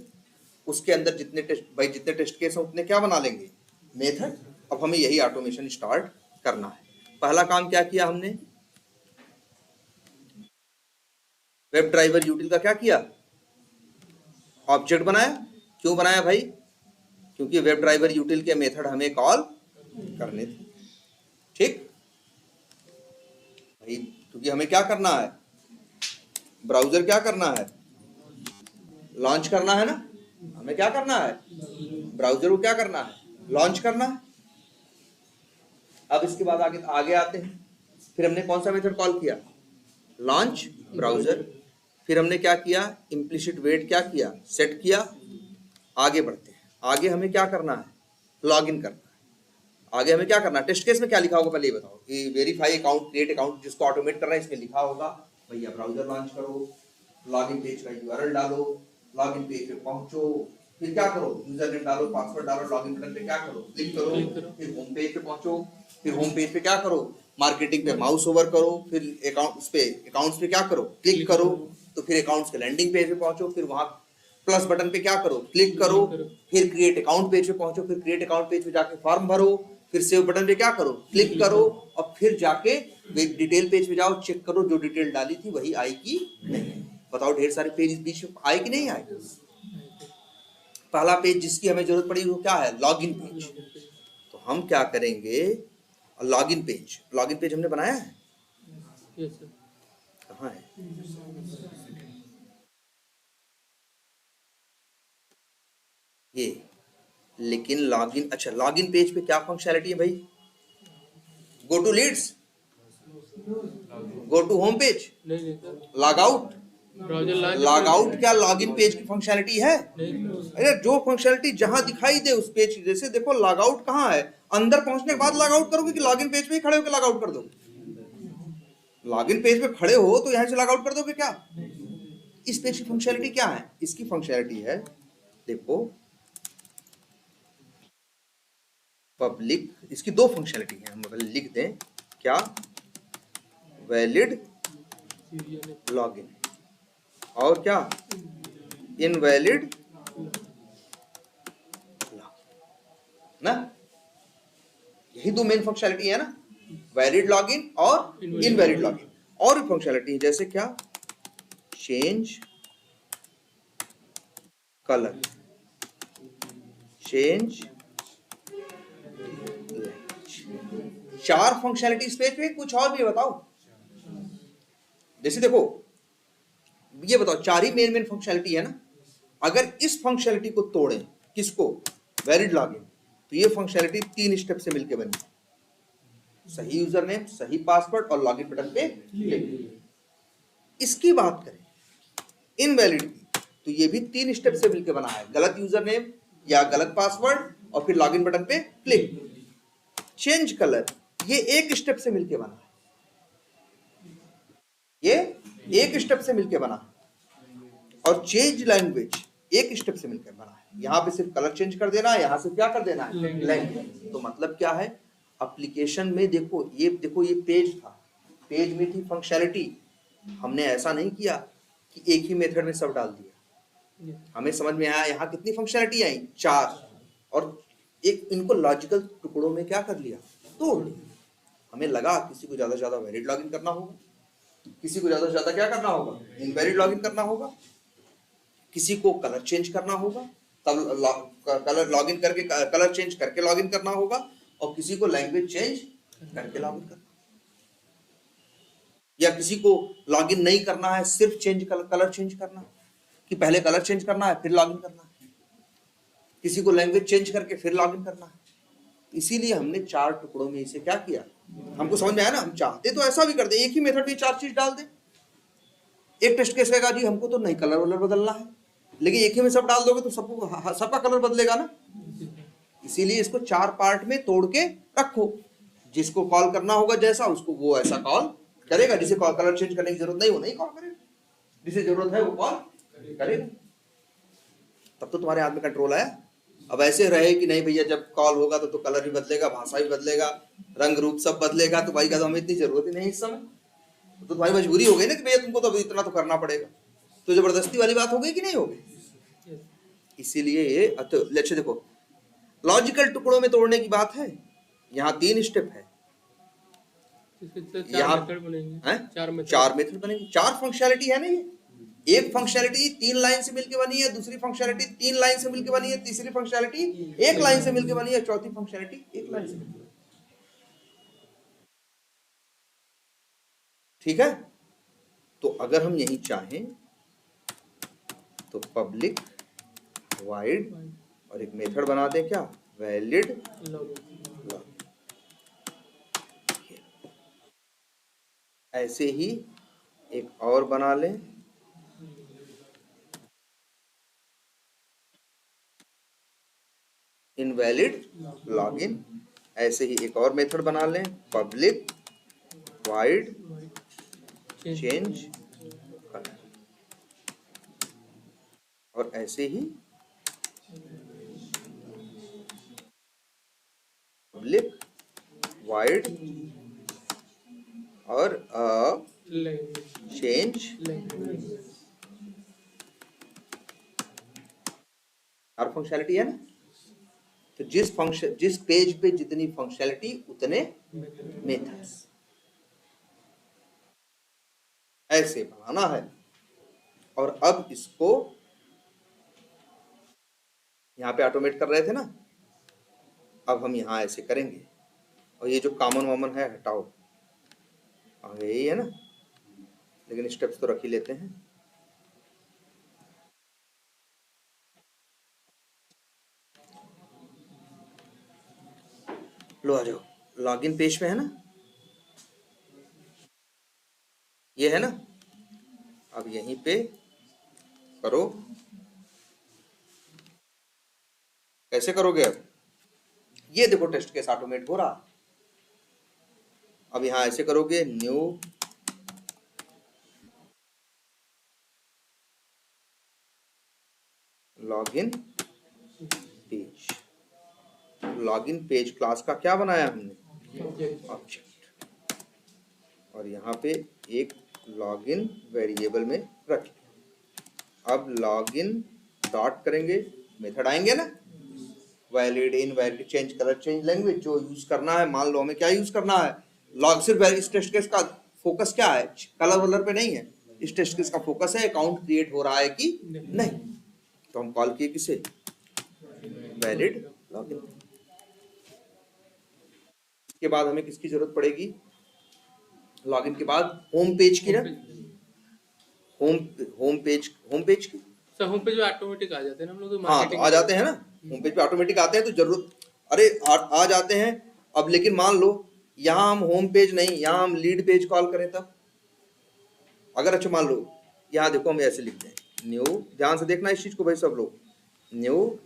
उसके अंदर जितने टेस्ट भाई जितने टेस्ट केस हैं उतने क्या बना लेंगे? मेथड। अब हमें यही ऑटोमेशन स्टार्ट करना है। पहला काम क्या किया हमने? वेब ड्राइवर यूटिल का क्या किया? ऑब्जेक्ट बनाया। क्यों बनाया भाई? क्योंकि वेब ड्राइवर यूटिल के मेथड हमें कॉल करने थे। ठीक भाई, क्योंकि हमें क्या करना है? ब्राउजर क्या करना है? लॉन्च करना है ना। हमें क्या करना है? ब्राउजर को क्या करना है? लॉन्च करना है। अब इसके बाद आगे आगे आते हैं। फिर हमने कौन सा मेथड कॉल किया? Launch browser. फिर हमने क्या किया? इम्प्लिसिट वेट क्या किया? सेट किया। आगे बढ़ते हैं। आगे हमें क्या करना है? लॉगिन करना है। आगे हमें क्या करना है? टेस्ट केस में क्या लिखा होगा पहले ये बताओ? कि वेरीफाई अकाउंट, क्रिएट अकाउंट, जिसको ऑटोमेट करना है इसमें लिखा होगा भैया ब्राउजर लॉन्च करो, लॉगिन पेज का यूआरएल डालो, लॉगिन पेज पे पहुंचो, फिर क्या करो? यूजर नेम डालो, पासवर्ड डालो, लॉगिन बटन पे क्या करो? क्लिक करो, फिर होम पेज पे पहुंचो, फिर होम पेज पे क्या करो? मार्केटिंग पे माउस ओवर करो, फिर अकाउंट्स पे क्या करो? क्लिक करो, तो फिर अकाउंट्स के लैंडिंग पेज पे पहुंचो, फिर वहां प्लस बटन पे क्या करो? क्लिक करो, फिर क्रिएट अकाउंट पेज पे पहुंचो, फिर क्रिएट अकाउंट पेज पे जाके फॉर्म भरो, फिर सेव बटन पे क्या करो? क्लिक करो, और फिर जाके डिटेल पेज पे जाओ, चेक करो जो डिटेल डाली थी वही आई कि नहीं। बताओ ढेर सारे पेज बीच में आए कि नहीं आए? पहला पेज जिसकी हमें जरूरत पड़ी वो क्या है? Login page. तो हम क्या करेंगे? लॉगिन पेज हमने बनाया है? कहाँ है? ये, लेकिन लॉगिन, अच्छा लॉगिन पेज पे क्या फंक्शनैलिटी है भाई? Go to leads, go to home page, log out. Log out क्या लॉगिन पेज की फंक्शनैलिटी है? अरे जो फंक्शनैलिटी जहां दिखाई दे उस पेज की, जैसे देखो लॉग आउट कहाँ है? अंदर पहुंचने के बाद लॉग आउट करोगे कि लॉगिन पेज पे ही खड़े होकर लॉग आउट कर दोगे? लॉगिन पेज पे खड़े हो तो यहां से लॉग आउट कर दोगे क्या? इस पेज की फंक्शनैलिटी क्या है? इसकी फंक्शनैलिटी है, देखो पब्लिक, इसकी दो फंक्शनैलिटी है, हम लिख दें क्या? वैलिड लॉगिन और क्या? इनवैलिड ना। यही दो मेन फंक्शनैलिटी है ना, वैलिड लॉगिन और इनवैलिड लॉगिन। और भी फंक्शनैलिटी है जैसे क्या? चेंज कलर, चेंज, चार फंक्शनैलिटी इस पेज पे, कुछ और भी बताओ। जैसे देखो ये बताओ, चार ही मेन फंक्शनैलिटी है ना। अगर इस फंक्शनैलिटी को तोड़ें, किसको? वैलिड लॉगिन, तो ये फंक्शनैलिटी 3 स्टेप से मिलकर बनी। सही यूजर नेम, सही पासवर्ड और लॉगिन बटन पे क्लिक। इसकी बात करें इनवैलिड की, तो ये भी 3 स्टेप से मिलकर बना है। गलत यूजर नेम या गलत पासवर्ड और फिर लॉगिन बटन पे क्लिक। चेंज कलर, ये एक स्टेप से मिलके बना है, ये एक स्टेप से मिलके बना है। और चेंज लैंग्वेज एक स्टेप से मिलकर बना है। यहाँ पे सिर्फ कलर चेंज कर देना है, यहाँ से क्या कर देना है, लैंग्वेज। तो मतलब क्या है, एप्लीकेशन में देखो ये पेज था, पेज में थी फंक्शनैलिटी। हमने ऐसा नहीं किया कि एक ही मेथड में सब डाल दिया। हमें समझ में आया यहाँ कितनी फंक्शनैलिटी आई, 4, और एक इनको लॉजिकल टुकड़ों में क्या कर लिया, तोड़ लिया। हमें लगा किसी को ज्यादा से ज्यादा वैलिड लॉगिन करना होगा, किसी को ज्यादा से ज्यादा क्या करना होगा, इनवैलिड लॉगिन करना होगा, किसी को कलर चेंज करना होगा, तब कलर लॉगिन करके कलर चेंज करके लॉगिन करना होगा, और किसी को लैंग्वेज चेंज करके लॉगिन करना, या किसी को लॉगिन नहीं करना है, सिर्फ कलर चेंज करना, कि पहले कलर चेंज करना है फिर लॉगिन करना है, किसी को लैंग्वेज चेंज करके फिर लॉगिन करना है। इसीलिए हमने 4 टुकड़ों में इसे क्या किया, हमको समझ में आया ना। हम चाहते तो ऐसा भी कर दे, एक ही मेथड में 4 चीज डाल दे। एक टेस्ट केस कहेगा जी हमको तो नहीं कलर वलर बदलना है, लेकिन एक ही में सब डाल दोगे तो सबका कलर बदलेगा ना। इसीलिए इसको 4 पार्ट में तोड़ के रखो, जिसको कॉल करना होगा जैसा, उसको वो ऐसा कॉल करेगा। जिसे कलर चेंज करने की जरूरत नहीं, वो नहीं कॉल करेगा, जिसे जरूरत है वो कॉल करेगा। तब तो तुम्हारे हाथ में कंट्रोल आया। अब ऐसे रहे कि नहीं भैया जब कॉल होगा तो कलर भी बदलेगा, भाषा भी बदलेगा, रंग रूप सब बदलेगा, तो भाई का तो हमें इतनी जरूरत ही नहीं इस समय। तो तुम्हारी मजबूरी हो गई ना कि भैया तुमको तो इतना तो करना पड़ेगा, तो जबरदस्ती वाली बात हो गई कि नहीं हो गई। इसीलिए ये अच्छा देखो, लॉजिकल टुकड़ों में तोड़ने की बात है। यहाँ 3 स्टेप है, यहाँ 4 मेथड बनेंगे, 4 फंक्शनैलिटी है ना। ये एक फंक्शनैलिटी 3 लाइन से मिलकर बनी है, दूसरी फंक्शनैलिटी 3 लाइन से मिलकर बनी है, तीसरी फंक्शनैलिटी 1 लाइन से मिलकर बनी है, चौथी फंक्शनैलिटी 1 लाइन से मिलकर। ठीक है, तो अगर हम यही चाहें तो पब्लिक वाइड और एक मेथड बना दें, क्या, वैलिड लॉगिन। ऐसे ही एक और बना लें, इनवैलिड लॉगिन। ऐसे ही एक और मेथड बना लें, पब्लिक वाइड चेंज कलर। और ऐसे ही पब्लिक वाइड और चेंज। हर फंक्शनैलिटी है ना। तो जिस पेज पे जितनी फंक्शनैलिटी उतने मेथड्स, ऐसे बनाना है। और अब इसको यहाँ पे ऑटोमेट कर रहे थे ना, अब हम यहाँ ऐसे करेंगे। और ये जो कॉमन वॉमन है हटाओ, आगे यही है ना, लेकिन स्टेप्स तो रख ही लेते हैं। लो आ जाओ, लॉगिन पेज पे है ना, ये है ना। अब यहीं पे करो, कैसे करोगे। अब ये देखो टेस्ट केस ऑटोमेट हो रहा। अब यहां ऐसे करोगे, new login page. Login page class का क्या बनाया हमने, ऑब्जेक्ट। और यहाँ पे एक लॉगिन वेरिएबल में रख लिया। अब लॉगिन डॉट करेंगे, मेथड आएंगे ना, valid, invalid, change colour, change language, जो यूज करना है। मान लो हमें क्या यूज करना है, लॉग। सिर्फ इस टेस्ट केस का फोकस क्या है, कलर वलर पे नहीं है। इस टेस्ट केस का फोकस है अकाउंट क्रिएट हो रहा है कि नहीं। तो हम कॉल किए किसे, वैलिड लॉगिन। इसके बाद हमें किसकी जरूरत पड़ेगी, लॉगिन के बाद होम पेज की ना, होम पेज की। सर होम पेज ऑटोमेटिक आ जाते हैं हम लोग तो। हाँ, तो आ जाते हैं ना, होम पेज पे ऑटोमेटिक आते हैं। तो जरूरत, अरे आ जाते हैं। अब लेकिन मान लो यहाँ हम होम पेज नहीं, यहाँ हम लीड पेज कॉल करें तब। अगर अच्छा मान लो यहाँ देखो, हम ऐसे लिखते हैं, न्यू, ध्यान से देखना इस चीज को भाई सब लोग, न्यू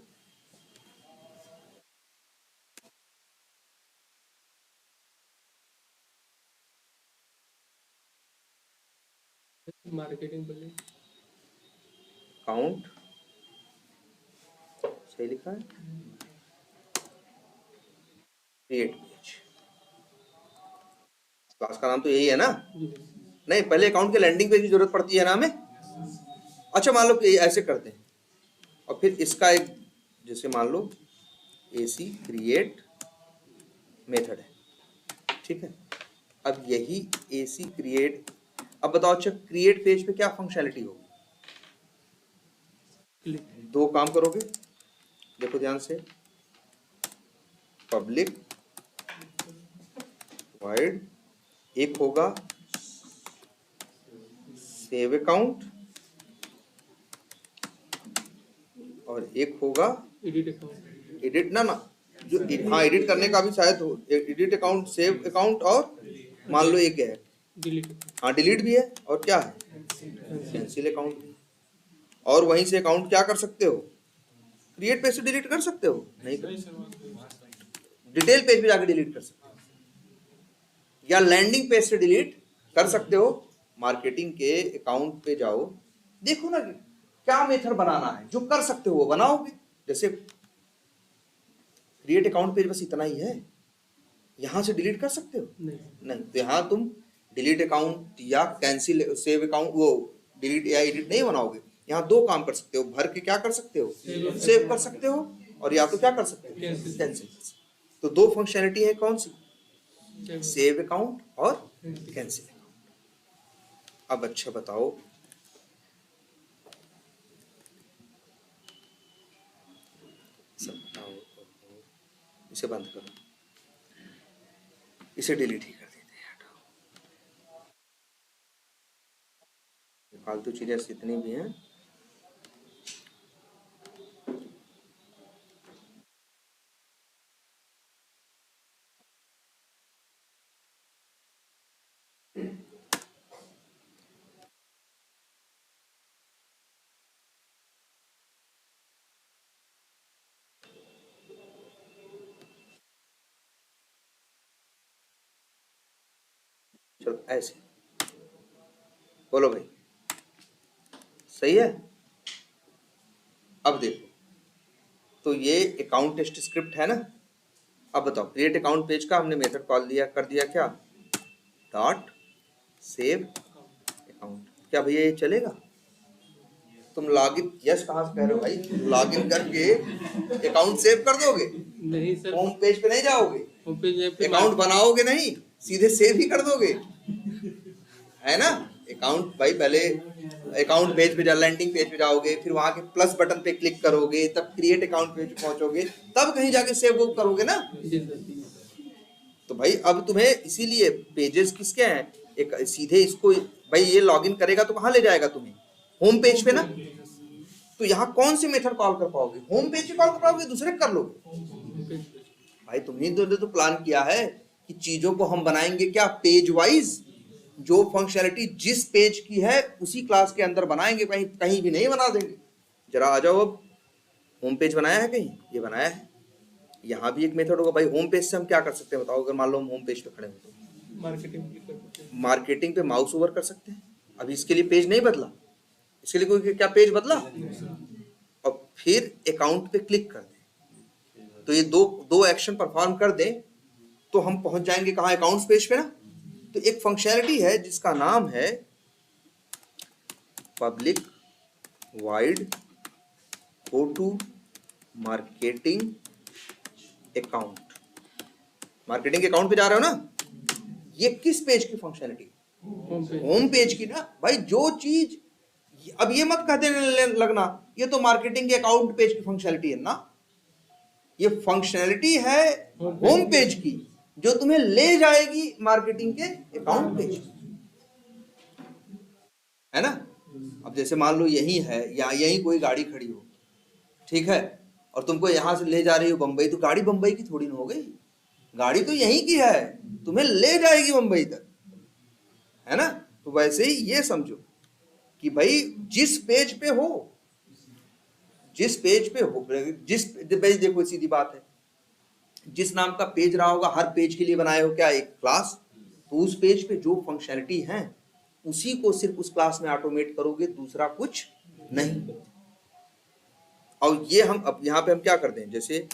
मार्केटिंग बजट। काउंट सही लिखा है, क्रिएट पेज। क्लास का नाम तो यही है ना? जी नहीं, पहले अकाउंट के लैंडिंग पेज की जरूरत पड़ती है ना हमें। अच्छा मान लो कि ऐसे करते हैं, और फिर इसका एक, जैसे मान लो AC क्रिएट मेथड है, ठीक है। अब यही AC क्रिएट, अब बताओ अच्छा क्रिएट पेज पे क्या फंक्शनैलिटी होगी? क्लिक। दो काम करोगे, देखो ध्यान से, पब्लिक वाइड, एक होगा सेव अकाउंट और एक होगा एडिट अकाउंट। एडिट ना ना जो हाँ एडिट करने का भी शायद हो, एडिट अकाउंट, सेव अकाउंट, और मान लो एक है, डिलीट। हाँ डिलीट भी है, और क्या है, कैंसिल अकाउंट भी। और वहीं से अकाउंट क्या कर सकते हो, क्रिएट पेज से डिलीट कर सकते हो? नहीं कर, डिटेल पेज पे जाकर डिलीट कर सकते हो, या लैंडिंग पेज से डिलीट कर सकते हो। मार्केटिंग के अकाउंट पे जाओ, देखो ना कि क्या मेथड बनाना है, जो कर सकते हो वो बनाओगे। जैसे क्रिएट अकाउंट पेज बस इतना ही है, यहां से डिलीट कर सकते हो? नहीं। नहीं, तो यहां तुम डिलीट अकाउंट या कैंसिल सेव अकाउंट, वो डिलीट या एडिट नहीं बनाओगे। यहाँ दो काम कर सकते हो, भर के क्या कर सकते हो, सेव कर सकते हो, और या तो क्या कर सकते हो, Cancel। कैंसिल। तो दो फंक्शनैलिटी है, कौन सी, सेव अकाउंट और कैंसिल अकाउंट। अब अच्छा बताओ, सब बताओ, इसे बंद करो, इसे डिलीट ही कर देते हैं, हटाओ। फालतू चीजें जितनी भी हैं चलो ऐसे बोलो भाई, सही है। अब देखो, तो ये अकाउंट टेस्ट स्क्रिप्ट है ना। अब बताओ क्रिएट अकाउंट पेज का हमने मेथड कॉल दिया, कर दिया क्या, डॉट सेव अकाउंट। क्या भैया ये चलेगा? तुम लॉगिन, यस कहाँ से कह रहे हो भाई, लॉगिन करके अकाउंट सेव कर दोगे? नहीं सर, होम पेज पे नहीं जाओगे, होम पेज पे अकाउंट बनाओगे नहीं, सीधे सेव ही कर दोगे, है ना। अकाउंट भाई पहले अकाउंट पेज पे लैंडिंग पेज पे जाओगे, फिर वहां के प्लस बटन पे क्लिक करोगे, तब क्रिएट अकाउंट पेज पे पहुंचोगे, तब कहीं जाके सेव वो करोगे ना। जी सर। तो भाई अब तुम्हें इसीलिए पेजेस किसके हैं, एक सीधे इसको भाई ये लॉगिन करेगा तो कहाँ ले जाएगा तुम्हें, होम पेज पे ना। तो यहाँ कौन से मेथड कॉल कर पाओगे, होम पेज पे कॉल कर पाओगे, दूसरे कर लोगे? भाई तुमने तो प्लान किया है कि चीजों को हम बनाएंगे क्या, पेज वाइज, जो फंक्शनैलिटी जिस पेज की है उसी क्लास के अंदर बनाएंगे, कहीं कहीं भी नहीं बना देंगे। जरा आ जाओ, अब होम पेज बनाया है कहीं, ये बनाया है। यहाँ भी एक मेथड होगा भाई, होम पेज से हम क्या कर सकते हैं बताओ, अगर मान लो हम होम पेज पे खड़े हो तो मार्केटिंग पे माउस ओवर कर सकते हैं। अभी इसके लिए पेज नहीं बदला, इसके लिए कोई क्या पेज बदला, और फिर अकाउंट पे क्लिक कर दें, तो ये दो दो एक्शन परफॉर्म कर दें तो हम पहुंच जाएंगे कहाँ, अकाउंट्स पेज पे ना। तो एक फंक्शनैलिटी है जिसका नाम है public void go to marketing account. Marketing account पे जा रहे हो ना, ये किस पेज की फंक्शनैलिटी, होम पेज की ना। भाई जो चीज, अब ये मत कहते लगना ये तो मार्केटिंग के अकाउंट पेज की फंक्शनैलिटी है ना, ये फंक्शनैलिटी है होम पेज की, जो तुम्हें ले जाएगी मार्केटिंग के अकाउंट पेज, है ना। अब जैसे मान लो यही है, या यही कोई गाड़ी खड़ी हो, ठीक है, और तुमको यहां से ले जा रही हो बंबई, तो गाड़ी बंबई की थोड़ी ना हो गई, गाड़ी तो यहीं की है, तुम्हें ले जाएगी बंबई तक, है ना। तो वैसे ही ये समझो कि भाई जिस पेज पे हो, जिस पेज पे हो, जिस भाई देखो सीधी बात है, जिस नाम का पेज रहा होगा, हर पेज के लिए बनाए हो क्या एक क्लास, तो उस पेज पे जो फंक्शनैलिटी है उसी को सिर्फ उस क्लास में ऑटोमेट करोगे, दूसरा कुछ नहीं। और ये हम अब यहाँ पे हम क्या कर दें, जैसे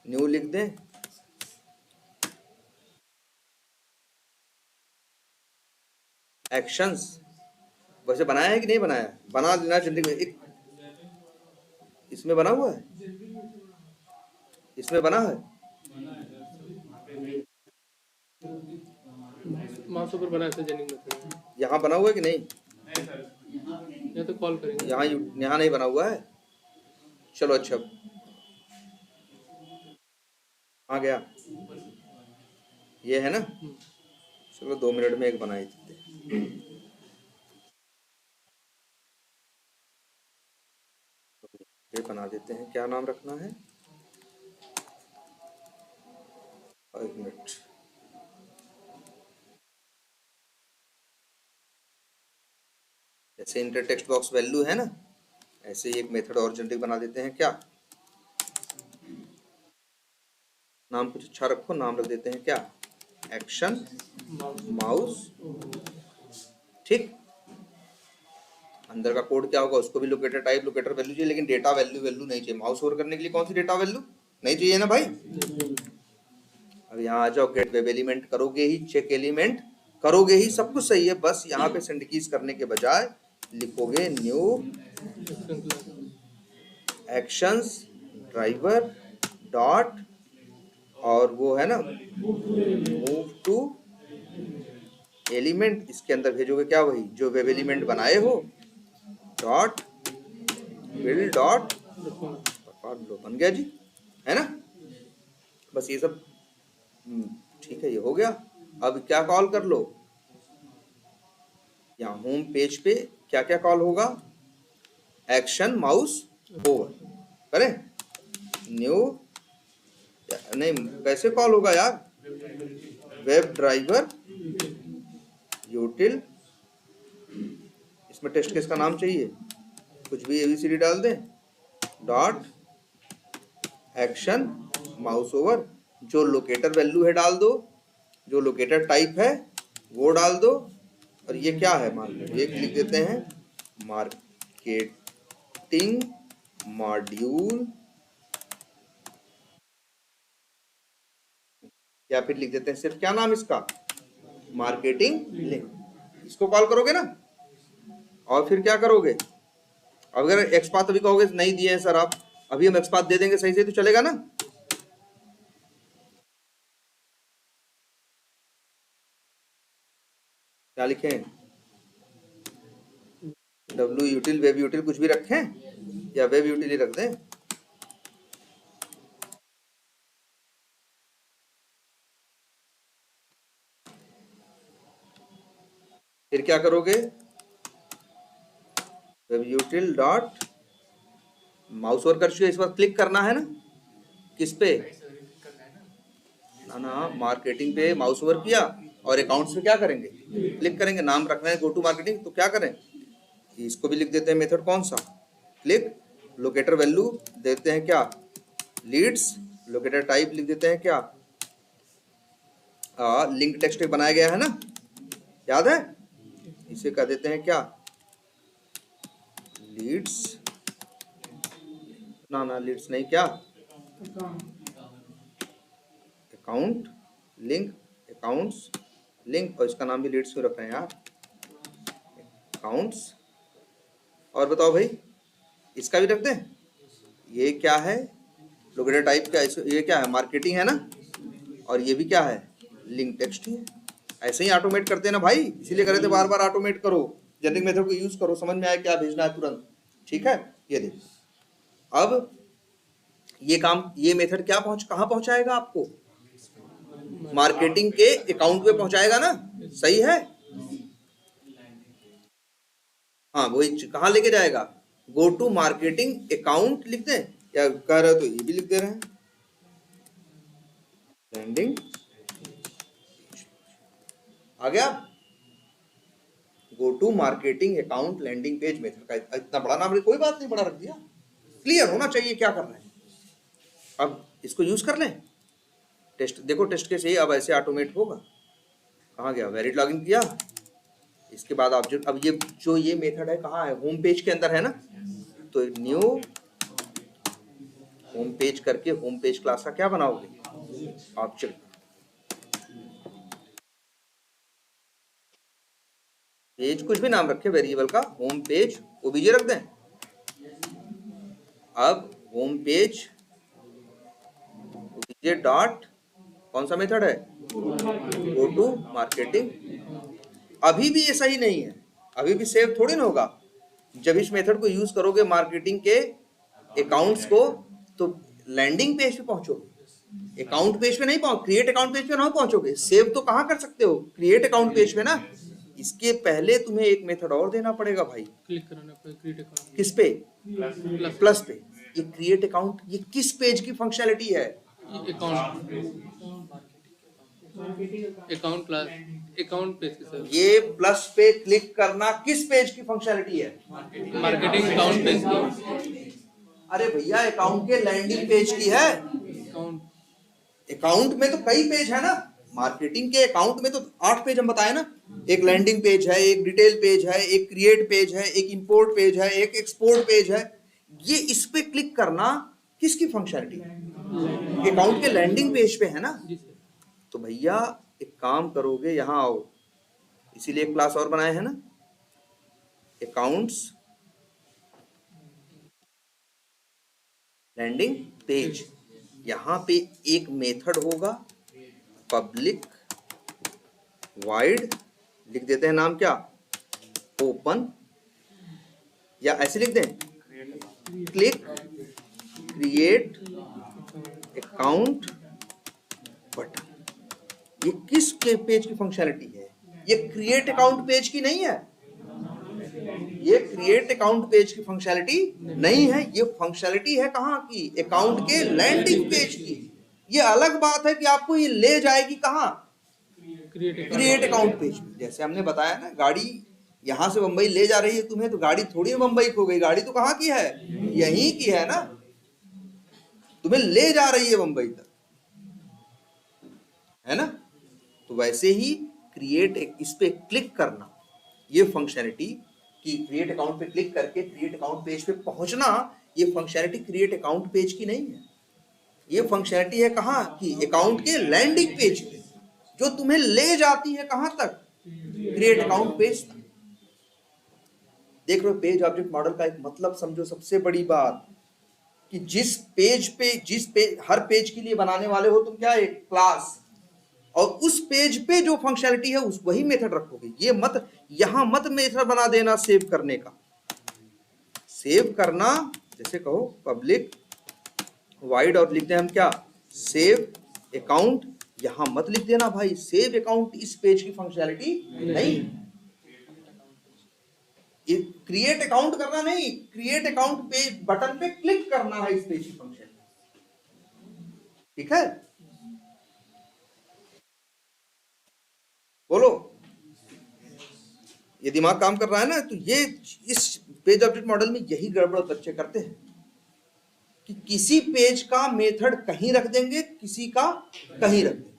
न्यू लिख दें, एक्शंस, वैसे बनाया है कि नहीं बनाया, बना लेना जल्दी में। एक इसमें बना हुआ है, इसमें बना है, माउस ऊपर बनाया था जेनिंग मेथड, यहाँ बना हुआ है कि नहीं, या तो कॉल करेंगे। यहाँ नहीं बना हुआ है। चलो अच्छा, आ गया, ये है ना। चलो 2 मिनट में एक बनाई देते हैं। ये बना देते हैं, क्या नाम रखना है, 1 मिनट। जैसे इंटर टेक्स्ट बॉक्स वैल्यू है ना, ऐसे ही एक मेथड और जनरेट बना देते हैं। क्या नाम, कुछ अच्छा रखो, नाम रख देते हैं क्या, एक्शन माउस। ठीक, अंदर का कोड क्या होगा, उसको भी लोकेटर टाइप लोकेटर वैल्यू चाहिए, लेकिन डेटा वैल्यू नहीं चाहिए। माउस ओवर करने के लिए कौन सी डेटा वैल्यू नहीं चाहिए ना भाई। अब यहाँ आ जाओ, गेट वेब एलिमेंट करोगे ही, चेक एलिमेंट करोगे ही, सब कुछ सही है। बस यहाँ पे सिंडकीज करने के बजाय लिखोगे न्यू एक्शंस ड्राइवर डॉट, और वो है ना मूव टू एलिमेंट, इसके अंदर भेजोगे क्या, वही जो वेब एलिमेंट बनाए हो, डॉट बिल्ड डॉट, बन गया जी, है ना। बस ये सब ठीक है, ये हो गया। अब क्या कॉल कर लो, यहाँ होम पेज पे क्या क्या कॉल होगा, एक्शन माउस ओवर करें, न्यू, नहीं कैसे कॉल होगा यार, वेब ड्राइवर यूटिल, इसमें टेस्ट केस का नाम चाहिए, कुछ भी एबीसीडी डाल दें, डॉट एक्शन माउस ओवर, जो लोकेटर वैल्यू है डाल दो, जो लोकेटर टाइप है वो डाल दो, और ये क्या है मान लो, ये लिख देते हैं मार्केटिंग मॉड्यूल, या फिर लिख देते हैं सिर्फ क्या नाम इसका, मार्केटिंग लिंक। इसको कॉल करोगे ना, और फिर क्या करोगे, अगर एक्सपाथ अभी कहोगे नहीं दिए हैं सर आप, अभी हम एक्सपाथ दे देंगे सही से तो चलेगा ना। क्या लिखें, डब्ल्यू यूटिल, वेब यूटिल कुछ भी रखें, या वेब यूटिल ही रख दें। फिर क्या करोगे, वेब यूटिल डॉट, माउस ओवर कर चुके, इस बार क्लिक करना है ना, किस पे, ना मार्केटिंग पे माउस ओवर किया, और अकाउंट्स पे क्या करेंगे, क्लिक करेंगे, नाम रखना है गो टू मार्केटिंग, तो क्या करें, इसको भी लिख देते हैं मेथड कौन सा, क्लिक, लोकेटर वैल्यू देते हैं क्या, लीड्स, लोकेटर टाइप लिख देते हैं क्या, लिंक टेक्स्ट बनाया गया है ना, याद है, इसे कह देते हैं क्या, लीड्स, ना लीड्स नहीं, क्या, अकाउंट लिंक, अकाउंट्स लिंक, और इसका नाम भी लीड्स क्यों रख रहे हैं यार, अकाउंट्स। और बताओ भाई, इसका भी रख दें, ये क्या है, लोकेटर टाइप का, ये क्या है, मार्केटिंग है ना, और ये भी क्या है, लिंक टेक्स्ट ही है। ऐसे ही ऑटोमेट करते हैं ना भाई, इसीलिए कर रहे थे, बार बार ऑटोमेट करो, जनरिक मेथड को यूज करो, समझ में आया क्या भेजना है तुरंत। ठीक है, ये देखो अब ये काम, ये मेथड क्या कहाँ पहुंचाएगा आपको, मार्केटिंग के अकाउंट पे पहुंचाएगा ना, सही है। हाँ वही कहाँ लेके जाएगा, गो टू मार्केटिंग अकाउंट लिख दें, या कह रहे हो तो ये भी लिख दे रहे हैं, लैंडिंग, आ गया, go to marketing account landing page method का इतना बड़ा नाम, कोई बात नहीं, बड़ा रख दिया, क्लियर होना चाहिए क्या करना है। अब इसको यूज कर लें, टेस्ट देखो, टेस्ट के सही, अब ऐसे ऑटोमेट होगा, कहाँ गया, वैलिड लॉगिन किया, इसके बाद ऑब्जेक्ट, अब ये जो ये मेथड है कहाँ है, होम पेज के अंदर है ना, तो न्यू होम पेज करके होम पेज क्लास का क्या बनाओगे, ऑब्जेक्ट। पेज कुछ भी नाम रखे वेरिएबल का, होम पेज ओबीजे रख दें। अब होम पेज ओबीजे डॉट कौन सा मेथड है, गो टू मार्केटिंग। अभी भी ये सही नहीं है, अभी भी सेव थोड़ी ना होगा। जब इस मेथड को यूज करोगे मार्केटिंग के अकाउंट्स को, तो लैंडिंग पेज पे पहुंचोगे, अकाउंट पेज पे नहीं पहुंच, क्रिएट अकाउंट पेज पे नहीं पहुंचोगे। सेव तो कहां कर सकते हो, क्रिएट अकाउंट पेज पे ना। इसके पहले तुम्हें एक मेथड और देना पड़ेगा भाई, क्लिक कराना पड़ेगा क्रिएट अकाउंट, किस पे, प्लस प्लस पे। ये क्रिएट अकाउंट ये किस पेज की फंक्शनलिटी है, account, account plus account page के सर, ये प्लस पे क्लिक करना किस पेज की फंक्शनलिटी है, मार्केटिंग अकाउंट पेज की, अरे भैया अकाउंट के लैंडिंग पेज की है। अकाउंट, अकाउंट में तो कई पेज है ना, मार्केटिंग के अकाउंट में तो 8 पेज हम बताए ना, एक लैंडिंग पेज है, एक डिटेल पेज है, एक क्रिएट पेज है, एक इंपोर्ट पेज है, एक एक्सपोर्ट पेज है। ये इस पे क्लिक करना किसकी फंक्शनलिटी है, अकाउंट के लैंडिंग पेज पे है ना। जी सर, तो भैया एक काम करोगे, यहाँ आओ, इसीलिए एक क्लास और बनाए हैं ना, अकाउंट्स लैंडिंग पेज। यहाँ पे एक मेथड होगा पब्लिक वाइड, लिख देते हैं नाम क्या, ओपन, या ऐसे लिख दें क्लिक क्रिएट अकाउंट बटन। ये किस के पेज की फंक्शनलिटी है, ये क्रिएट अकाउंट पेज की नहीं है, ये क्रिएट अकाउंट पेज की फंक्शनलिटी नहीं है, ये फंक्शनलिटी है कहाँ की, अकाउंट के लैंडिंग पेज की। ये अलग बात है कि आपको ये ले जाएगी कहाँ, क्रिएट अकाउंट पेज पे। जैसे हमने बताया ना, गाड़ी यहां से बंबई ले जा रही है तुम्हें, तो गाड़ी थोड़ी बंबई खो गई, गाड़ी तो कहाँ की है, यहीं की है ना, तुम्हें ले जा रही है बंबई तक, है ना। तो वैसे ही क्रिएट, इस पे क्लिक करना, ये फंक्शनलिटी कि क्रिएट अकाउंट पे क्लिक करके क्रिएट अकाउंट पेज पे पहुंचना, ये फंक्शनलिटी क्रिएट अकाउंट पेज की नहीं है। ये फंक्शनलिटी है कहाँ की, अकाउंट के लैंडिंग पेज पे, जो तुम्हें ले जाती है कहां तक, क्रिएट अकाउंट पेज तक। देख लो पेज ऑब्जेक्ट मॉडल का एक मतलब समझो, सबसे बड़ी बात कि जिस पेज हर पेज के लिए बनाने वाले हो तुम क्या, एक क्लास, और उस पेज पे जो फंक्शनलिटी है उस वही मेथड रखोगे। ये मत यहां मत मेथड बना देना सेव करने का, सेव करना जैसे कहो पब्लिक वाइड और लिख दें हम क्या, सेव अकाउंट, यहां मत लिख देना भाई सेव अकाउंट इस पेज की फंक्शनलिटी नहीं। क्रिएट अकाउंट करना नहीं, क्रिएट अकाउंट पेज बटन पे क्लिक करना है इस पेज की फंक्शनलिटी, ठीक है। बोलो, ये दिमाग काम कर रहा है ना। तो ये इस पेज ऑब्जेक्ट मॉडल में यही गड़बड़ बच्चे करते हैं कि किसी पेज का मेथड कहीं रख देंगे, किसी का कहीं रख देंगे।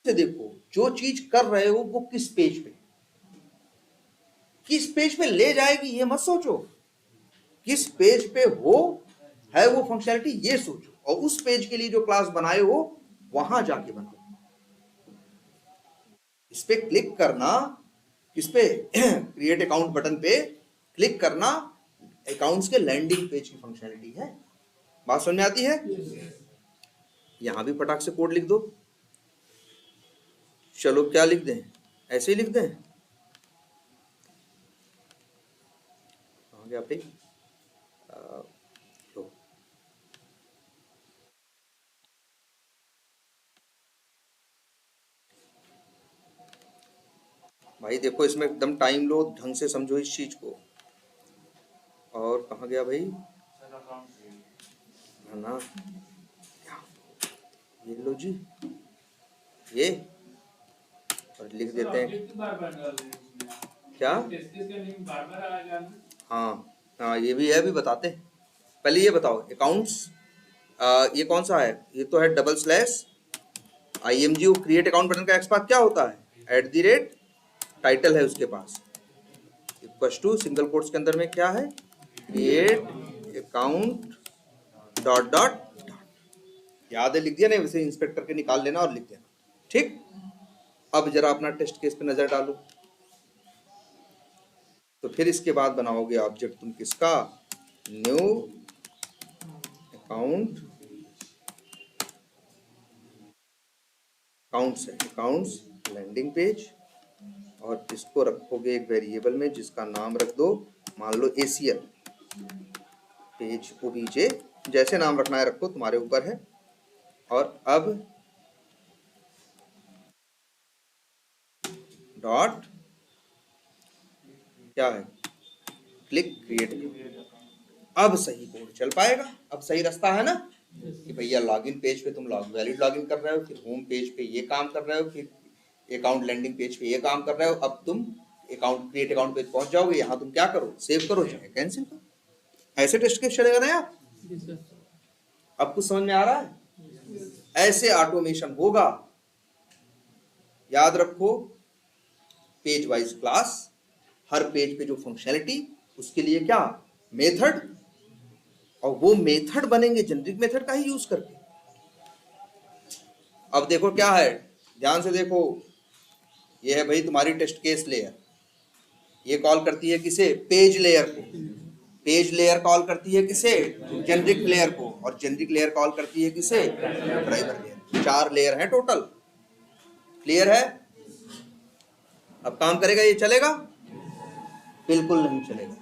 से देखो जो चीज कर रहे हो वो किस पेज पे ले जाएगी, ये मत सोचो, किस पेज पे हो है वो फंक्शनलिटी ये सोचो, और उस पेज के लिए जो क्लास बनाए हो वहां जाके बनाओ। इस पे क्लिक करना, किस पे क्रिएट अकाउंट बटन पे क्लिक करना अकाउंट्स के लैंडिंग पेज की फंक्शनलिटी है। बात समझ में आती है। यहां भी फटाक से कोड लिख दो। चलो क्या लिख दें, ऐसे ही लिख दें, कहाँ गया भाई, लो भाई देखो, इसमें एकदम टाइम लो, ढंग से समझो इस चीज को। और कहाँ गया भाई, ना ये लो जी, ये और लिख देते हैं क्या, हाँ हाँ ये भी है, अभी बताते हैं। पहले ये बताओ अकाउंट्स, ये कौन सा है, ये तो है double slash IMG। Create account button का एक्सपाथ क्या होता है, @ टाइटल है उसके पास, इक्वल्स टू सिंगल कोट्स के अंदर में क्या है, क्रिएट अकाउंट डॉट डॉट। याद है, लिख दिया नहीं, वैसे इंस्पेक्टर के निकाल लेना और लिख देना, ठीक। अब जरा अपना टेस्ट केस पे नजर डालो। तो फिर इसके बाद बनाओगे ऑब्जेक्ट तुम किसका, न्यू अकाउंट, अकाउंट्स है, अकाउंट्स लैंडिंग पेज, और इसको रखोगे एक वेरिएबल में जिसका नाम रख दो, मान लो ACL पेज OBJ, जैसे नाम रखना है रखो, तुम्हारे ऊपर है। और अब डॉट क्या है, क्लिक क्रिएट। अब सही कोड चल पाएगा, अब सही रास्ता है ना, कि भैया लॉगिन पेज पे तुम वैलिड लॉगिन कर रहे हो, फिर होम पेज पे ये काम कर रहे हो, फिर अकाउंट लैंडिंग पेज पे ये काम कर रहे हो। अब तुम अकाउंट क्रिएट अकाउंट पेज पहुंच जाओगे, यहाँ तुम क्या करो, सेव करो चाहे कैंसिल करो। ऐसे टेस्ट केस चलेगा ना यार, अब कुछ समझ में आ रहा है, ऐसे ऑटोमेशन होगा। याद रखो, पेज वाइज क्लास, हर पेज पे जो फंक्शनैलिटी, उसके लिए क्या, मेथड, और वो मेथड बनेंगे जेनरिक मेथड का ही यूज करके। अब देखो क्या है, ध्यान से देखो, ये है भाई तुम्हारी टेस्ट केस लेयर, ये कॉल करती है किसे, पेज लेयर को, पेज लेयर कॉल करती है किसे, जेनरिक लेयर को, और जेनरिक लेयर कॉल करती है किसे, ड्राइवर लेयर। 4 लेयर हैं टोटल, क्लियर है। अब काम करेगा ये, चलेगा, बिल्कुल नहीं चलेगा,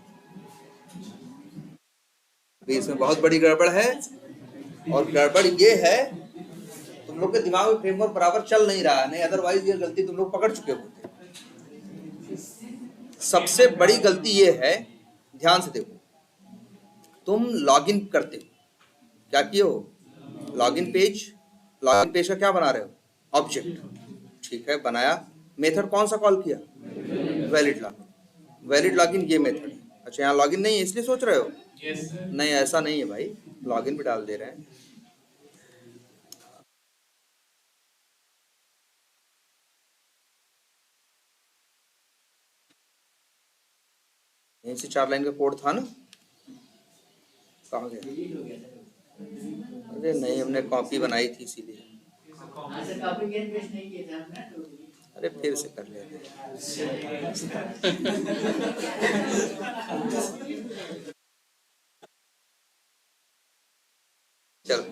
इसमें बहुत बड़ी गड़बड़ है। और गड़बड़ ये है, तुम लोग के दिमाग में फ्रेमवर्क बराबर चल नहीं रहा है, नहीं अदरवाइज ये गलती तुम लोग पकड़ चुके होते। सबसे बड़ी गलती ये है, ध्यान से देखो, तुम लॉगिन करते हो, क्या किए हो, लॉगिन पेज का क्या बना रहे हो, ऑब्जेक्ट, ठीक है, बनाया, मेथड कौन सा कॉल किया, वैलिड लॉगिन ये मेथड है। अच्छा, यहाँ लॉगिन नहीं है इसलिए सोच रहे हो, नहीं ऐसा नहीं है भाई, लॉगिन भी डाल दे रहे हैं। यहीं से 4 लाइन का कोड था ना, कहाँ गया, अरे नहीं, हमने कॉपी बनाई थी इसीलिए, अरे फिर से कर लेते हैं। चलो,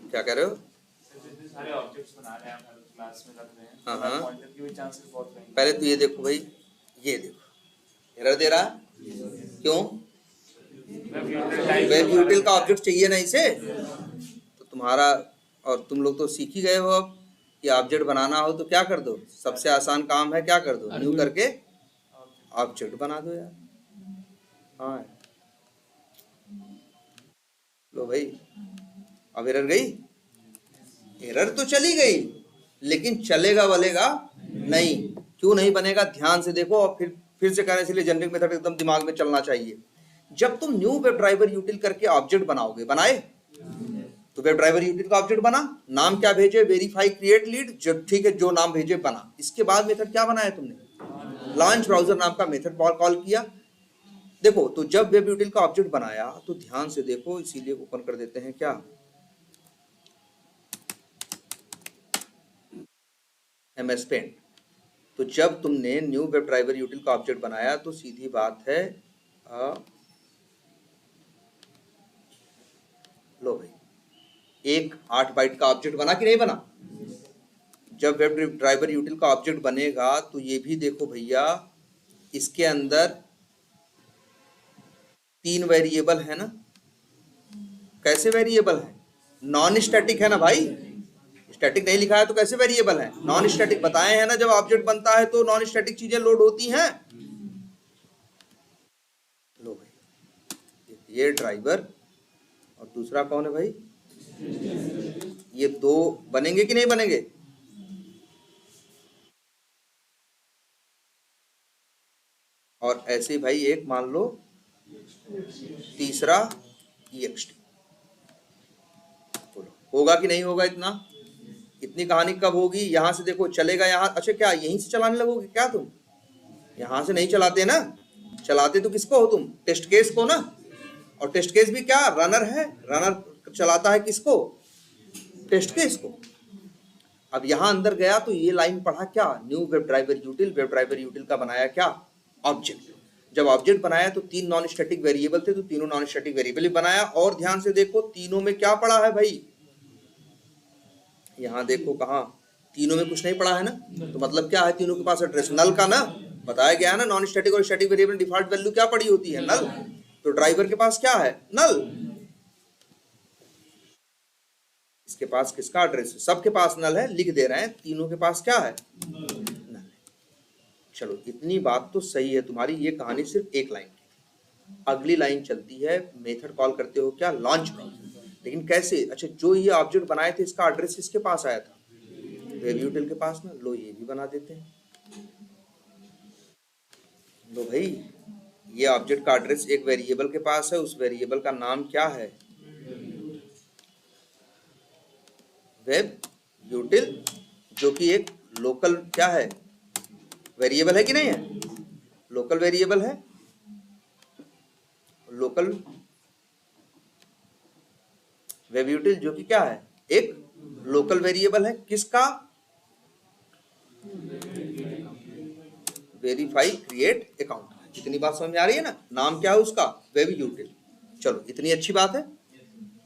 क्या कह रहे हो, सारे ऑब्जेक्ट्स बना रहे हैं हम क्लास में रख रहे हैं, हाँ हाँ, पॉइंटर की भी चांसेस बहुत रहेंगे। पहले तो ये देखो भाई, ये देखो एरर दे रहा, क्यों, वेब यूटिल का ऑब्जेक्ट चाहिए ना इसे, तो तुम्हारा, और तुम लोग तो सीख ही गए हो अब कि ऑब्जेक्ट बनाना हो तो क्या कर दो, सबसे आसान काम है क्या कर दो, न्यू करके ऑब्जेक्ट बना दो यार। हाँ, लो भाई, अब एरर गई, एरर तो चली गई, लेकिन चलेगा बलेगा नहीं, क्यों नहीं बनेगा, ध्यान से देखो। और फिर से कहने, इसलिए जेनरिक मेथड एकदम दिमाग में चलना चाहिए। जब तुम न्यू वेब ड्राइवर यूटिल करके ऑब्जेक्ट बनाओगे, बनाए तो वेब ड्राइवर यूटिल का ऑब्जेक्ट बना, नाम क्या भेजे, वेरीफाई क्रिएट लीड, जो ठीक है जो नाम भेजे बना। इसके बाद मेथड क्या बनाया तुमने, लॉन्च ब्राउजर नाम का मेथड कॉल किया। देखो, तो जब वेब यूटिल का ऑब्जेक्ट बनाया तो ध्यान से देखो, इसीलिए ओपन कर देते हैं क्या, MS पेंट। तो जब तुमने न्यू वेब ड्राइवर यूटिल का ऑब्जेक्ट बनाया तो सीधी बात है, लो भाई, एक 8 बाइट का ऑब्जेक्ट बना कि नहीं बना। जब वेब ड्राइवर यूटिल का ऑब्जेक्ट बनेगा तो ये भी देखो भैया, इसके अंदर 3 वेरिएबल है ना, कैसे वेरिएबल है, नॉन स्टैटिक है ना भाई, स्टैटिक नहीं लिखा है तो कैसे वेरिएबल है, नॉन स्टैटिक बताए हैं ना, जब ऑब्जेक्ट बनता है तो नॉन स्टैटिक चीजें लोड होती हैं। लो भाई, ये ड्राइवर और दूसरा कौन है भाई, ये 2 बनेंगे कि नहीं बनेंगे, और ऐसे भाई एक मान लो तीसरा ext। बोलो होगा कि नहीं होगा इतना? इतनी कहानी कब होगी? यहां से देखो चलेगा यहाँ। अच्छा क्या यहीं से चलाने लगोगे क्या तुम? यहां से नहीं चलाते ना, चलाते तो किसको हो तुम? टेस्ट केस को ना। और टेस्ट केस भी क्या रनर है? रनर चलाता है किसको? टेस्ट केस को। अब यहां अंदर गया तो ये लाइन पढ़ा क्या? New web driver यूटिल। Web driver यूटिल का बनाया क्या? ऑब्जेक्ट। जब ऑब्जेक्ट बनाया तो 3 नॉन स्टैटिक वेरिएबल थे, तो तीनों नॉन स्टैटिक वेरिएबल ही बनाया। और ध्यान से देखो तीनों में क्या पड़ा है भाई? यहां देखो कहा तीनों में कुछ नहीं पड़ा है ना, तो मतलब क्या है? तीनों के पास एड्रेस नल का ना बताया गया है ना। नॉन स्टैटिक और स्टैटिक वेरिएबल डिफॉल्ट वैल्यू क्या पड़ी होती है? नल। तो ड्राइवर के पास क्या है? नल। इसके पास किसका एड्रेस है? सबके पास नल है, लिख दे रहे हैं तीनों के पास क्या है? नल है। चलो इतनी बात तो सही है तुम्हारी। ये कहानी सिर्फ एक लाइन की। अगली लाइन चलती है, मेथड कॉल करते हो क्या? Launch browser. लेकिन कैसे? अच्छा जो ये ऑब्जेक्ट बनाए थे इसका एड्रेस किसके पास आया था? वेब यूटिल के पास ना। लो ये भी बना देते हैं। लो भाई ये ऑब्जेक्ट का एड्रेस एक वेरिएबल के पास है, उस वेरिएबल का नाम क्या है? वेब यूटिल, जो कि एक लोकल क्या है? वेरिएबल है कि नहीं है? लोकल वेरिएबल है। लोकल वेब यूटिल जो कि क्या है? एक लोकल वेरिएबल है। किसका? Verify create account. इतनी बात समझ में आ रही है ना? नाम क्या है उसका? वेब यूटिल। चलो इतनी अच्छी बात है।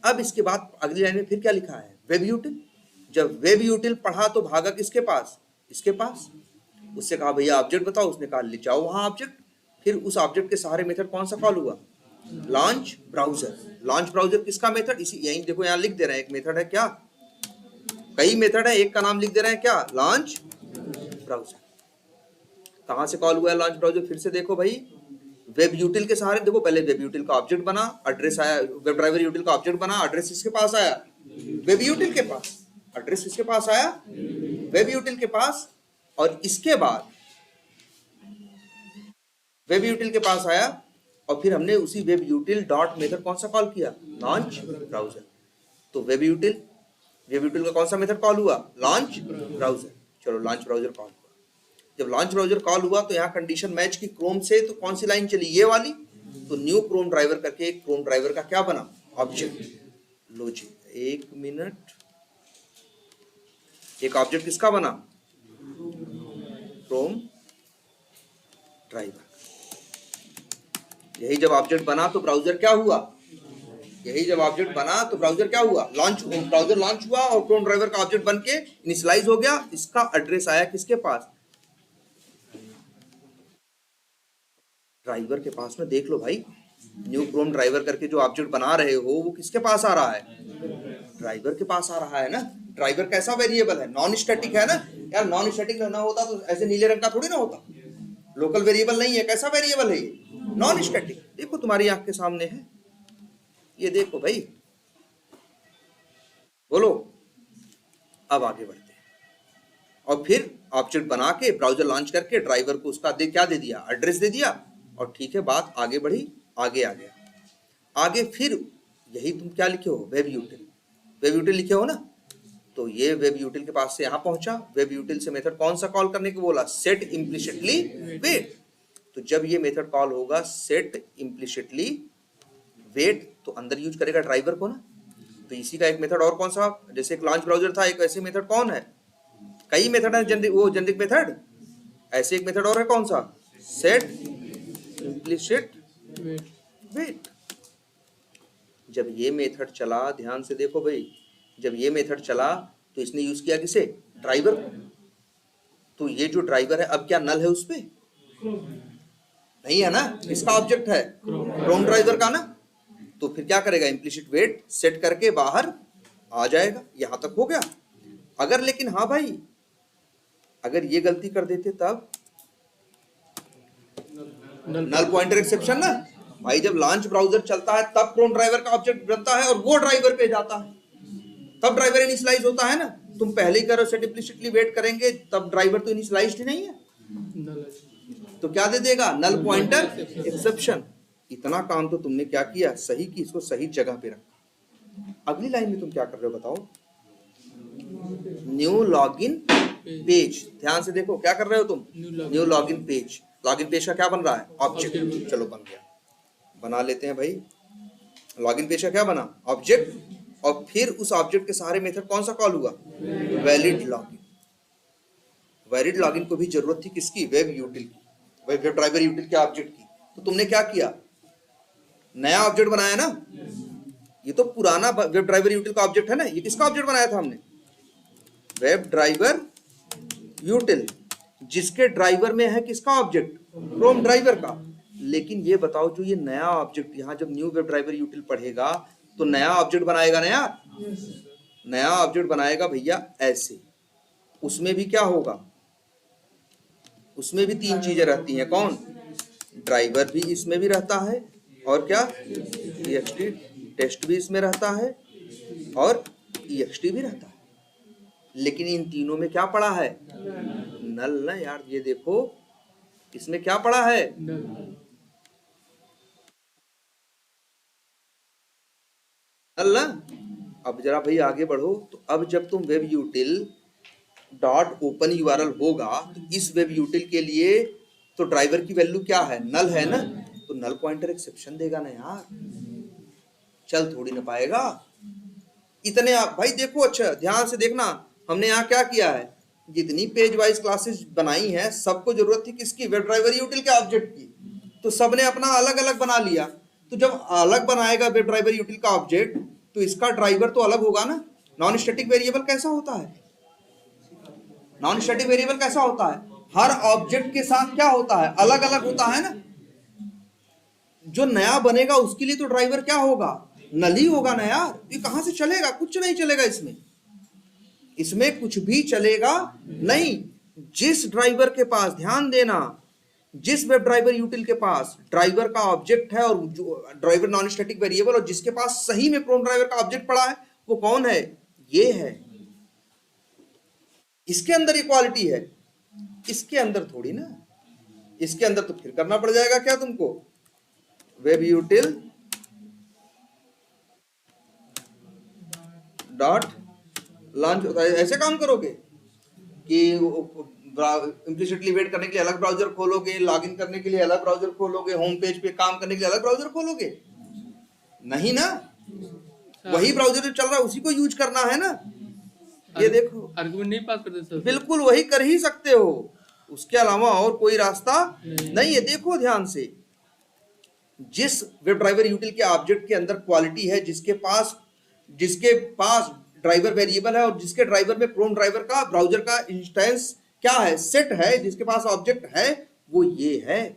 अब इसके बाद अगली लाइन में फिर क्या लिखा है? वेब यूटिल। जब वेब यूटिल पढ़ा तो भागा किसके पास? इसके पास। उससे कहा भैया ऑब्जेक्ट बताओ। उसने कहा ले जाओ वहां ऑब्जेक्ट। फिर उस ऑब्जेक्ट के सहारे मेथड कौन सा कॉल हुआ? Launch browser. लॉन्च ब्राउजर किसका मेथड? इसी यही देखो यहाँ लिख दे रहे हैं। एक मेथड है क्या? कई मेथड है, एक का नाम लिख दे रहे हैं क्या? Launch browser. कहां से कॉल हुआ है लॉन्च ब्राउजर? फिर से देखो भाई, वेब यूटिल के सहारे। देखो पहले वेब यूटिल का ऑब्जेक्ट बना, एड्रेस आया। वेब ड्राइवर यूटिल का ऑब्जेक्ट बना, एड्रेस इसके पास आया? वेब यूटिल के पास। एड्रेस इसके पास आया? वेब यूटिल के पास। और इसके बाद वेब यूटिल के पास आया और फिर हमने उसी वेब यूटिल डॉट मेथड कौन सा कॉल किया? Launch browser. तो वेब यूटिल का कौन सा मेथड कॉल हुआ? Launch browser. चलो लॉन्च ब्राउजर कॉल हुआ। जब लॉन्च ब्राउजर कॉल हुआ तो यहाँ कंडीशन मैच की क्रोम से, तो कौन सी लाइन चली? ये वाली। तो न्यू क्रोम ड्राइवर करके एक क्रोम ड्राइवर का क्या बना? ऑब्जेक्ट। लो जी एक मिनट, एक ऑब्जेक्ट किसका बना? Chrome driver. यही जब ऑब्जेक्ट बना तो ब्राउजर क्या हुआ? यही जब ऑब्जेक्ट बना तो ब्राउजर क्या हुआ? लॉन्च। ब्राउजर लॉन्च हुआ और क्रोम ड्राइवर का ऑब्जेक्ट बन के इनिशियलाइज हो गया। इसका एड्रेस आया किसके पास? ड्राइवर के पास में। देख लो भाई, न्यू क्रोम ड्राइवर करके जो ऑब्जेक्ट बना रहे हो वो किसके पास आ रहा है? ड्राइवर के पास आ रहा है ना। ड्राइवर कैसा वेरिएबल है? नॉन स्टैटिक है ना यार। नॉन स्टैटिक ना होता तो ऐसे नीले रंग का थोड़ी ना होता। लोकल वेरिएबल नहीं है। कैसा वेरिएबल है ये? Non static. देखो तुम्हारी आंख के सामने है ये। देखो भाई, बोलो। अब आगे बढ़ते हैं। और फिर ऑब्जेक्ट बना के ब्राउजर लॉन्च करके ड्राइवर को उसका क्या दे दिया? एड्रेस दे दिया। और ठीक है, बात आगे बढ़ी, आगे आ गया। आगे फिर यही तुम क्या लिखे हो? वेब यूटिल। वेब यूटिल लिखे हो ना। तो ये वेब यूटिल के पास से यहां पहुंचा। वेब यूटिल से मेथड कौन सा कॉल करने को बोला? Set implicitly wait. तो जब ये मेथड कॉल होगा सेट इम्प्लिसिटली वेट, तो अंदर यूज करेगा ड्राइवर को ना। तो इसी का एक मेथड और कौन सा? जैसे एक लॉन्च ब्राउजर था, एक ऐसे मेथड कौन है? कई मेथड है जनरिक, वो जनरिक मेथड। ऐसे एक मेथड और है कौन सा? Set implicit wait. जब ये मेथड चला, ध्यान से देखो भाई, जब ये मेथड चला तो इसने यूज किया किसे? ड्राइवर को। तो ये जो ड्राइवर है अब क्या नल है उस पे? नहीं है ना। इसका ऑब्जेक्ट है क्रोम ड्राइवर का ना। तो फिर क्या करेगा? इम्प्लिसिट वेट सेट करके बाहर आ जाएगा। यहां तक हो गया। अगर लेकिन हाँ भाई, अगर ये गलती कर देते तब नल पॉइंटर एक्सेप्शन ना भाई। जब लॉन्च ब्राउजर चलता है तब क्रोम ड्राइवर का ऑब्जेक्ट बनता है और वो ड्राइवर पे जाता है, तब ड्राइवर इनिशियलाइज होता है ना। तुम पहले ही करो सेट इम्प्लिसिटली वेट करेंगे, तब ड्राइवर तो इनिशियलाइज्ड ही नहीं है। तो क्या दे देगा? Null pointer exception. इतना काम तो तुमने क्या किया, सही की इसको सही जगह पे रखा। अगली लाइन में तुम क्या कर रहे हो बताओ, न्यू लॉगिन पेज। ध्यान से देखो क्या कर रहे हो तुम, new login page. Login page का क्या बन रहा है, ऑब्जेक्ट। चलो बन गया, बना लेते हैं भाई। लॉगिन पेज का क्या बना, ऑब्जेक्ट। और फिर उस ऑब्जेक्ट के सारे मेथड कौन सा कॉल हुआ, वैलिड लॉगिन। वैलिड लॉगिन को भी जरूरत थी किसकी, वेब यूटिल की, वेब ड्राइवर यूटिल के ऑब्जेक्ट की। तो तुमने क्या किया, नया ऑब्जेक्ट बनाया ना। ये तो पुराना वेब ड्राइवर यूटिल का ऑब्जेक्ट है ना, ये किसका ऑब्जेक्ट बनाया था हमने, वेब ड्राइवर यूटिल, जिसके ड्राइवर में है किसका ऑब्जेक्ट, क्रोम ड्राइवर का। लेकिन ये बताओ, जो ये नया ऑब्जेक्ट यहाँ जब न्यू वेब ड्राइवर यूटिल पढ़ेगा तो नया ऑब्जेक्ट बनाएगा, नया ऑब्जेक्ट बनाएगा भैया ऐसे। उसमें भी क्या होगा, उसमें भी तीन चीजें रहती हैं, कौन, ड्राइवर भी इसमें भी रहता है, और क्या, txt टेस्ट भी इसमें रहता है, और ext भी रहता है। लेकिन इन तीनों में क्या पड़ा है, नल ना यार। ये देखो इसमें क्या पड़ा है, नल ना। अब जरा भाई आगे बढ़ो, तो अब जब तुम वेब यूटिल डॉट ओपन यूआरएल होगा तो इस वेब यूटिल के लिए तो ड्राइवर की वैल्यू क्या है, नल है ना। तो नल पॉइंटर एक्सेप्शन देगा ना यार, चल थोड़ी ना पाएगा इतने। आप भाई देखो, अच्छा ध्यान से देखना, हमने यहाँ क्या किया है, जितनी पेज वाइज क्लासेस बनाई हैं सबको जरूरत थी किसकी, वेब ड्राइवर यूटिल के ऑब्जेक्ट की। तो सबने अपना अलग अलग बना लिया। तो जब अलग बनाएगा वेब ड्राइवर यूटिल का ऑब्जेक्ट तो इसका ड्राइवर तो अलग होगा ना। नॉन स्टैटिक वेरिएबल कैसा होता है, नॉन स्टैटिक वेरिएबल कैसा होता है, हर ऑब्जेक्ट के साथ क्या होता है, अलग अलग होता है ना। जो नया बनेगा उसके लिए तो ड्राइवर क्या होगा, नल ही होगा ना यार। ये कहां से चलेगा, कुछ नहीं चलेगा इसमें, इसमें कुछ भी चलेगा नहीं। जिस ड्राइवर के पास, ध्यान देना, जिस वेब ड्राइवर यूटिल के पास ड्राइवर का ऑब्जेक्ट है और जो ड्राइवर नॉन स्टैटिक वेरिएबल, और जिसके पास सही में क्रोम ड्राइवर का ऑब्जेक्ट पड़ा है, वो कौन है, ये है। इसके अंदर इक्वालिटी है, इसके अंदर थोड़ी ना। इसके अंदर तो फिर करना पड़ जाएगा क्या तुमको, वेब यूटिल डॉट लॉन्च, ऐसे काम करोगे कि इम्प्लिसिटली वेट करने के लिए अलग ब्राउजर खोलोगे, लॉगिन करने के लिए अलग ब्राउजर खोलोगे, होम पेज पे काम करने के लिए अलग ब्राउजर खोलोगे, नहीं ना। वही ब्राउजर जो चल रहा है उसी को यूज करना है ना। ये देखो आर्गुमेंट नहीं पास करते सर, बिल्कुल वही कर ही सकते हो, उसके अलावा और कोई रास्ता नहीं है। देखो ध्यान से, जिस वेब ड्राइवर यूटिल के ऑब्जेक्ट के अंदर क्वालिटी है, जिसके पास ड्राइवर वेरिएबल है, और जिसके ड्राइवर में क्रोम ड्राइवर का ब्राउजर का इंस्टेंस क्या है, सेट है, जिसके पास ऑब्जेक्ट है, वो ये है।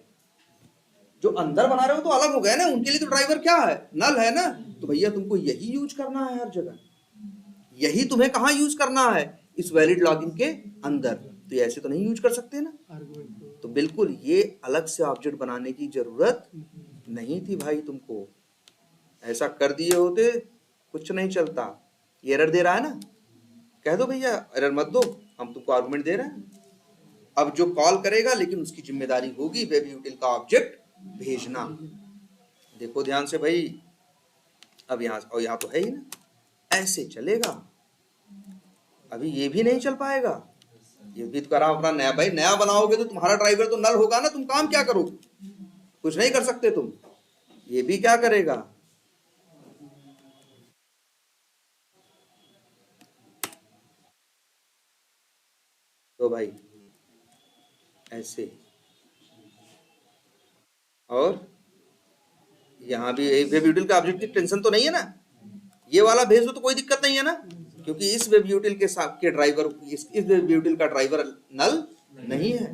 जो अंदर बना रहे हो तो अलग हो गए ना, उनके लिए तो ड्राइवर क्या है, नल है ना। तो भैया तुमको यही यूज करना है हर जगह, यही तुम्हें कहाँ यूज करना है, इस वैलिड लॉगिन के अंदर। तो ऐसे तो नहीं यूज कर सकते ना। तो बिल्कुल ये अलग से ऑब्जेक्ट बनाने की जरूरत नहीं थी भाई, तुमको ऐसा कर दिए होते कुछ नहीं चलता। ये एरर दे रहा है ना, कह दो भैया एरर मत दो, हम तुमको आर्गुमेंट दे रहे हैं। अब जो कॉल करेगा, लेकिन उसकी जिम्मेदारी होगी वेब यूटिल का ऑब्जेक्ट भेजना। देखो ध्यान से भाई, अब यहाँ और यहाँ तो है ही ना, ऐसे चलेगा। अभी ये भी नहीं चल पाएगा, ये भी तो करा अपना नया। भाई नया बनाओगे तो तुम्हारा ड्राइवर तो नल होगा ना, तुम काम क्या करोगे, कुछ नहीं कर सकते तुम। ये भी क्या करेगा, तो भाई ऐसे। और यहाँ भी वेब यूटिल का ऑब्जेक्ट की टेंशन तो नहीं है ना, ये वाला भेज दो तो कोई दिक्कत नहीं है ना, क्योंकि इस वेब यूटिल के साथ के ड्राइवर, इस वेब यूटिल का ड्राइवर नल नहीं है।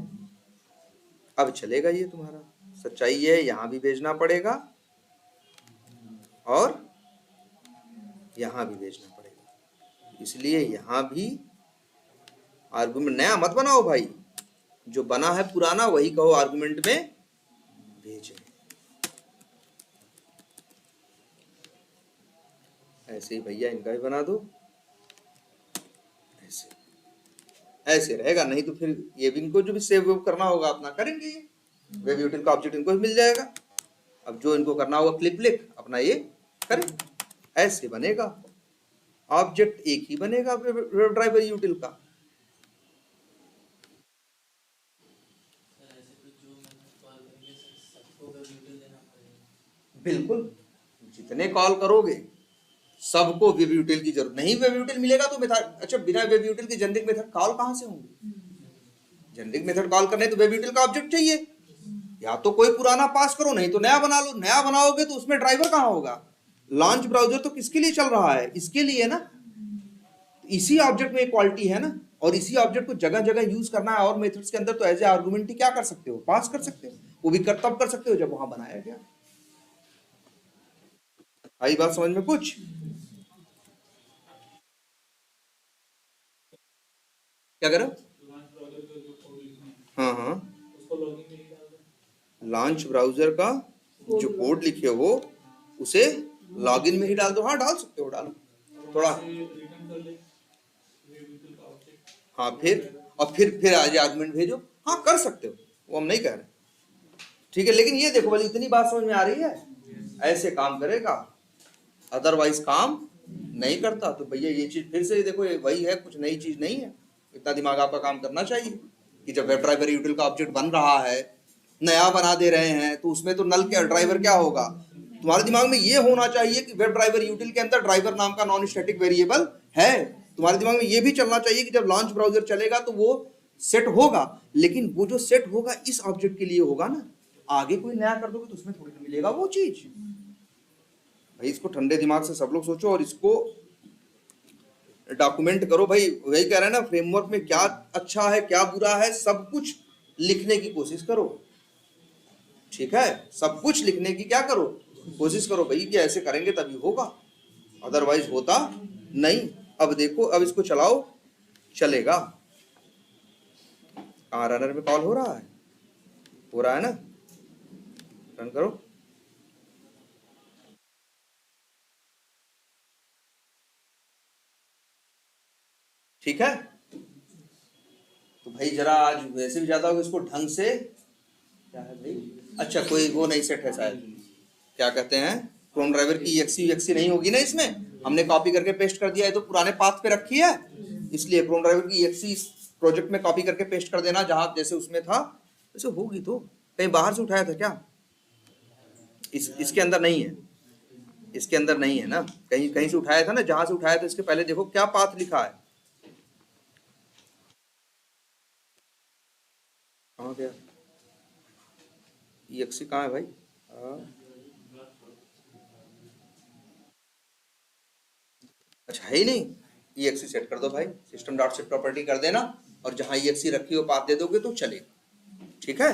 अब चलेगा ये तुम्हारा, सच्चाई है, यहाँ भी भेजना पड़ेगा और यहाँ भी भेजना पड़ेगा। इसलिए यहाँ भी आर्गुमेंट नया मत बनाओ भाई, जो बना है पुराना वही कहो आर्गुमेंट में भेजे। ऐसे ही भैया इनका भी बना दो, ऐसे ऐसे रहेगा। नहीं तो फिर ये भी इनको जो भी सेव वेव करना होगा अपना करेंगे, ये वेब यूटिल का ऑब्जेक्ट इनको भी मिल जाएगा। अब जो इनको करना होगा क्लिप लिख अपना ये करें, ऐसे बनेगा ऑब्जेक्ट, एक ही बनेगा वेब ड्राइवर यूटिल का। बिल्कुल, जितने कॉल करोगे सबको वेब यूटिल की जरूरत नहीं, वेब यूटिल मिलेगा तो मेथड, अच्छा बिना वेब यूटिल के जेनेरिक मेथड कॉल कहां से होंगे? जेनेरिक मेथड कॉल करने तो वेब यूटिल का ऑब्जेक्ट चाहिए, या तो कोई पुराना पास करो नहीं तो नया बना लो। नया बनाओगे तो उसमें ड्राइवर कहां होगा? लॉन्च ब्राउजर तो किसके लिए चल रहा है? इसके लिए ना। इसी ऑब्जेक्ट में इक्वालिटी है ना, और इसी ऑब्जेक्ट को जगह जगह यूज करना है, और मेथड्स के अंदर तो एज ए आर्गुमेंट ही क्या कर सकते हो? पास कर सकते हो। वो भी तब कर सकते हो जब वहां बनाया गया। आई बात समझ में कुछ? क्या करो? हाँ हाँ, लॉन्च ब्राउजर का जो कोड लिखे हो उसे लॉगिन में ही डाल दो। हाँ डाल सकते हो, डालो थोड़ा। हाँ फिर आज आर्गुमेंट भेजो। हाँ कर सकते हो, वो हम नहीं कह रहे, ठीक है। लेकिन ये देखो भाई, इतनी बात समझ में आ रही है? ऐसे काम करेगा, अदरवाइज काम नहीं करता। तो भैया ये चीज फिर से देखो, ये वही है, कुछ नई चीज नहीं है। इतना दिमाग आपका काम करना चाहिए कि जब वेब ड्राइवर यूटिल का ऑब्जेक्ट बन रहा है, नया बना दे रहे हैं, तो उसमें तो नल क्या ड्राइवर क्या होगा? तुम्हारे दिमाग में ये होना चाहिए कि वेब ड्राइवर यूटिल के अंदर ड्राइवर नाम का नॉन स्टैटिक वेरिएबल है। तुम्हारे दिमाग में ये भी चलना चाहिए कि जब लॉन्च ब्राउजर चलेगा तो वो सेट होगा, लेकिन वो जो सेट होगा इस ऑब्जेक्ट के लिए होगा ना। आगे कोई नया कर दोगे तो उसमें थोड़ी ना मिलेगा वो चीज। भाई इसको ठंडे दिमाग से सब लोग सोचो और इसको डॉक्यूमेंट करो। भाई वही कह रहे हैं ना, फ्रेमवर्क में क्या अच्छा है क्या बुरा है सब कुछ लिखने की कोशिश करो, ठीक है। सब कुछ लिखने की क्या करो, कोशिश करो भाई, कि ऐसे करेंगे तभी होगा, अदरवाइज होता नहीं। अब देखो, अब इसको चलाओ, चलेगा। कहाँ रनर में कॉल हो रहा है? हो रहा है ना, रन करो। ठीक है, तो भाई जरा आज वैसे भी ज्यादा होगा, इसको ढंग से, क्या है भाई, अच्छा कोई वो नहीं सेट है शायद, क्या कहते हैं, क्रोम ड्राइवर की एक्सी नहीं होगी ना इसमें। हमने कॉपी करके पेस्ट कर दिया है, तो पुराने पाथ पे रखी है, इसलिए क्रोम ड्राइवर की एक्सी प्रोजेक्ट में कॉपी करके पेस्ट कर देना, जहां जैसे उसमें था वैसे होगी। तो कहीं बाहर से उठाया था क्या? इसके अंदर नहीं है, इसके अंदर नहीं है ना, कहीं कहीं से उठाया था ना। जहां से उठाया था इसके पहले देखो क्या पाथ लिखा है, कहाँ गया EXE? कहाँ है भाई? अच्छा है ही नहीं। EXE सेट कर दो भाई, सिस्टम डॉट सेट प्रॉपर्टी कर देना, और जहां EXE रखी हो पाथ दे दोगे तो चलेगा, ठीक है।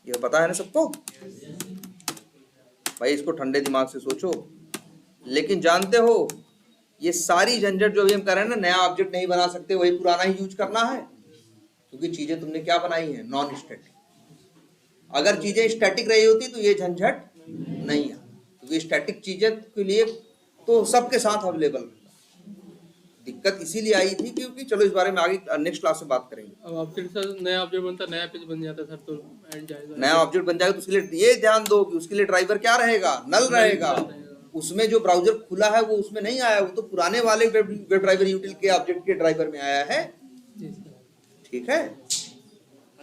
ये पता है ना सबको? भाई इसको ठंडे दिमाग से सोचो। लेकिन जानते हो ये सारी झंझट जो भी हम कर रहे हैं ना, नया ऑब्जेक्ट नहीं बना सकते, वही पुराना ही यूज करना है, क्योंकि चीजें तुमने क्या बनाई है, नॉन स्टैटिक। अगर चीजें स्टैटिक रही होती तो ये झंझट नहीं है, क्योंकि स्टैटिक चीजें के लिए तो सबके साथ अवेलेबल। दिक्कत इसीलिए आई थी क्योंकि, चलो इस बारे में आगे नेक्स्ट क्लास में बात करेंगे। अब ऑब्जेक्ट सर, नया ऑब्जेक्ट बनता, नया पेज बन जाता सर, तो एंड जाएगा। नया ऑब्जेक्ट बन जाएगा तो उसके लिए ये ध्यान दो कि उसके लिए ड्राइवर क्या रहेगा, नल रहेगा। उसमें जो ब्राउजर खुला है वो उसमें नहीं आया, वो तो पुराने वाले वेब ड्राइवर यूटिल के ऑब्जेक्ट के ड्राइवर में आया है, ठीक है।